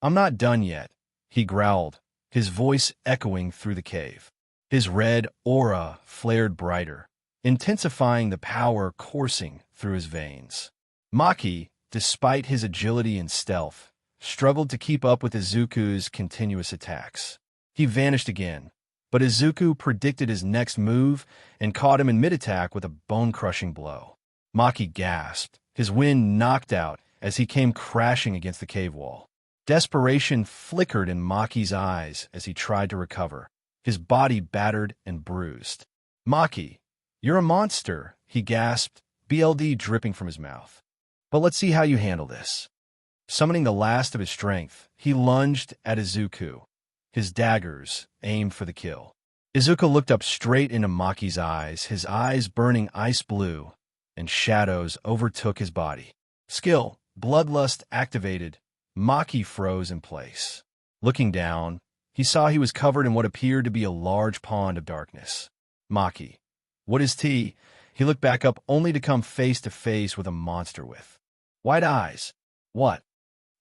I'm not done yet, he growled, his voice echoing through the cave. His red aura flared brighter, intensifying the power coursing through his veins. Maki, despite his agility and stealth, struggled to keep up with Izuku's continuous attacks. He vanished again, but Izuku predicted his next move and caught him in mid-attack with a bone-crushing blow. Maki gasped, his wind knocked out as he came crashing against the cave wall. Desperation flickered in Maki's eyes as he tried to recover, his body battered and bruised. Maki, you're a monster, he gasped, BLD dripping from his mouth. But let's see how you handle this. Summoning the last of his strength, he lunged at Izuku, his daggers aimed for the kill. Izuku looked up straight into Maki's eyes burning ice blue, and shadows overtook his body. Skill, Bloodlust activated. Maki froze in place. Looking down, he saw he was covered in what appeared to be a large pond of darkness. Maki, what is T? He looked back up only to come face to face with a monster with white eyes. What?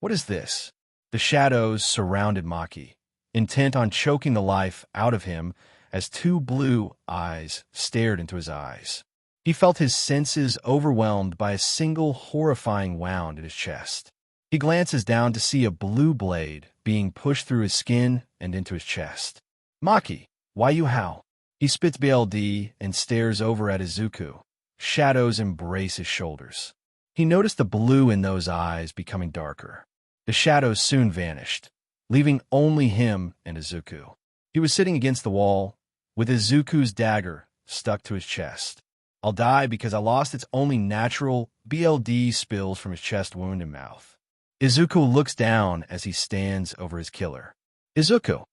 What is this? The shadows surrounded Maki, intent on choking the life out of him as two blue eyes stared into his eyes. He felt his senses overwhelmed by a single horrifying wound in his chest. He glances down to see a blue blade being pushed through his skin and into his chest. Maki, why you howl? He spits BLD and stares over at Izuku. Shadows embrace his shoulders. He noticed the blue in those eyes becoming darker. The shadows soon vanished, leaving only him and Izuku. He was sitting against the wall, with Izuku's dagger stuck to his chest. I'll die because I lost its only natural BLD spills from his chest wound and mouth. Izuku looks down as he stands over his killer. Izuku,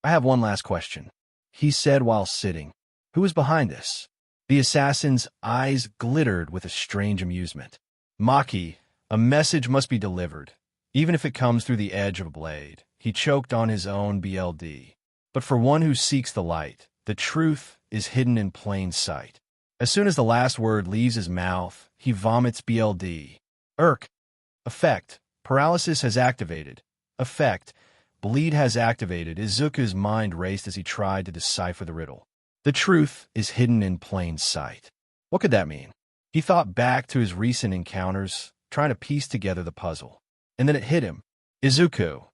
I have one last question, he said while sitting. Who is behind this? The assassin's eyes glittered with a strange amusement. Maki, a message must be delivered, even if it comes through the edge of a blade. He choked on his own BLD. But for one who seeks the light, the truth is hidden in plain sight. As soon as the last word leaves his mouth, he vomits BLD. Irk. Effect. Paralysis has activated. Effect. Bleed has activated. Izuku's mind raced as he tried to decipher the riddle. The truth is hidden in plain sight. What could that mean? He thought back to his recent encounters, trying to piece together the puzzle. And then it hit him. Izuku,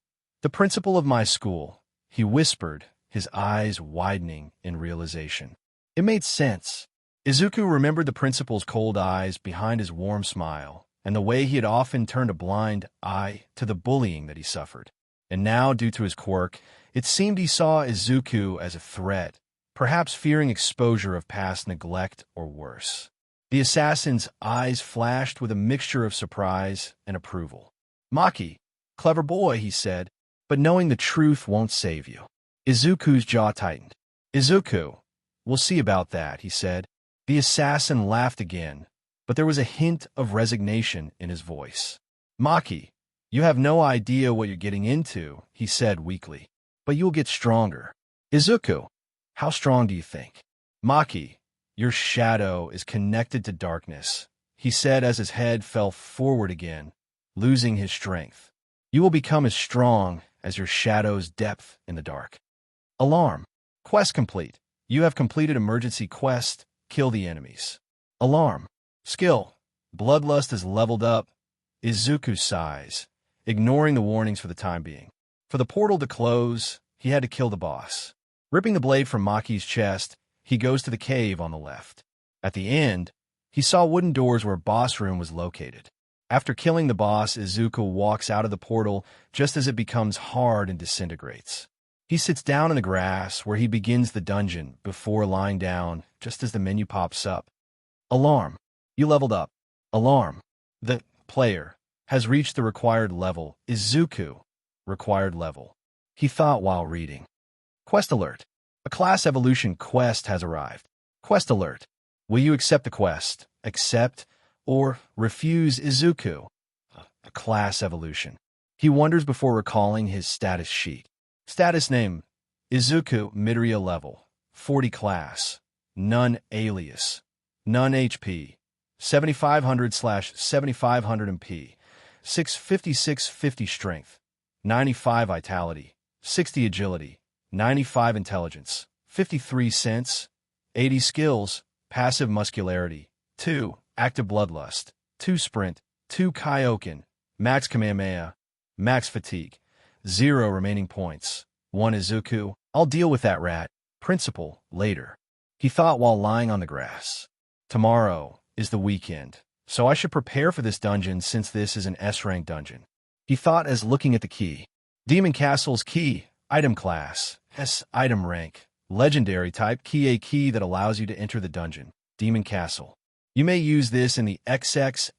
the principal of my school, he whispered, his eyes widening in realization. It made sense. Izuku remembered the principal's cold eyes behind his warm smile, and the way he had often turned a blind eye to the bullying that he suffered. And now, due to his quirk, it seemed he saw Izuku as a threat, perhaps fearing exposure of past neglect or worse. The assassin's eyes flashed with a mixture of surprise and approval. Maki, clever boy, he said, but knowing the truth won't save you. Izuku's jaw tightened. Izuku, we'll see about that, he said. The assassin laughed again, but there was a hint of resignation in his voice. Maki, you have no idea what you're getting into, he said weakly, but you'll get stronger. Izuku, how strong do you think? Maki, your shadow is connected to darkness, he said as his head fell forward again, losing his strength. You will become as strong as your shadow's depth in the dark. Alarm. Quest complete. You have completed emergency quest. Kill the enemies. Alarm. Skill. Bloodlust is leveled up. Izuku sighs, ignoring the warnings for the time being. For the portal to close, he had to kill the boss. Ripping the blade from Maki's chest, he goes to the cave on the left. At the end, he saw wooden doors where boss room was located. After killing the boss, Izuku walks out of the portal just as it becomes hard and disintegrates. He sits down in the grass where he begins the dungeon before lying down just as the menu pops up. Alarm. You leveled up. Alarm. The player has reached the required level. Izuku. Required level. He thought while reading. Quest alert. A class evolution quest has arrived. Quest alert. Will you accept the quest? Accept or refuse Izuku. A class evolution. He wonders before recalling his status sheet. Status name, Izuku Midoriya level, 40 class, none alias, none HP, 7500/7500 MP, 656/50 strength, 95 vitality, 60 agility, 95 intelligence, 53 sense, 80 skills, passive muscularity, 2 active bloodlust, 2 sprint, 2 kaioken, max kamehameha, max fatigue. 0 remaining points. 1 Izuku. I'll deal with that rat. Principal, later. He thought while lying on the grass. Tomorrow is the weekend, so I should prepare for this dungeon since this is an S-rank dungeon. He thought as looking at the key. Demon Castle's key. Item class. S. Item rank. Legendary type key. A key that allows you to enter the dungeon. Demon Castle. You may use this in the XX***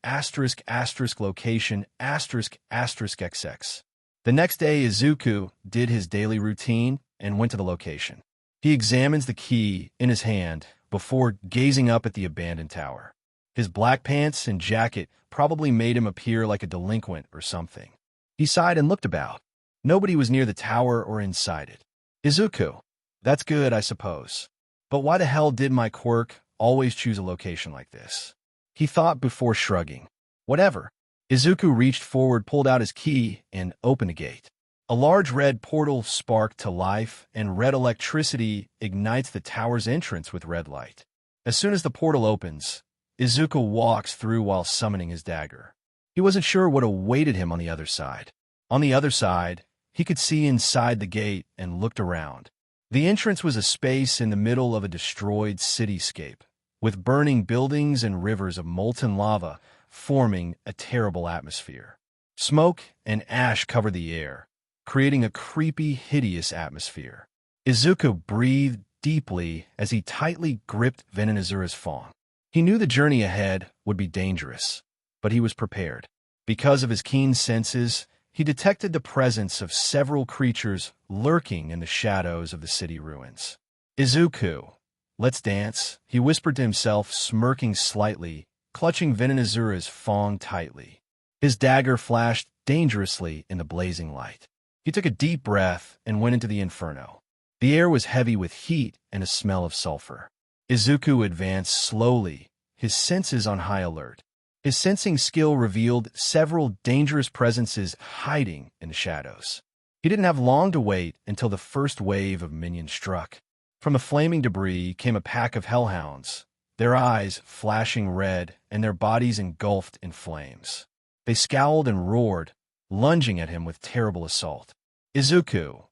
location **XX. The next day, Izuku did his daily routine and went to the location. He examines the key in his hand before gazing up at the abandoned tower. His black pants and jacket probably made him appear like a delinquent or something. He sighed and looked about. Nobody was near the tower or inside it. Izuku. That's good, I suppose. But why the hell did my quirk always choose a location like this? He thought before shrugging. Whatever. Izuku reached forward, pulled out his key, and opened a gate. A large red portal sparked to life, and red electricity ignites the tower's entrance with red light. As soon as the portal opens, Izuku walks through while summoning his dagger. He wasn't sure what awaited him on the other side. On the other side, he could see inside the gate and looked around. The entrance was a space in the middle of a destroyed cityscape, with burning buildings and rivers of molten lava forming a terrible atmosphere. Smoke and ash covered the air, creating a creepy, hideous atmosphere. Izuku breathed deeply as he tightly gripped Venonazura's fawn. He knew the journey ahead would be dangerous, but he was prepared. Because of his keen senses, he detected the presence of several creatures lurking in the shadows of the city ruins. Izuku, let's dance, he whispered to himself, smirking slightly, clutching Venonazura's fawn tightly. His dagger flashed dangerously in the blazing light. He took a deep breath and went into the inferno. The air was heavy with heat and a smell of sulfur. Izuku advanced slowly, his senses on high alert. His sensing skill revealed several dangerous presences hiding in the shadows. He didn't have long to wait until the first wave of minions struck. From the flaming debris came a pack of hellhounds, their eyes flashing red and their bodies engulfed in flames. They scowled and roared, lunging at him with terrible assault. "Izuku,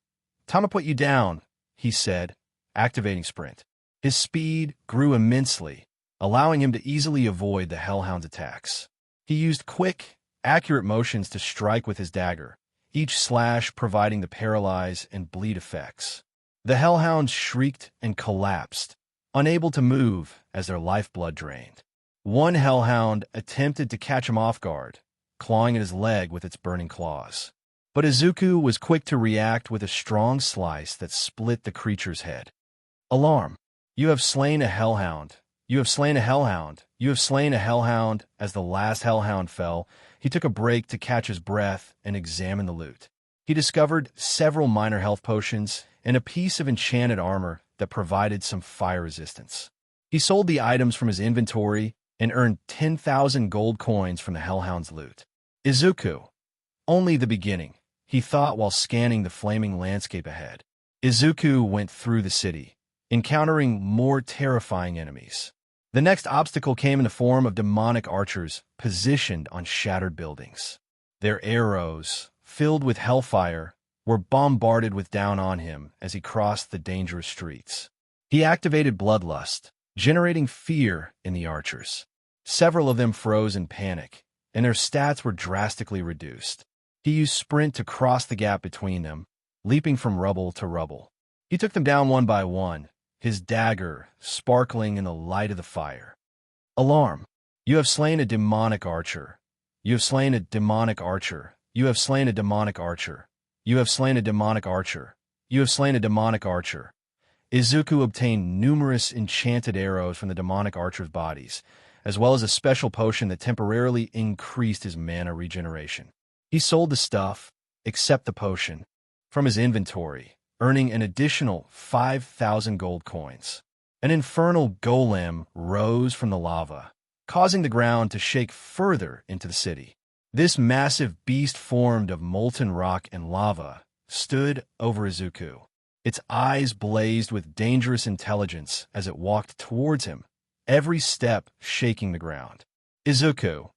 time to put you down," he said, activating sprint. His speed grew immensely, allowing him to easily avoid the hellhound's attacks. He used quick, accurate motions to strike with his dagger, each slash providing the paralyze and bleed effects. The hellhounds shrieked and collapsed, unable to move as their lifeblood drained. One hellhound attempted to catch him off guard, clawing at his leg with its burning claws. But Izuku was quick to react with a strong slice that split the creature's head. "Alarm! You have slain a hellhound. You have slain a hellhound. You have slain a hellhound." As the last hellhound fell, he took a break to catch his breath and examine the loot. He discovered several minor health potions and a piece of enchanted armor that provided some fire resistance. He sold the items from his inventory and earned 10,000 gold coins from the hellhound's loot. Izuku. Only the beginning, he thought while scanning the flaming landscape ahead. Izuku went through the city, encountering more terrifying enemies. The next obstacle came in the form of demonic archers positioned on shattered buildings. Their arrows, filled with hellfire, were bombarded down on him as he crossed the dangerous streets. He activated Bloodlust, generating fear in the archers. Several of them froze in panic, and their stats were drastically reduced. He used Sprint to cross the gap between them, leaping from rubble to rubble. He took them down one by one, his dagger sparkling in the light of the fire. "Alarm! You have slain a demonic archer. You have slain a demonic archer. You have slain a demonic archer. You have slain a demonic archer. You have slain a demonic archer." Izuku obtained numerous enchanted arrows from the demonic archers' bodies, as well as a special potion that temporarily increased his mana regeneration. He sold the stuff, except the potion, from his inventory, earning an additional 5,000 gold coins. An infernal golem rose from the lava, causing the ground to shake further into the city. This massive beast formed of molten rock and lava stood over Izuku. Its eyes blazed with dangerous intelligence as it walked towards him, every step shaking the ground. "Izuku,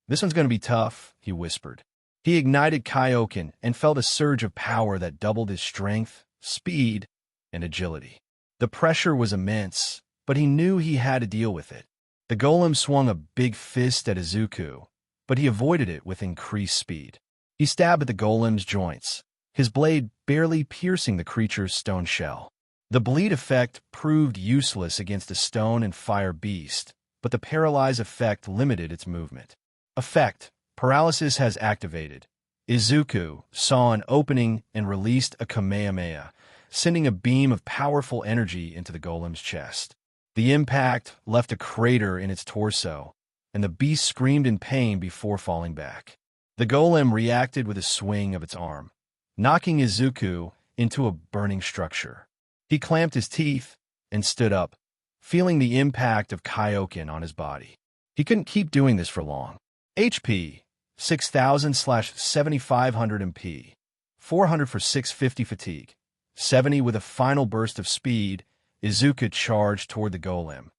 this one's going to be tough," he whispered. He ignited Kaioken and felt a surge of power that doubled his strength, speed, and agility. The pressure was immense, but he knew he had to deal with it. The golem swung a big fist at Izuku, but he avoided it with increased speed. He stabbed at the golem's joints, his blade barely piercing the creature's stone shell. The bleed effect proved useless against a stone and fire beast, but the paralyze effect limited its movement. Effect: paralysis has activated. Izuku saw an opening and released a Kamehameha, sending a beam of powerful energy into the golem's chest. The impact left a crater in its torso, and the beast screamed in pain before falling back. The golem reacted with a swing of its arm, knocking Izuku into a burning structure. He clamped his teeth and stood up, feeling the impact of Kaioken on his body. He couldn't keep doing this for long. HP: 6,000/7,500 MP, 400 for 650 fatigue, 70 with a final burst of speed. Izuku charged toward the golem,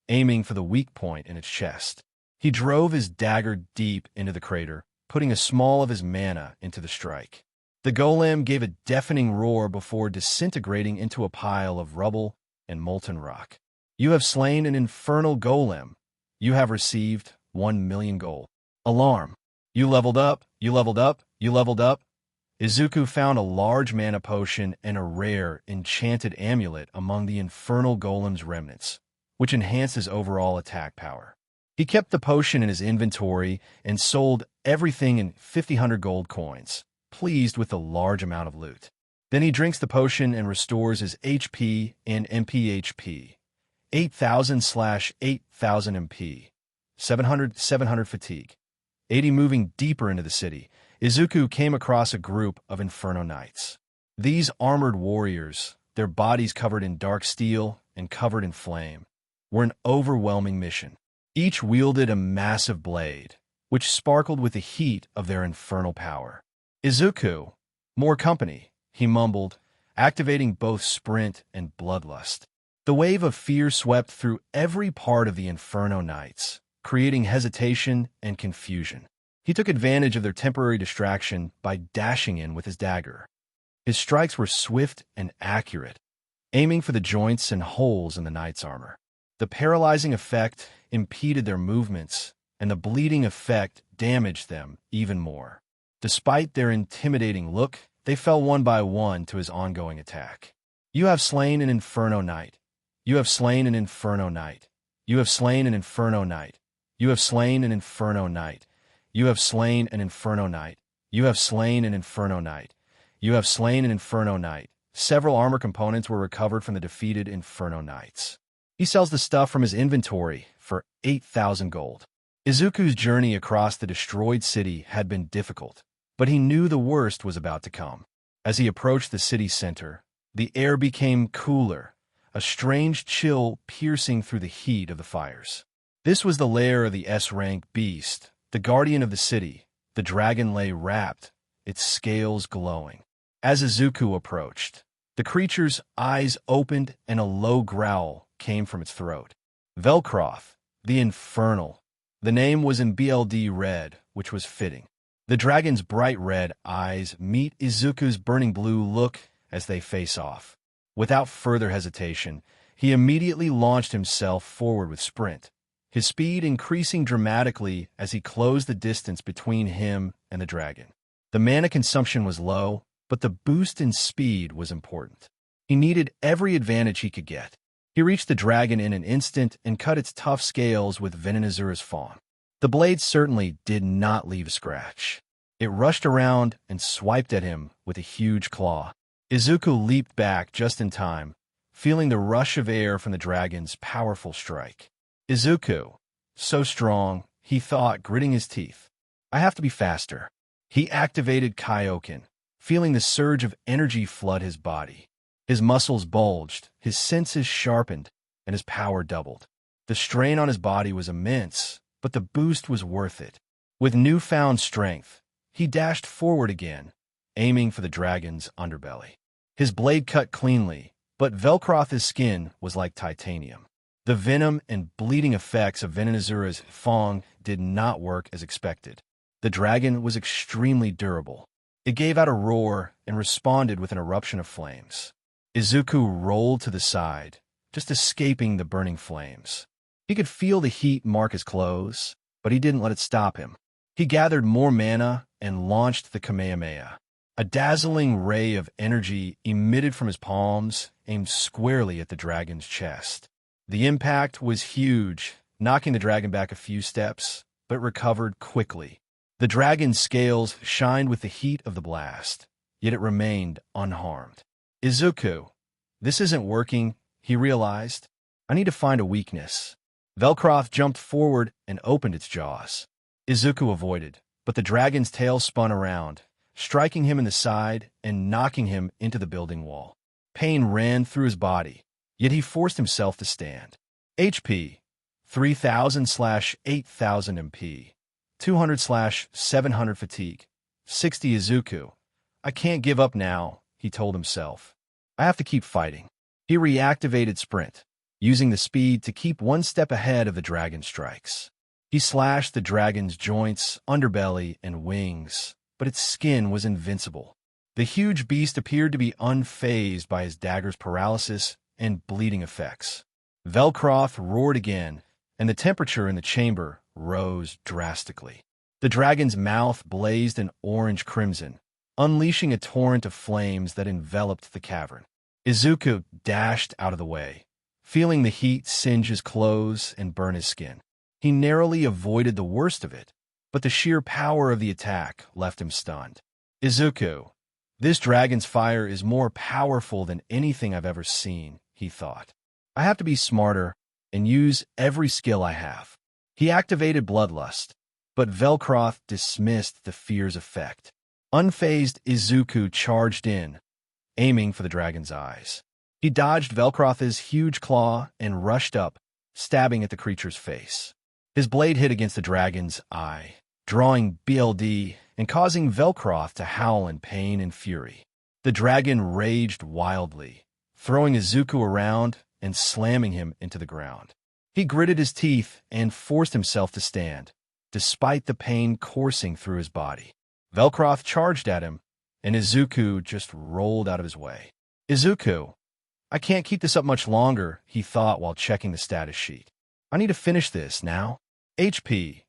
aiming for the weak point in its chest. He drove his dagger deep into the crater, putting a small of his mana into the strike. The golem gave a deafening roar before disintegrating into a pile of rubble and molten rock. "You have slain an infernal golem. You have received 1,000,000 gold. Alarm! You leveled up, you leveled up, you leveled up." Izuku found a large mana potion and a rare, enchanted amulet among the infernal golem's remnants, which enhanced his overall attack power. He kept the potion in his inventory and sold everything in 5,000 gold coins, pleased with the large amount of loot. Then he drinks the potion and restores his HP and MP. 8,000/8,000 MP, 700 fatigue. 80 moving deeper into the city, Izuku came across a group of Inferno Knights. These armored warriors, their bodies covered in dark steel and covered in flame, were an overwhelming mission. Each wielded a massive blade, which sparkled with the heat of their infernal power. Izuku, more company, he mumbled, activating both sprint and bloodlust. The wave of fear swept through every part of the Inferno Knights, creating hesitation and confusion. He took advantage of their temporary distraction by dashing in with his dagger. His strikes were swift and accurate, aiming for the joints and holes in the knight's armor. The paralyzing effect impeded their movements, and the bleeding effect damaged them even more. Despite their intimidating look, they fell one by one to his ongoing attack. You have slain an Inferno Knight. You have slain an Inferno Knight. You have slain an Inferno Knight. You have slain an Inferno Knight. You have slain an Inferno Knight. You have slain an Inferno Knight. You have slain an Inferno Knight. Several armor components were recovered from the defeated Inferno Knights. He sells the stuff from his inventory for 8,000 gold. Izuku's journey across the destroyed city had been difficult, but he knew the worst was about to come. As he approached the city center, the air became cooler, a strange chill piercing through the heat of the fires. This was the lair of the S-rank beast, the guardian of the city. The dragon lay wrapped, its scales glowing. As Izuku approached, the creature's eyes opened and a low growl came from its throat. Velcroth, the Infernal. The name was in BLD red, which was fitting. The dragon's bright red eyes meet Izuku's burning blue look as they face off. Without further hesitation, he immediately launched himself forward with sprint, his speed increasing dramatically as he closed the distance between him and the dragon. The mana consumption was low, but the boost in speed was important. He needed every advantage he could get. He reached the dragon in an instant and cut its tough scales with Venonazura's fawn. The blade certainly did not leave a scratch. It rushed around and swiped at him with a huge claw. Izuku leaped back just in time, feeling the rush of air from the dragon's powerful strike. Izuku, so strong, he thought, gritting his teeth. I have to be faster. He activated Kaioken, feeling the surge of energy flood his body. His muscles bulged, his senses sharpened, and his power doubled. The strain on his body was immense, but the boost was worth it. With newfound strength, he dashed forward again, aiming for the dragon's underbelly. His blade cut cleanly, but Velcroth's skin was like titanium. The venom and bleeding effects of Venonazura's Fong did not work as expected. The dragon was extremely durable. It gave out a roar and responded with an eruption of flames. Izuku rolled to the side, just escaping the burning flames. He could feel the heat mark his clothes, but he didn't let it stop him. He gathered more mana and launched the Kamehameha. A dazzling ray of energy emitted from his palms, aimed squarely at the dragon's chest. The impact was huge, knocking the dragon back a few steps, but recovered quickly. The dragon's scales shined with the heat of the blast, yet it remained unharmed. Izuku, this isn't working, he realized. I need to find a weakness. Velcroth jumped forward and opened its jaws. Izuku avoided, but the dragon's tail spun around, striking him in the side and knocking him into the building wall. Pain ran through his body, yet he forced himself to stand. HP, 3000/8000 MP, 200/700 fatigue, 60 Izuku. I can't give up now, he told himself. I have to keep fighting. He reactivated sprint, using the speed to keep one step ahead of the dragon's strikes. He slashed the dragon's joints, underbelly, and wings, but its skin was invincible. The huge beast appeared to be unfazed by his dagger's paralysis and bleeding effects. Velcroth roared again, and the temperature in the chamber rose drastically. The dragon's mouth blazed an orange crimson, unleashing a torrent of flames that enveloped the cavern. Izuku dashed out of the way, feeling the heat singe his clothes and burn his skin. He narrowly avoided the worst of it, but the sheer power of the attack left him stunned. Izuku, this dragon's fire is more powerful than anything I've ever seen, he thought. I have to be smarter and use every skill I have. He activated Bloodlust, but Velcroth dismissed the fear's effect. Unfazed, Izuku charged in, aiming for the dragon's eyes. He dodged Velcroth's huge claw and rushed up, stabbing at the creature's face. His blade hit against the dragon's eye, drawing BLD and causing Velcroth to howl in pain and fury. The dragon raged wildly, throwing Izuku around and slamming him into the ground. He gritted his teeth and forced himself to stand, despite the pain coursing through his body. Velcroth charged at him, and Izuku just rolled out of his way. Izuku, I can't keep this up much longer, he thought while checking the status sheet. I need to finish this now. HP,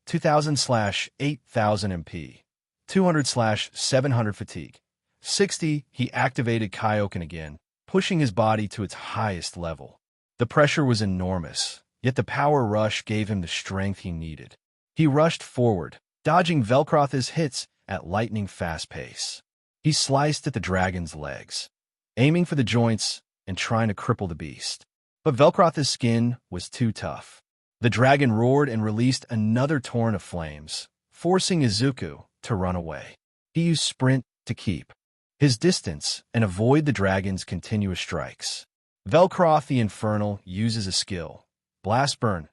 2000/8000 MP, 200/700 fatigue. 60, he activated Kaioken again, pushing his body to its highest level. The pressure was enormous, yet the power rush gave him the strength he needed. He rushed forward, dodging Velcroth's hits at lightning-fast pace. He sliced at the dragon's legs, aiming for the joints and trying to cripple the beast. But Velcroth's skin was too tough. The dragon roared and released another torrent of flames, forcing Izuku to run away. He used sprint to keep his distance and avoid the dragon's continuous strikes. Velcroth the Infernal uses a skill, Blast Burn.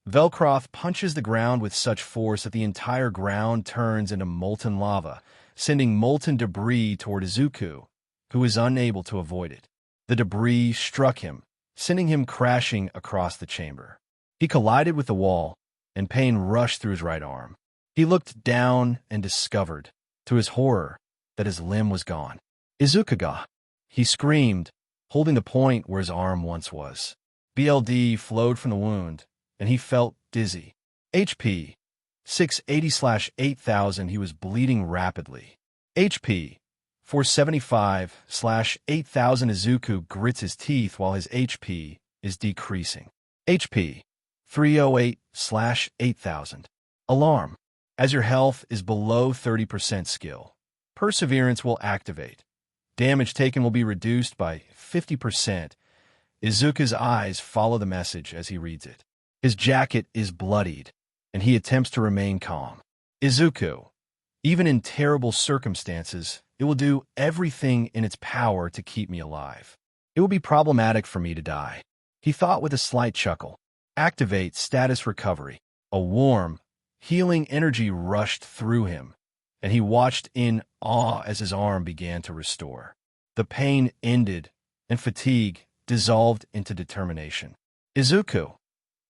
Velcroth punches the ground with such force that the entire ground turns into molten lava, sending molten debris toward Izuku, who is unable to avoid it. The debris struck him, sending him crashing across the chamber. He collided with the wall, and pain rushed through his right arm. He looked down and discovered, to his horror, that his limb was gone. Izuku-ga! He screamed, holding the point where his arm once was. BLD flowed from the wound, and he felt dizzy. HP, 680/8000, he was bleeding rapidly. HP, 475/8000, Izuku grits his teeth while his HP is decreasing. HP, 308/8000. Alarm. As your health is below 30% skill, Perseverance will activate. Damage taken will be reduced by 50%. Izuku's eyes follow the message as he reads it. His jacket is bloodied, and he attempts to remain calm. Izuku, even in terrible circumstances, it will do everything in its power to keep me alive. It will be problematic for me to die, he thought with a slight chuckle. Activate status recovery. A warm, healing energy rushed through him, and he watched in awe as his arm began to restore. The pain ended, and fatigue dissolved into determination. Izuku,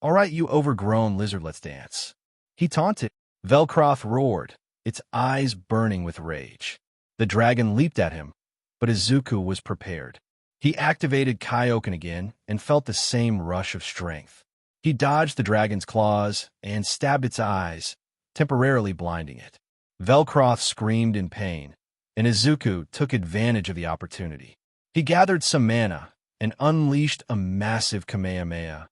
all right, you overgrown lizard, let's dance. He taunted. Velcroth roared, its eyes burning with rage. The dragon leaped at him, but Izuku was prepared. He activated Kaioken again and felt the same rush of strength. He dodged the dragon's claws and stabbed its eyes, temporarily blinding it. Velcroth screamed in pain, and Izuku took advantage of the opportunity. He gathered some mana and unleashed a massive Kamehameha,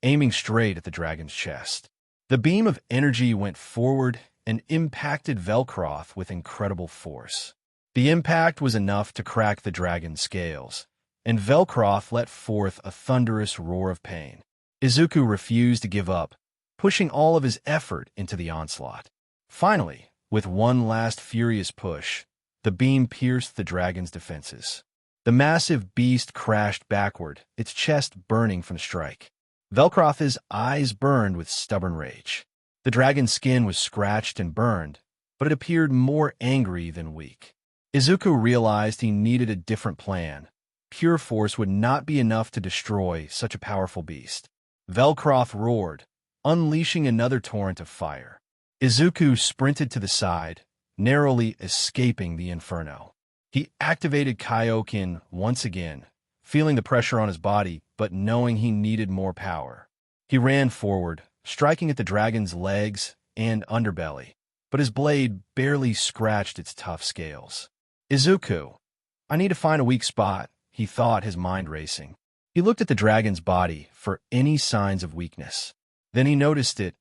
aiming straight at the dragon's chest. The beam of energy went forward and impacted Velcroth with incredible force. The impact was enough to crack the dragon's scales, and Velcroth let forth a thunderous roar of pain. Izuku refused to give up, pushing all of his effort into the onslaught. Finally, with one last furious push, the beam pierced the dragon's defenses. The massive beast crashed backward, its chest burning from the strike. Velcroth's eyes burned with stubborn rage. The dragon's skin was scratched and burned, but it appeared more angry than weak. Izuku realized he needed a different plan. Pure force would not be enough to destroy such a powerful beast. Velcroth roared, unleashing another torrent of fire. Izuku sprinted to the side, narrowly escaping the inferno. He activated Kaioken once again, feeling the pressure on his body, but knowing he needed more power. He ran forward, striking at the dragon's legs and underbelly, but his blade barely scratched its tough scales. Izuku, I need to find a weak spot, he thought, his mind racing. He looked at the dragon's body for any signs of weakness. Then he noticed it,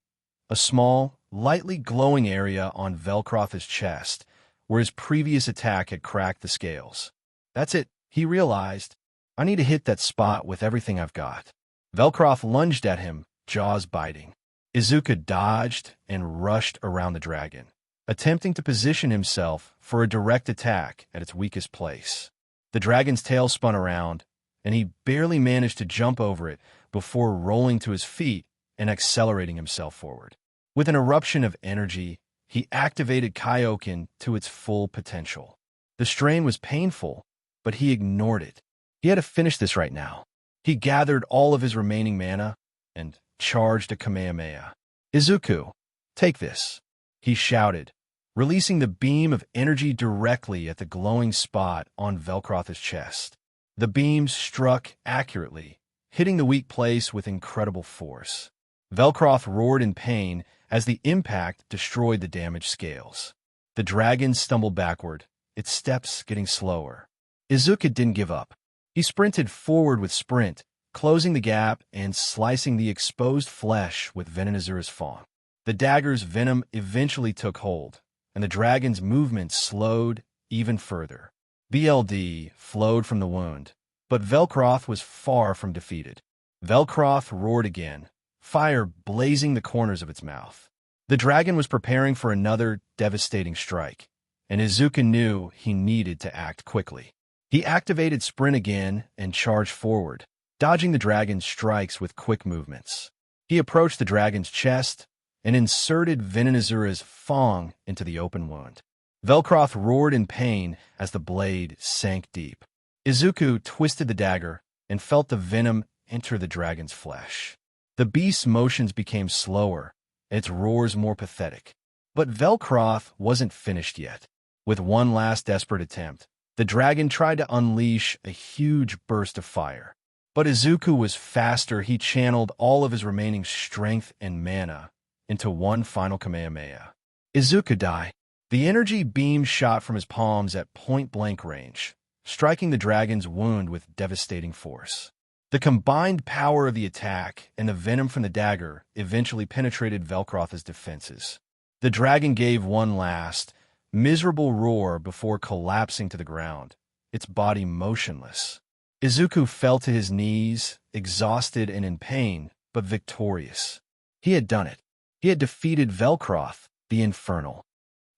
a small, lightly glowing area on Velcroth's chest, where his previous attack had cracked the scales. That's it, he realized. I need to hit that spot with everything I've got. Velcroth lunged at him, jaws biting. Izuku dodged and rushed around the dragon, attempting to position himself for a direct attack at its weakest place. The dragon's tail spun around, and he barely managed to jump over it before rolling to his feet and accelerating himself forward. With an eruption of energy, he activated Kaioken to its full potential. The strain was painful, but he ignored it. He had to finish this right now. He gathered all of his remaining mana and charged a Kamehameha. "Izuku, take this," he shouted, releasing the beam of energy directly at the glowing spot on Velcroth's chest. The beam struck accurately, hitting the weak place with incredible force. Velcroth roared in pain as the impact destroyed the damaged scales. The dragon stumbled backward, its steps getting slower. Izuku didn't give up. He sprinted forward with sprint, closing the gap and slicing the exposed flesh with Venonazura's fang. The dagger's venom eventually took hold, and the dragon's movement slowed even further. BLD flowed from the wound, but Velcroth was far from defeated. Velcroth roared again, fire blazing the corners of its mouth. The dragon was preparing for another devastating strike, and Izuku knew he needed to act quickly. He activated sprint again and charged forward, dodging the dragon's strikes with quick movements. He approached the dragon's chest and inserted Venonazura's fang into the open wound. Velcroth roared in pain as the blade sank deep. Izuku twisted the dagger and felt the venom enter the dragon's flesh. The beast's motions became slower, its roars more pathetic. But Velcroth wasn't finished yet. With one last desperate attempt, the dragon tried to unleash a huge burst of fire. But Izuku was faster. He channeled all of his remaining strength and mana into one final Kamehameha. Izuku died. The energy beam shot from his palms at point-blank range, striking the dragon's wound with devastating force. The combined power of the attack and the venom from the dagger eventually penetrated Velcroth's defenses. The dragon gave one last, miserable roar before collapsing to the ground, its body motionless. Izuku fell to his knees, exhausted and in pain, but victorious. He had done it. He had defeated Velcroth, the Infernal.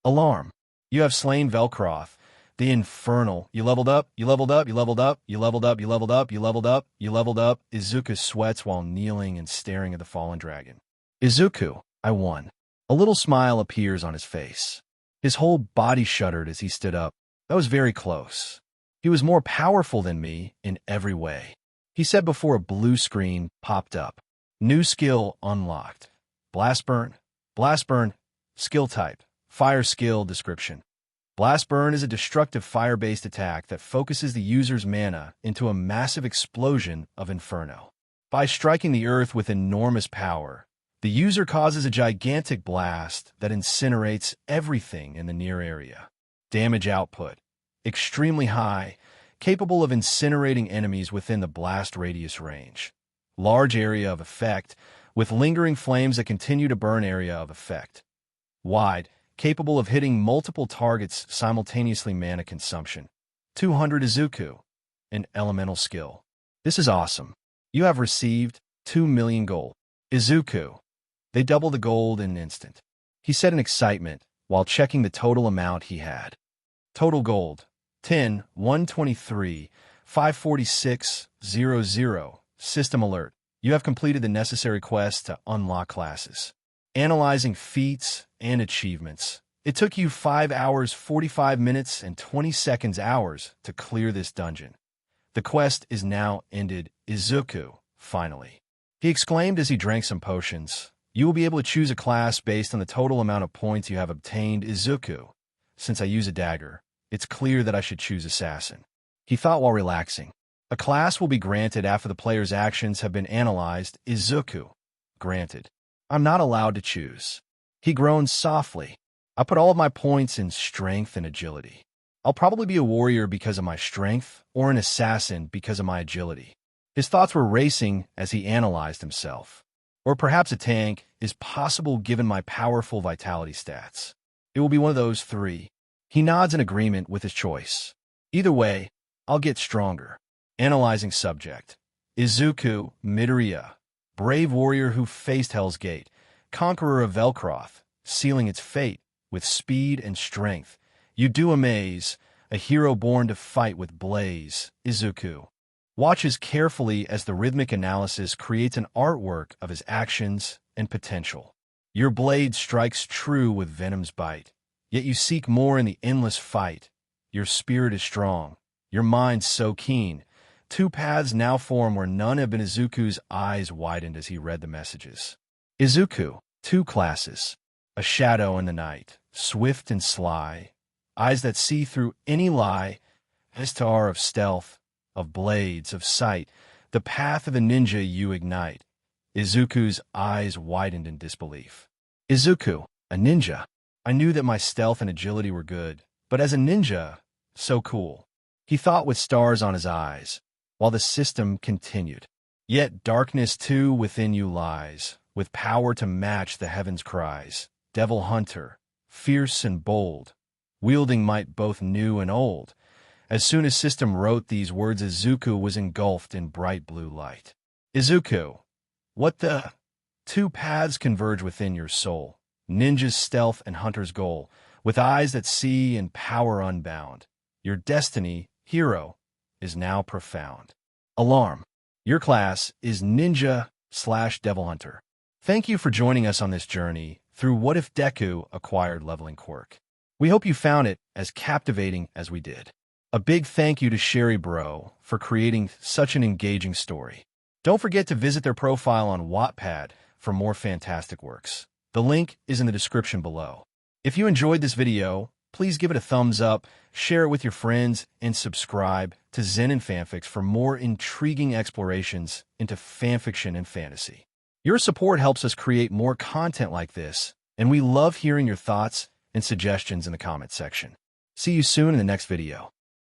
Alarm! You have slain Velcroth, the Infernal. You leveled up, you leveled up, you leveled up, you leveled up, you leveled up, you leveled up, you leveled up. Izuku sweats while kneeling and staring at the fallen dragon. Izuku, I won. A little smile appears on his face. His whole body shuddered as he stood up. That was very close. He was more powerful than me in every way, he said before a blue screen popped up. New skill unlocked. Blast Burn, skill type, fire skill description. Blast Burn is a destructive fire-based attack that focuses the user's mana into a massive explosion of inferno. By striking the earth with enormous power, the user causes a gigantic blast that incinerates everything in the near area. Damage output: extremely high, capable of incinerating enemies within the blast radius range. Large area of effect, with lingering flames that continue to burn area of effect. Wide, capable of hitting multiple targets simultaneously. Mana consumption: 200 Izuku. An elemental skill. This is awesome. You have received 2 million gold. Izuku. They double the gold in an instant, he said in excitement while checking the total amount he had. Total gold: 10, 123, 546, 00. System alert. You have completed the necessary quests to unlock classes. Analyzing feats and achievements. It took you 5 hours, 45 minutes, and 20 seconds hours to clear this dungeon. The quest is now ended. Izuku, finally, he exclaimed as he drank some potions. You will be able to choose a class based on the total amount of points you have obtained. Izuku, since I use a dagger, it's clear that I should choose Assassin, he thought while relaxing. A class will be granted after the player's actions have been analyzed. Izuku, granted. I'm not allowed to choose. He groaned softly. I put all of my points in strength and agility. I'll probably be a warrior because of my strength, or an assassin because of my agility. His thoughts were racing as he analyzed himself. Or perhaps a tank is possible given my powerful vitality stats. It will be one of those three. He nods in agreement with his choice. Either way, I'll get stronger. Analyzing subject: Izuku Midoriya, brave warrior who faced Hell's Gate, conqueror of Velcroth, sealing its fate with speed and strength. You do amaze, a hero born to fight with blaze. Izuku. watches carefully as the rhythmic analysis creates an artwork of his actions and potential. Your blade strikes true with venom's bite, yet you seek more in the endless fight. Your spirit is strong, your mind so keen. Two paths now form where none have been. Izuku's eyes widened as he read the messages. Izuku, two classes. A shadow in the night, swift and sly, eyes that see through any lie. Star of stealth, of blades, of sight, the path of the ninja you ignite. Izuku's eyes widened in disbelief. Izuku, a ninja. I knew that my stealth and agility were good, but as a ninja, so cool. He thought with stars on his eyes, while the system continued. Yet darkness too within you lies, with power to match the heavens' cries. Devil hunter, fierce and bold, wielding might both new and old. As soon as system wrote these words, Izuku was engulfed in bright blue light. Izuku, what the? Two paths converge within your soul, ninja's stealth and hunter's goal, with eyes that see and power unbound. Your destiny, hero, is now profound. Alarm! Your class is Ninja/Devil Hunter. Thank you for joining us on this journey through What If Deku Acquired Leveling Quirk. We hope you found it as captivating as we did. A big thank you to SherryBro for creating such an engaging story. Don't forget to visit their profile on Wattpad for more fantastic works. The link is in the description below. If you enjoyed this video, please give it a thumbs up, share it with your friends, and subscribe to Zenin Fanfics for more intriguing explorations into fanfiction and fantasy. Your support helps us create more content like this, and we love hearing your thoughts and suggestions in the comment section. See you soon in the next video.